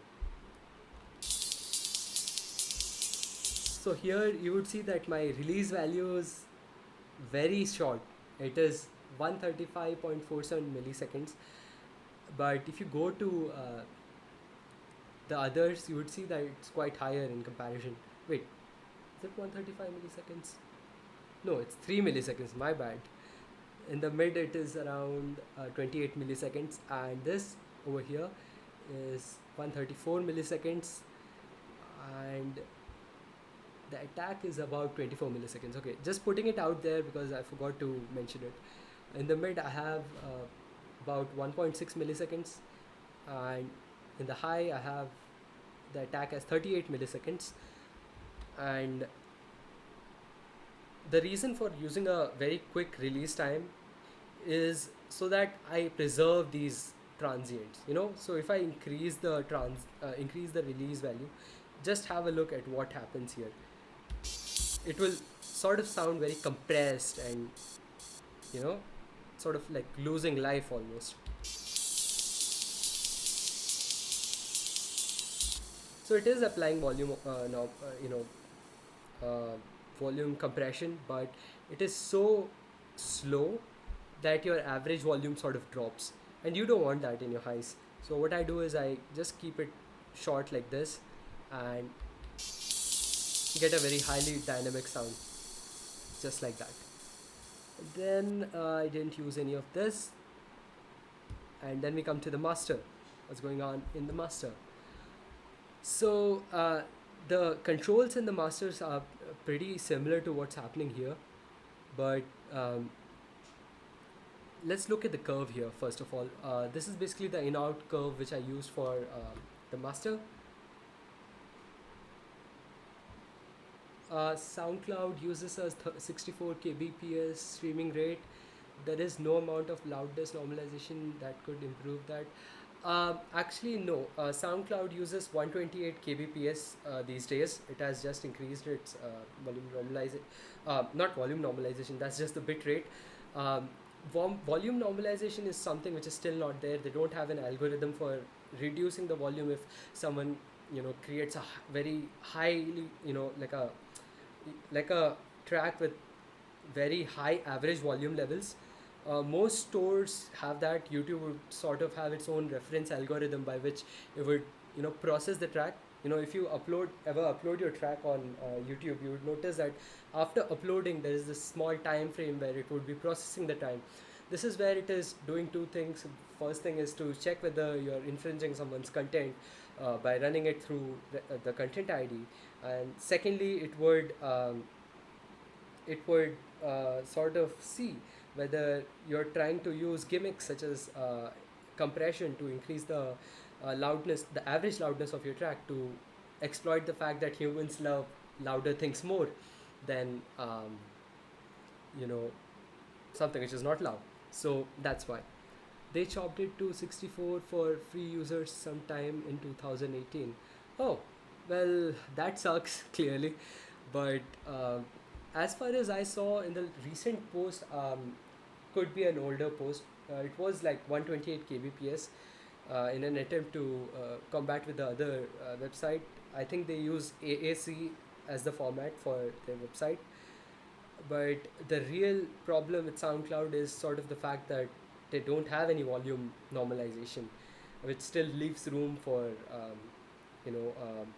[SPEAKER 1] So here you would see that my release value is very short. It is 135.47 milliseconds. But if you go to the others, you would see that it's quite higher in comparison. Wait, is it 135 milliseconds? No, it's 3 milliseconds. My bad. In the mid, it is around 28 milliseconds, and this over here is 134 milliseconds, and the attack is about 24 milliseconds. Okay, just putting it out there because I forgot to mention it. In the mid, I have about 1.6 milliseconds, and in the high, I have the attack as 38 milliseconds. And the reason for using a very quick release time is so that I preserve these transients. So if I increase the release value, just have a look at what happens here. It will sort of sound very compressed and you know sort of like losing life almost. So it is applying volume now uh, volume compression, but it is so slow that your average volume sort of drops, and you don't want that in your highs. So what I do is I just keep it short like this and get a very highly dynamic sound, just like that. Then I didn't use any of this, and then we come to the master. What's going on in the master? So the controls in the masters are pretty similar to what's happening here, but let's look at the curve here first of all. This is basically the in-out curve which I used for the master. SoundCloud uses a 64 kbps streaming rate. There is no amount of loudness normalization that could improve that. Actually, no. SoundCloud uses 128 kbps these days. It has just increased its volume normalization. Not volume normalization. That's just the bit rate. Volume normalization is something which is still not there. They don't have an algorithm for reducing the volume if someone creates a very highly like a track with very high average volume levels. Most stores have that. YouTube would sort of have its own reference algorithm by which it would process the track. If you ever upload your track on YouTube, you would notice that after uploading there is this small time frame where it would be processing the time. This is where it is doing two things. First thing is to check whether you're infringing someone's content by running it through the content ID, and secondly it would sort of see whether you're trying to use gimmicks such as compression to increase the the average loudness of your track, to exploit the fact that humans love louder things more than you know something which is not loud. So that's why they chopped it to 64 for free users sometime in 2018. Oh, well, that sucks clearly, but as far as I saw in the recent post, could be an older post. It was like 128 kbps in an attempt to combat with the other website. I think they use AAC as the format for their website. But the real problem with SoundCloud is sort of the fact that they don't have any volume normalization, which still leaves room for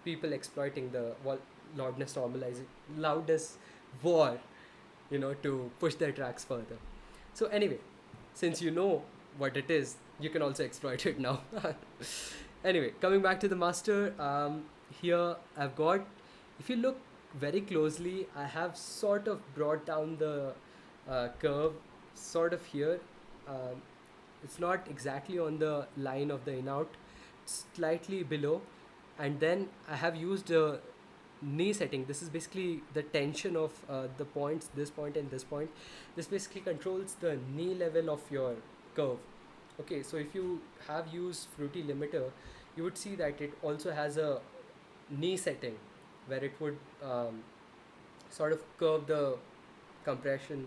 [SPEAKER 1] people exploiting the loudness war, to push their tracks further. So anyway, since you know what it is, you can also exploit it now. Anyway, coming back to the master, here I've got, if you look very closely, I have sort of brought down the curve sort of here. It's not exactly on the line of the in-out, slightly below, and then I have used a knee setting. This is basically the tension of the points, this point and this point. This basically controls the knee level of your curve. Okay, so if you have used Fruity Limiter, you would see that it also has a knee setting where it would sort of curve the compression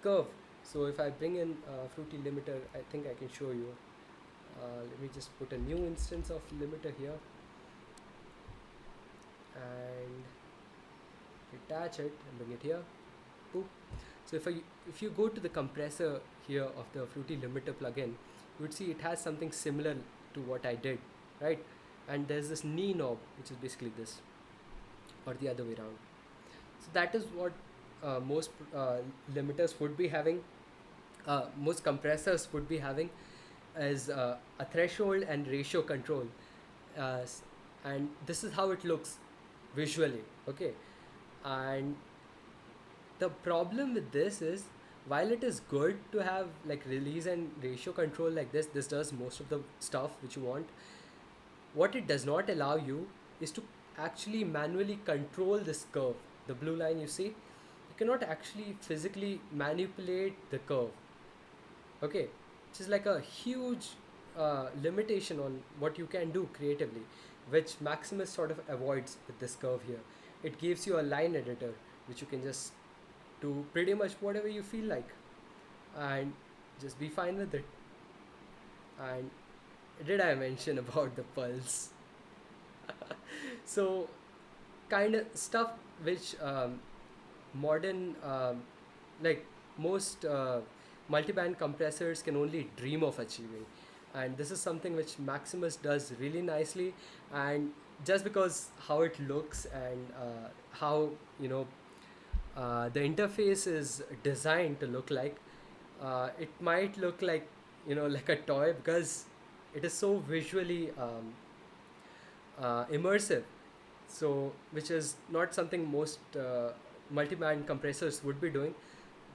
[SPEAKER 1] curve. So if I bring in fruity limiter, I think I can show you. Let me just put a new instance of limiter here and detach it and bring it here. Boop. So if you go to the compressor here of the fruity limiter plugin, you would see it has something similar to what I did, right? And there's this knee knob, which is basically this, or the other way around. So that is what most limiters would be having, most compressors would be having, as a threshold and ratio control. And this is how it looks visually, okay? And the problem with this is, while it is good to have like release and ratio control like this does most of the stuff which you want, what it does not allow you is to actually manually control this curve. The blue line you see, you cannot actually physically manipulate the curve, okay? Which is like a huge limitation on what you can do creatively, which Maximus sort of avoids with this curve here. It gives you a line editor which you can just do pretty much whatever you feel like and just be fine with it. And did I mention about the pulse? So kind of stuff which modern like most multiband compressors can only dream of achieving, and this is something which Maximus does really nicely. And just because how it looks and how you know the interface is designed to look like, it might look like like a toy, because it is so visually immersive. So which is not something most multi-band compressors would be doing.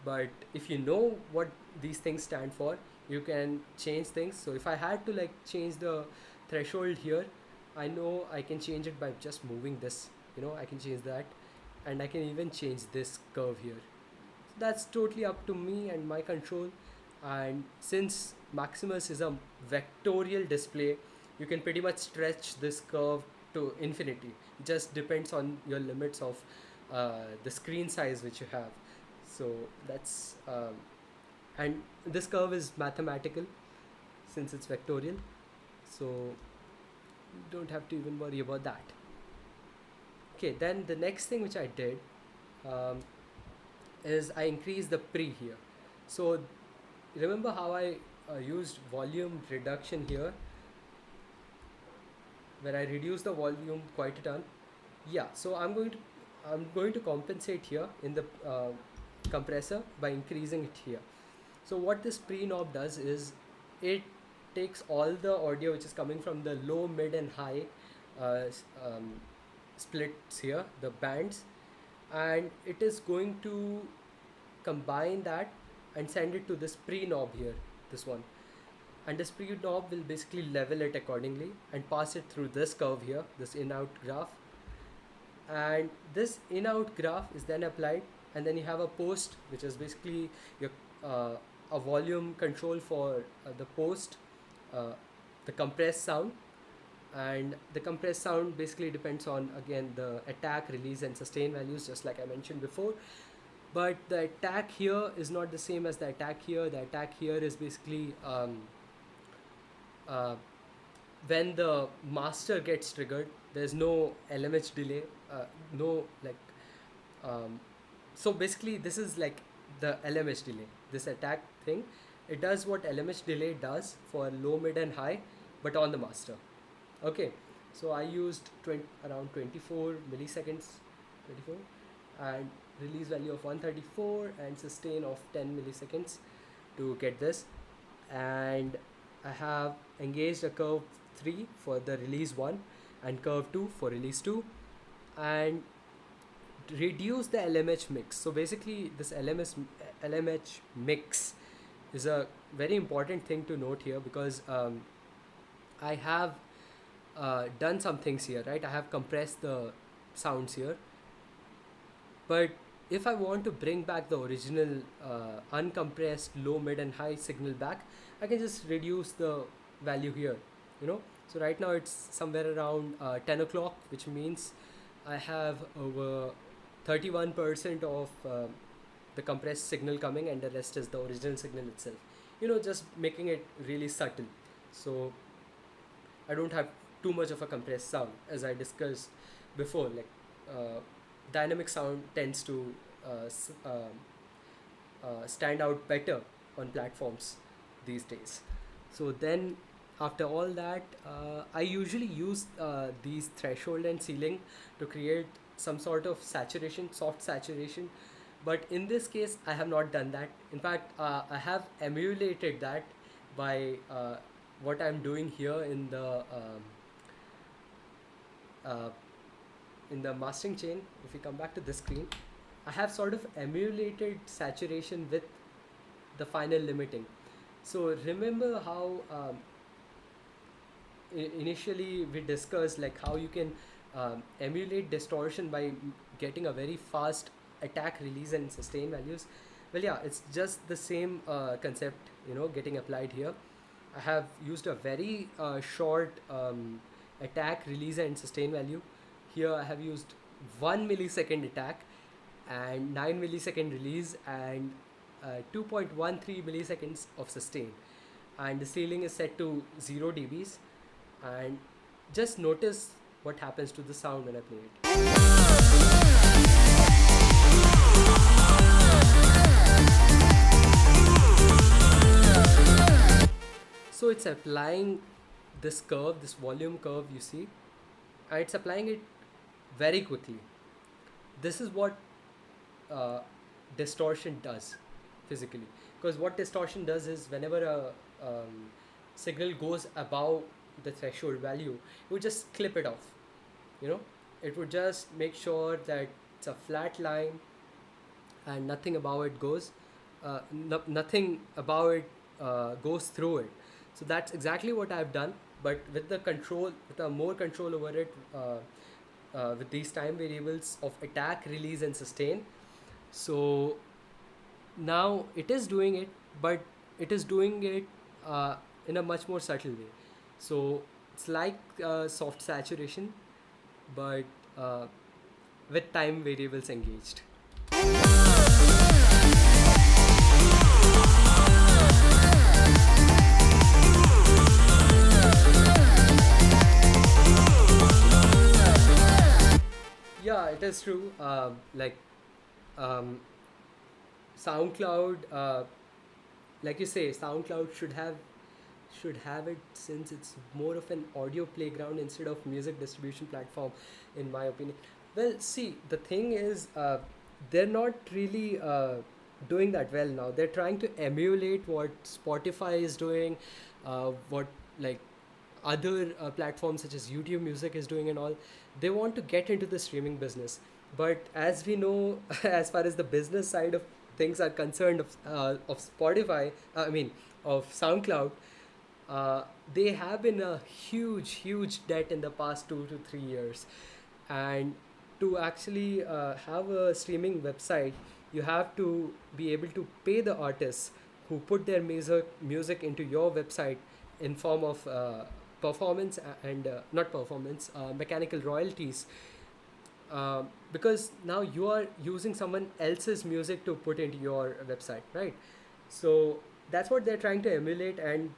[SPEAKER 1] But if you know what these things stand for, you can change things. So if I had to like change the threshold here, I know I can change it by just moving this. I can change that, and I can even change this curve here. So that's totally up to me and my control. And since Maximus is a vectorial display, you can pretty much stretch this curve to infinity. It just depends on your limits of the screen size which you have. So that's and this curve is mathematical since it's vectorial, so you don't have to even worry about that. Okay, then the next thing which I did is I increased the pre here. So remember how I used volume reduction here, where I reduced the volume quite a ton? Yeah, so I'm going to compensate here in the compressor by increasing it here. So what this pre knob does is, it takes all the audio which is coming from the low, mid and high splits here, the bands, and it is going to combine that and send it to this pre knob here, this one. And this pre knob will basically level it accordingly and pass it through this curve here, this in out graph. And this in out graph is then applied, and then you have a post which is basically your a volume control for the post, the compressed sound. And the compressed sound basically depends on, again, the attack, release and sustain values, just like I mentioned before. But the attack here is not the same as the attack here. The attack here is basically uh, when the master gets triggered, there's no LMH delay, no like so basically this is like the LMH delay, this attack thing. It does what LMH delay does for low, mid and high, but on the master. Okay, so I used around 24 milliseconds, 24, and release value of 134 and sustain of 10 milliseconds to get this. And I have engaged a curve 3 for the release 1 and curve 2 for release 2, and reduce the LMH mix. So basically this LMH mix is a very important thing to note here, because I have done some things here, right? I have compressed the sounds here, but if I want to bring back the original uncompressed low, mid and high signal back, I can just reduce the value here, So right now it's somewhere around 10 o'clock, which means I have over 31% of the compressed signal coming, and the rest is the original signal itself. Just making it really subtle. So I don't have too much of a compressed sound, as I discussed before. Like uh, dynamic sound tends to stand out better on platforms these days. So then, after all that, I usually use these threshold and ceiling to create some sort of saturation, soft saturation. But in this case, I have not done that. In fact, I have emulated that by what I'm doing here uh, in the mastering chain. If we come back to this screen, I have sort of emulated saturation with the final limiting. So remember how initially we discussed like how you can emulate distortion by getting a very fast attack, release, and sustain values. Well, yeah, it's just the same concept, getting applied here. I have used a very short attack, release, and sustain value. Here I have used 1 millisecond attack and 9 millisecond release and 2.13 milliseconds of sustain. And the ceiling is set to 0 dBs. And just notice what happens to the sound when I play it. So it's applying this curve, this volume curve you see, and it's applying it very quickly. This is what uh, distortion does physically. Because what distortion does is whenever a signal goes above the threshold value, it would just clip it off. You know, it would just make sure that it's a flat line and nothing above it goes, nothing above it goes through it. So that's exactly what I've done, but with the control, with a more control over it, with these time variables of attack, release, and sustain. So now it is doing it, but it is doing it in a much more subtle way. So it's like soft saturation, but with time variables engaged. Yeah, it is true. Um, SoundCloud, like you say, SoundCloud should have it, since it's more of an audio playground instead of music distribution platform, in my opinion. Well, see, the thing is, they're not really doing that well now. They're trying to emulate what Spotify is doing, what like other platforms such as YouTube Music is doing and all. They want to get into the streaming business, but as we know, as far as the business side of things are concerned of Spotify, I mean of SoundCloud, uh, they have been a huge debt in the past 2 to 3 years, and to actually have a streaming website, you have to be able to pay the artists who put their music into your website in form of performance and not performance, mechanical royalties, because now you are using someone else's music to put into your website, right? So that's what they're trying to emulate, and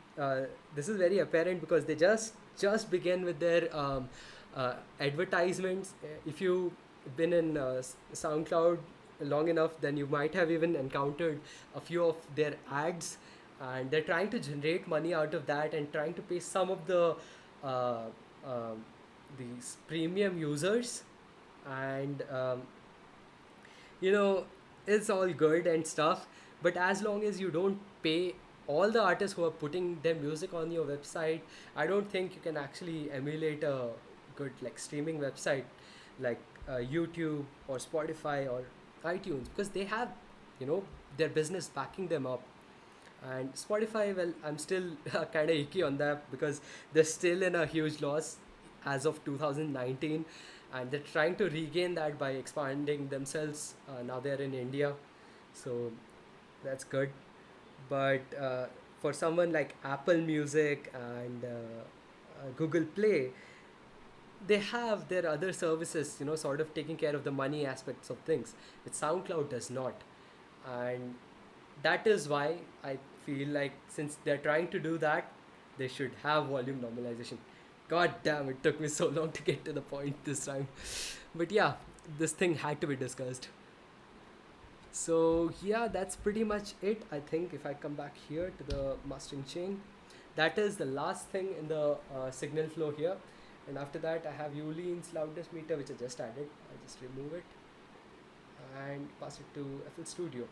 [SPEAKER 1] this is very apparent because they just begin with their advertisements. If you've been in SoundCloud long enough, then you might have even encountered a few of their ads, and they're trying to generate money out of that and trying to pay some of uh, um, these premium users, and you know it's all good and stuff, but as long as you don't pay all the artists who are putting their music on your website, I don't think you can actually emulate a good like streaming website like YouTube or Spotify or iTunes, because they have, you know, their business backing them up. And Spotify, well, I'm still kind of icky on that because they're still in a huge loss as of 2019, and they're trying to regain that by expanding themselves. Now they're in India, so that's good. But for someone like Apple Music and Google Play, they have their other services, sort of taking care of the money aspects of things, which SoundCloud does not. And that is why I feel like since they're trying to do that, they should have volume normalization. God damn, it took me so long to get to the point this time. But yeah, this thing had to be discussed. So yeah, that's pretty much it. I think if I come back here to the mastering chain, that is the last thing in the signal flow here. And after that, I have Yuline's loudness meter, which I just added. I just remove it and pass it to FL Studio.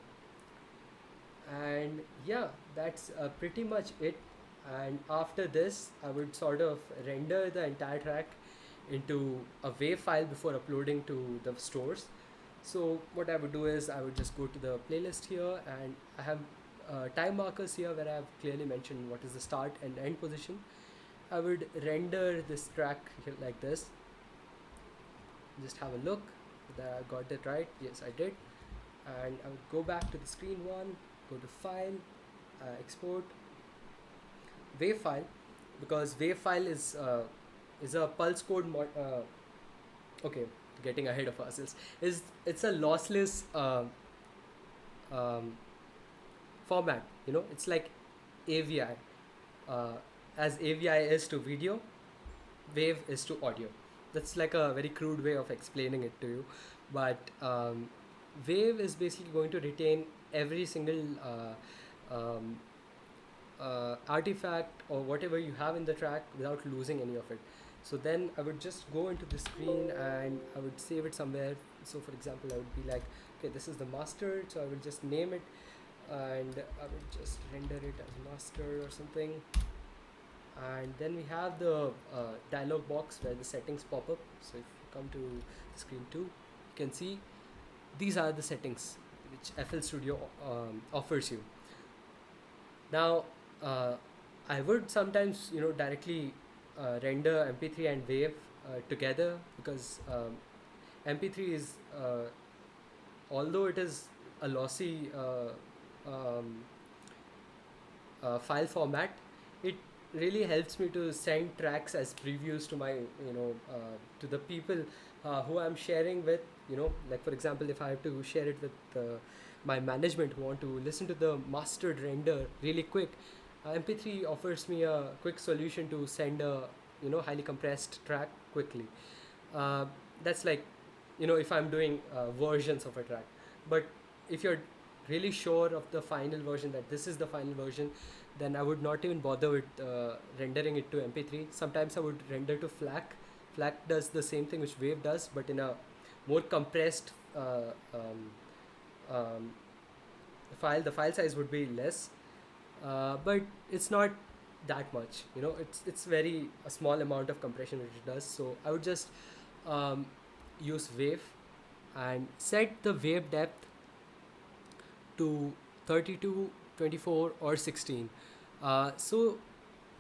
[SPEAKER 1] And yeah, that's pretty much it. And after this, I would sort of render the entire track into a WAV file before uploading to the stores. So what I would do is I would just go to the playlist here, and I have time markers here where I have clearly mentioned what is the start and end position. I would render this track here like this. Just have a look that I got it right. Yes, I did. And I would go back to the screen one, go to file, export, WAV file, because WAV file is a pulse code okay, getting ahead of ourselves, is it's a lossless um, format. It's like AVI. As AVI is to video, WAV is to audio. That's like a very crude way of explaining it to you, but WAV is basically going to retain every single artifact or whatever you have in the track without losing any of it. So then I would just go into the screen and I would save it somewhere. So for example, I would be like, okay, this is the master, so I will just name it and I would just render it as master or something. And then we have the dialog box where the settings pop up. So if you come to screen 2, you can see these are the settings which FL Studio offers you. Now, I would sometimes, directly render MP3 and WAV together, because MP3 is, although it is a lossy file format, it really helps me to send tracks as previews to my, to the people who I'm sharing with. Like for example, if I have to share it with my management who want to listen to the mastered render really quick, MP3 offers me a quick solution to send a highly compressed track quickly. That's like, if I'm doing versions of a track. But if you're really sure of the final version, that this is the final version, then I would not even bother with rendering it to MP3. Sometimes I would render to FLAC. FLAC does the same thing which WAV does, but in a more compressed file. The file size would be less, but it's not that much. It's very a small amount of compression which it does. So I would just use WAV and set the WAV depth to 32, 24 or 16. So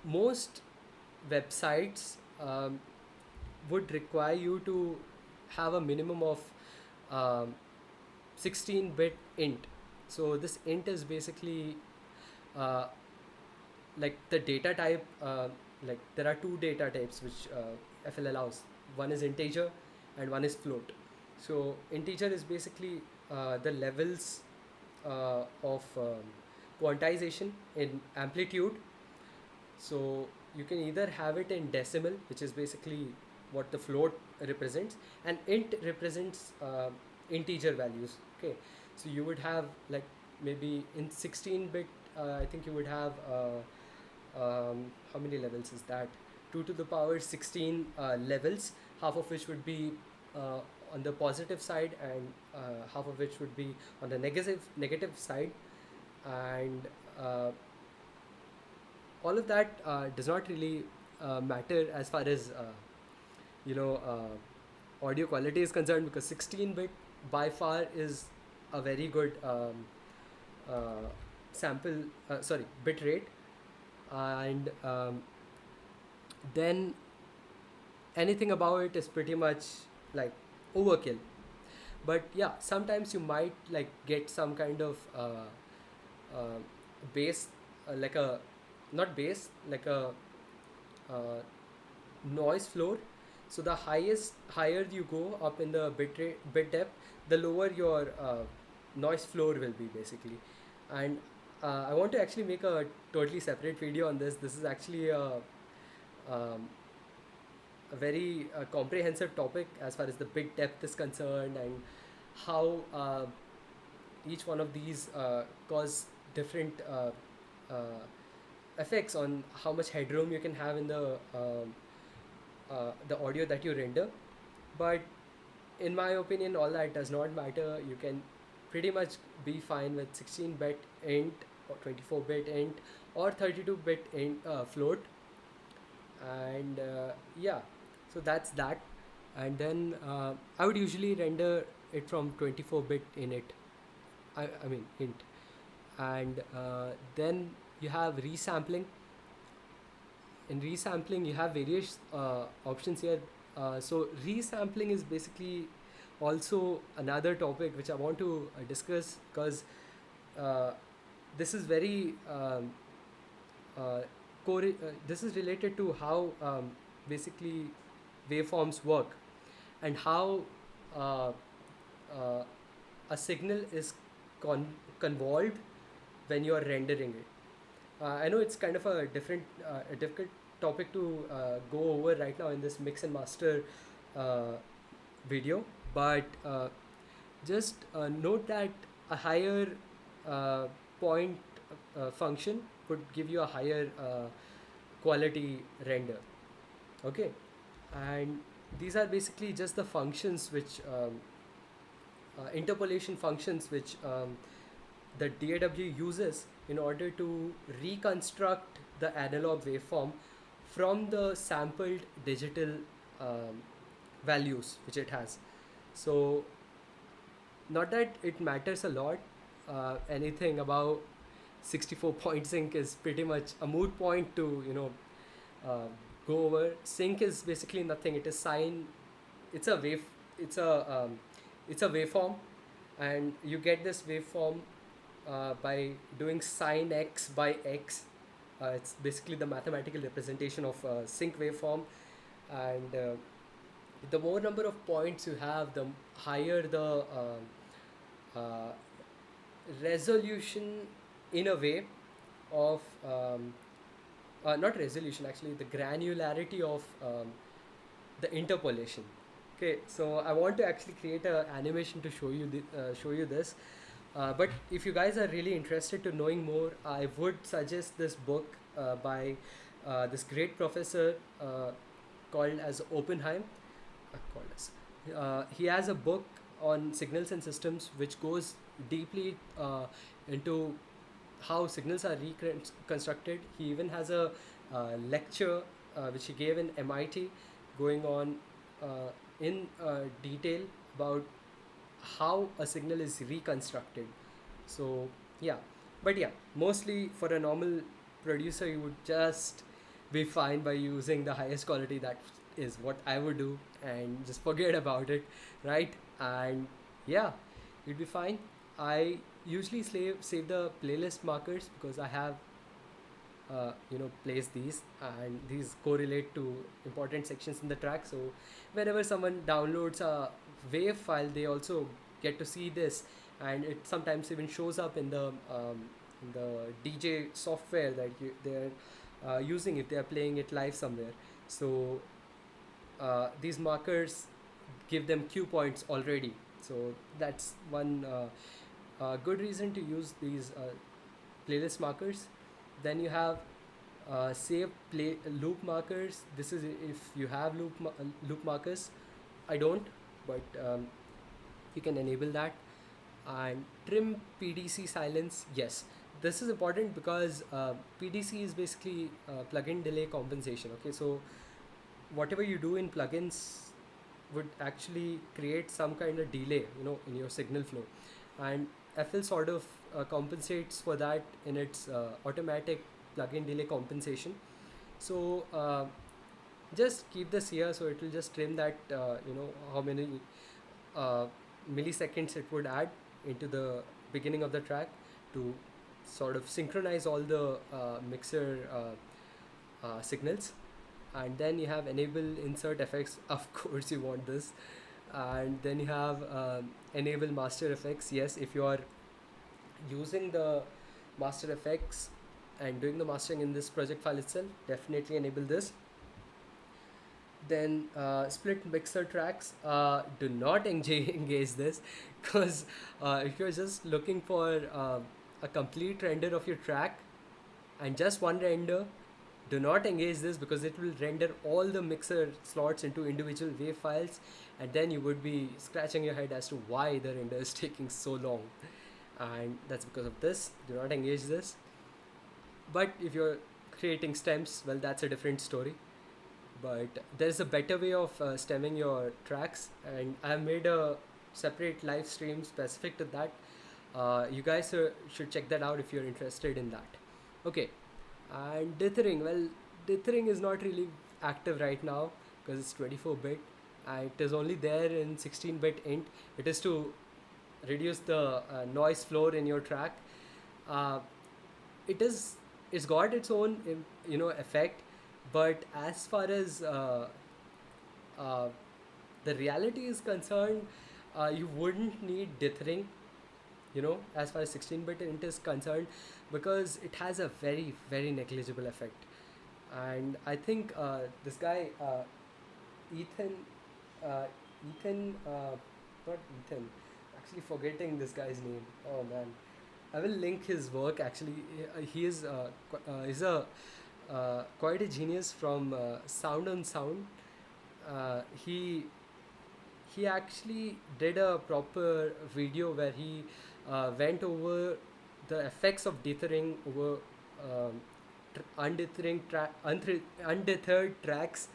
[SPEAKER 1] most websites would require you to have a minimum of 16-bit int. So this int is basically like the data type. Like there are two data types which FL allows. One is integer and one is float. So integer is basically the levels of quantization in amplitude. So you can either have it in decimal, which is basically what the float represents, and int represents integer values. Okay, so you would have like maybe in 16-bit, I think you would have how many levels is that? 2 to the power 16 levels, half of which would be on the positive side and half of which would be on the negative side. And all of that does not really matter as far as audio quality is concerned, because 16-bit by far is a very good bit rate. And then anything about it is pretty much like overkill. But yeah, sometimes you might like get some kind of bass, like a not bass, like a noise floor. So the higher you go up in the bit depth, the lower your noise floor will be basically. And I want to actually make a totally separate video on this. This is actually um, a very comprehensive topic as far as the bit depth is concerned, and how each one of these cause different uh, effects on how much headroom you can have in the audio that you render. But in my opinion, all that does not matter. You can pretty much be fine with 16-bit int or 24-bit int or 32-bit int float. And yeah, so that's that. And then I would usually render it from 24-bit in it. I mean int. And then you have resampling. In resampling you have various options here. So resampling is basically also another topic which I want to discuss, because uh, this is very uh, this is related to how basically waveforms work, and how uh, uh, a signal is convolved when you are rendering it. I know it's kind of a difficult topic to go over right now in this mix and master uh, video, but just note that a higher uh, point function would give you a higher quality render. Okay, and these are basically just the functions which interpolation functions which the DAW uses in order to reconstruct the analog waveform from the sampled digital um, values which it has. So, not that it matters a lot, anything above 64 point sync is pretty much a moot point to uh, go over. Sync is basically nothing. It is sine. It's a wave. It's a it's a waveform, and you get this waveform by doing sine x by x. It's basically the mathematical representation of sync waveform, and the more number of points you have, the higher the uh, resolution, in a way, of not resolution, actually the granularity of the interpolation. Okay, so I want to actually create a animation to show you this. But if you guys are really interested to knowing more, I would suggest this book by this great professor called as Oppenheim. Called as. He has a book on signals and systems which goes deeply into how signals are reconstructed. He even has a lecture which he gave in MIT, going on in detail about how a signal is reconstructed. So yeah, but yeah, mostly for a normal producer, you would just be fine by using the highest quality. That is what I would do, and just forget about it, right? And yeah, you'd be fine. I usually save the playlist markers because I have place these, and these correlate to important sections in the track. So whenever someone downloads a wave file, they also get to see this, and it sometimes even shows up in the DJ software that they're using if they are playing it live somewhere. So these markers give them cue points already. So that's one good reason to use these playlist markers. Then you have save play loop markers. This is if you have loop markers. I don't, but you can enable that. And trim PDC silence. Yes, this is important because PDC is basically plugin delay compensation. Okay, so whatever you do in plugins would actually create some kind of delay, in your signal flow, and FL sort of compensates for that in its automatic plugin delay compensation. So just keep this here, so it will just trim that how many uh, milliseconds it would add into the beginning of the track to sort of synchronize all the mixer signals. and then you have enable insert effects. Of course you want this. And then you have enable master effects. Yes, if you are using the master effects and doing the mastering in this project file itself, definitely enable this. Then split mixer tracks, do not engage this, because if you're just looking for a complete render of your track and just one render, do not engage this, because it will render all the mixer slots into individual wave files, and then you would be scratching your head as to why the render is taking so long. And that's because of this. Do not engage this. But if you're creating stems, well, that's a different story. But there's a better way of stemming your tracks, and I made a separate live stream specific to that. You guys should check that out if you're interested in that. Okay. And dithering, well, dithering is not really active right now because it's 24-bit. It is only there in 16-bit int. It is to reduce the noise floor in your track. uh, it's got its own effect, but as far as uh, the reality is concerned, you wouldn't need dithering, as far as 16-bit int is concerned, because it has a very very negligible effect. And I think this guy, Ethan, Ethan, not Ethan, actually forgetting this guy's name. Oh man, I will link his work. Actually, he is he's a quite a genius from Sound on Sound. He actually did a proper video where he went over the effects of dithering over undeterred tracks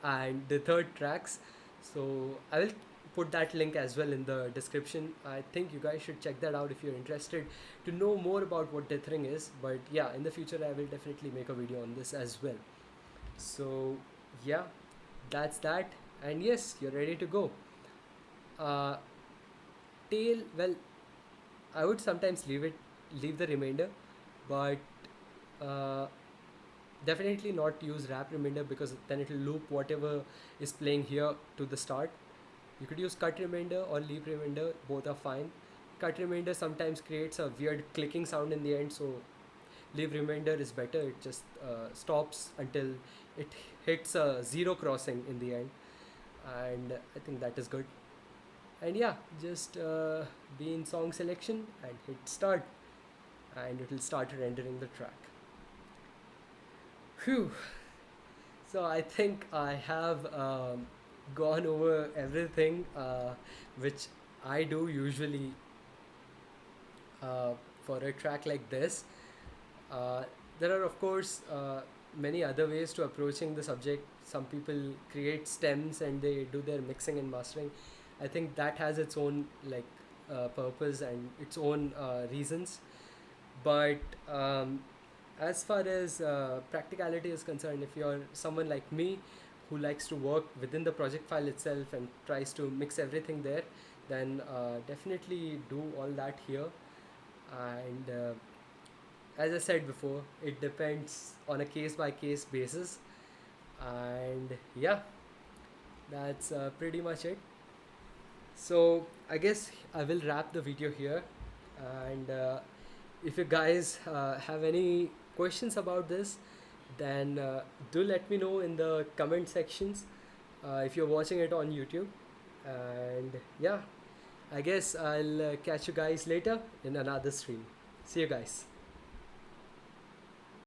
[SPEAKER 1] and deterred tracks. So I will put that link as well in the description. I think you guys should check that out if you're interested to know more about what dithering is. But yeah, in the future I will definitely make a video on this as well. So yeah, that's that. And yes, you're ready to go. uh, Tail, well, I would sometimes leave the remainder, but uh, definitely not use wrap remainder, because then it will loop whatever is playing here to the start. You could use cut remainder or leave remainder, both are fine. Cut remainder sometimes creates a weird clicking sound in the end, so leave remainder is better. It just stops until it hits a zero crossing in the end, and I think that is good. And yeah, just be in song selection and hit start, and it will start rendering the track. Phew. So I think I have gone over everything which I do usually for a track like this. Uh, there are, of course, many other ways to approaching the subject. Some people create stems and they do their mixing and mastering. I think that has its own purpose and its own reasons. But as far as practicality is concerned, if you're someone like me who likes to work within the project file itself and tries to mix everything there, then definitely do all that here. And as I said before, it depends on a case by case basis. And yeah, that's pretty much it. So I guess I will wrap the video here. And if you guys have any questions about this, then do let me know in the comment sections if you're watching it on YouTube. And yeah, I guess I'll catch you guys later in another stream. See you guys.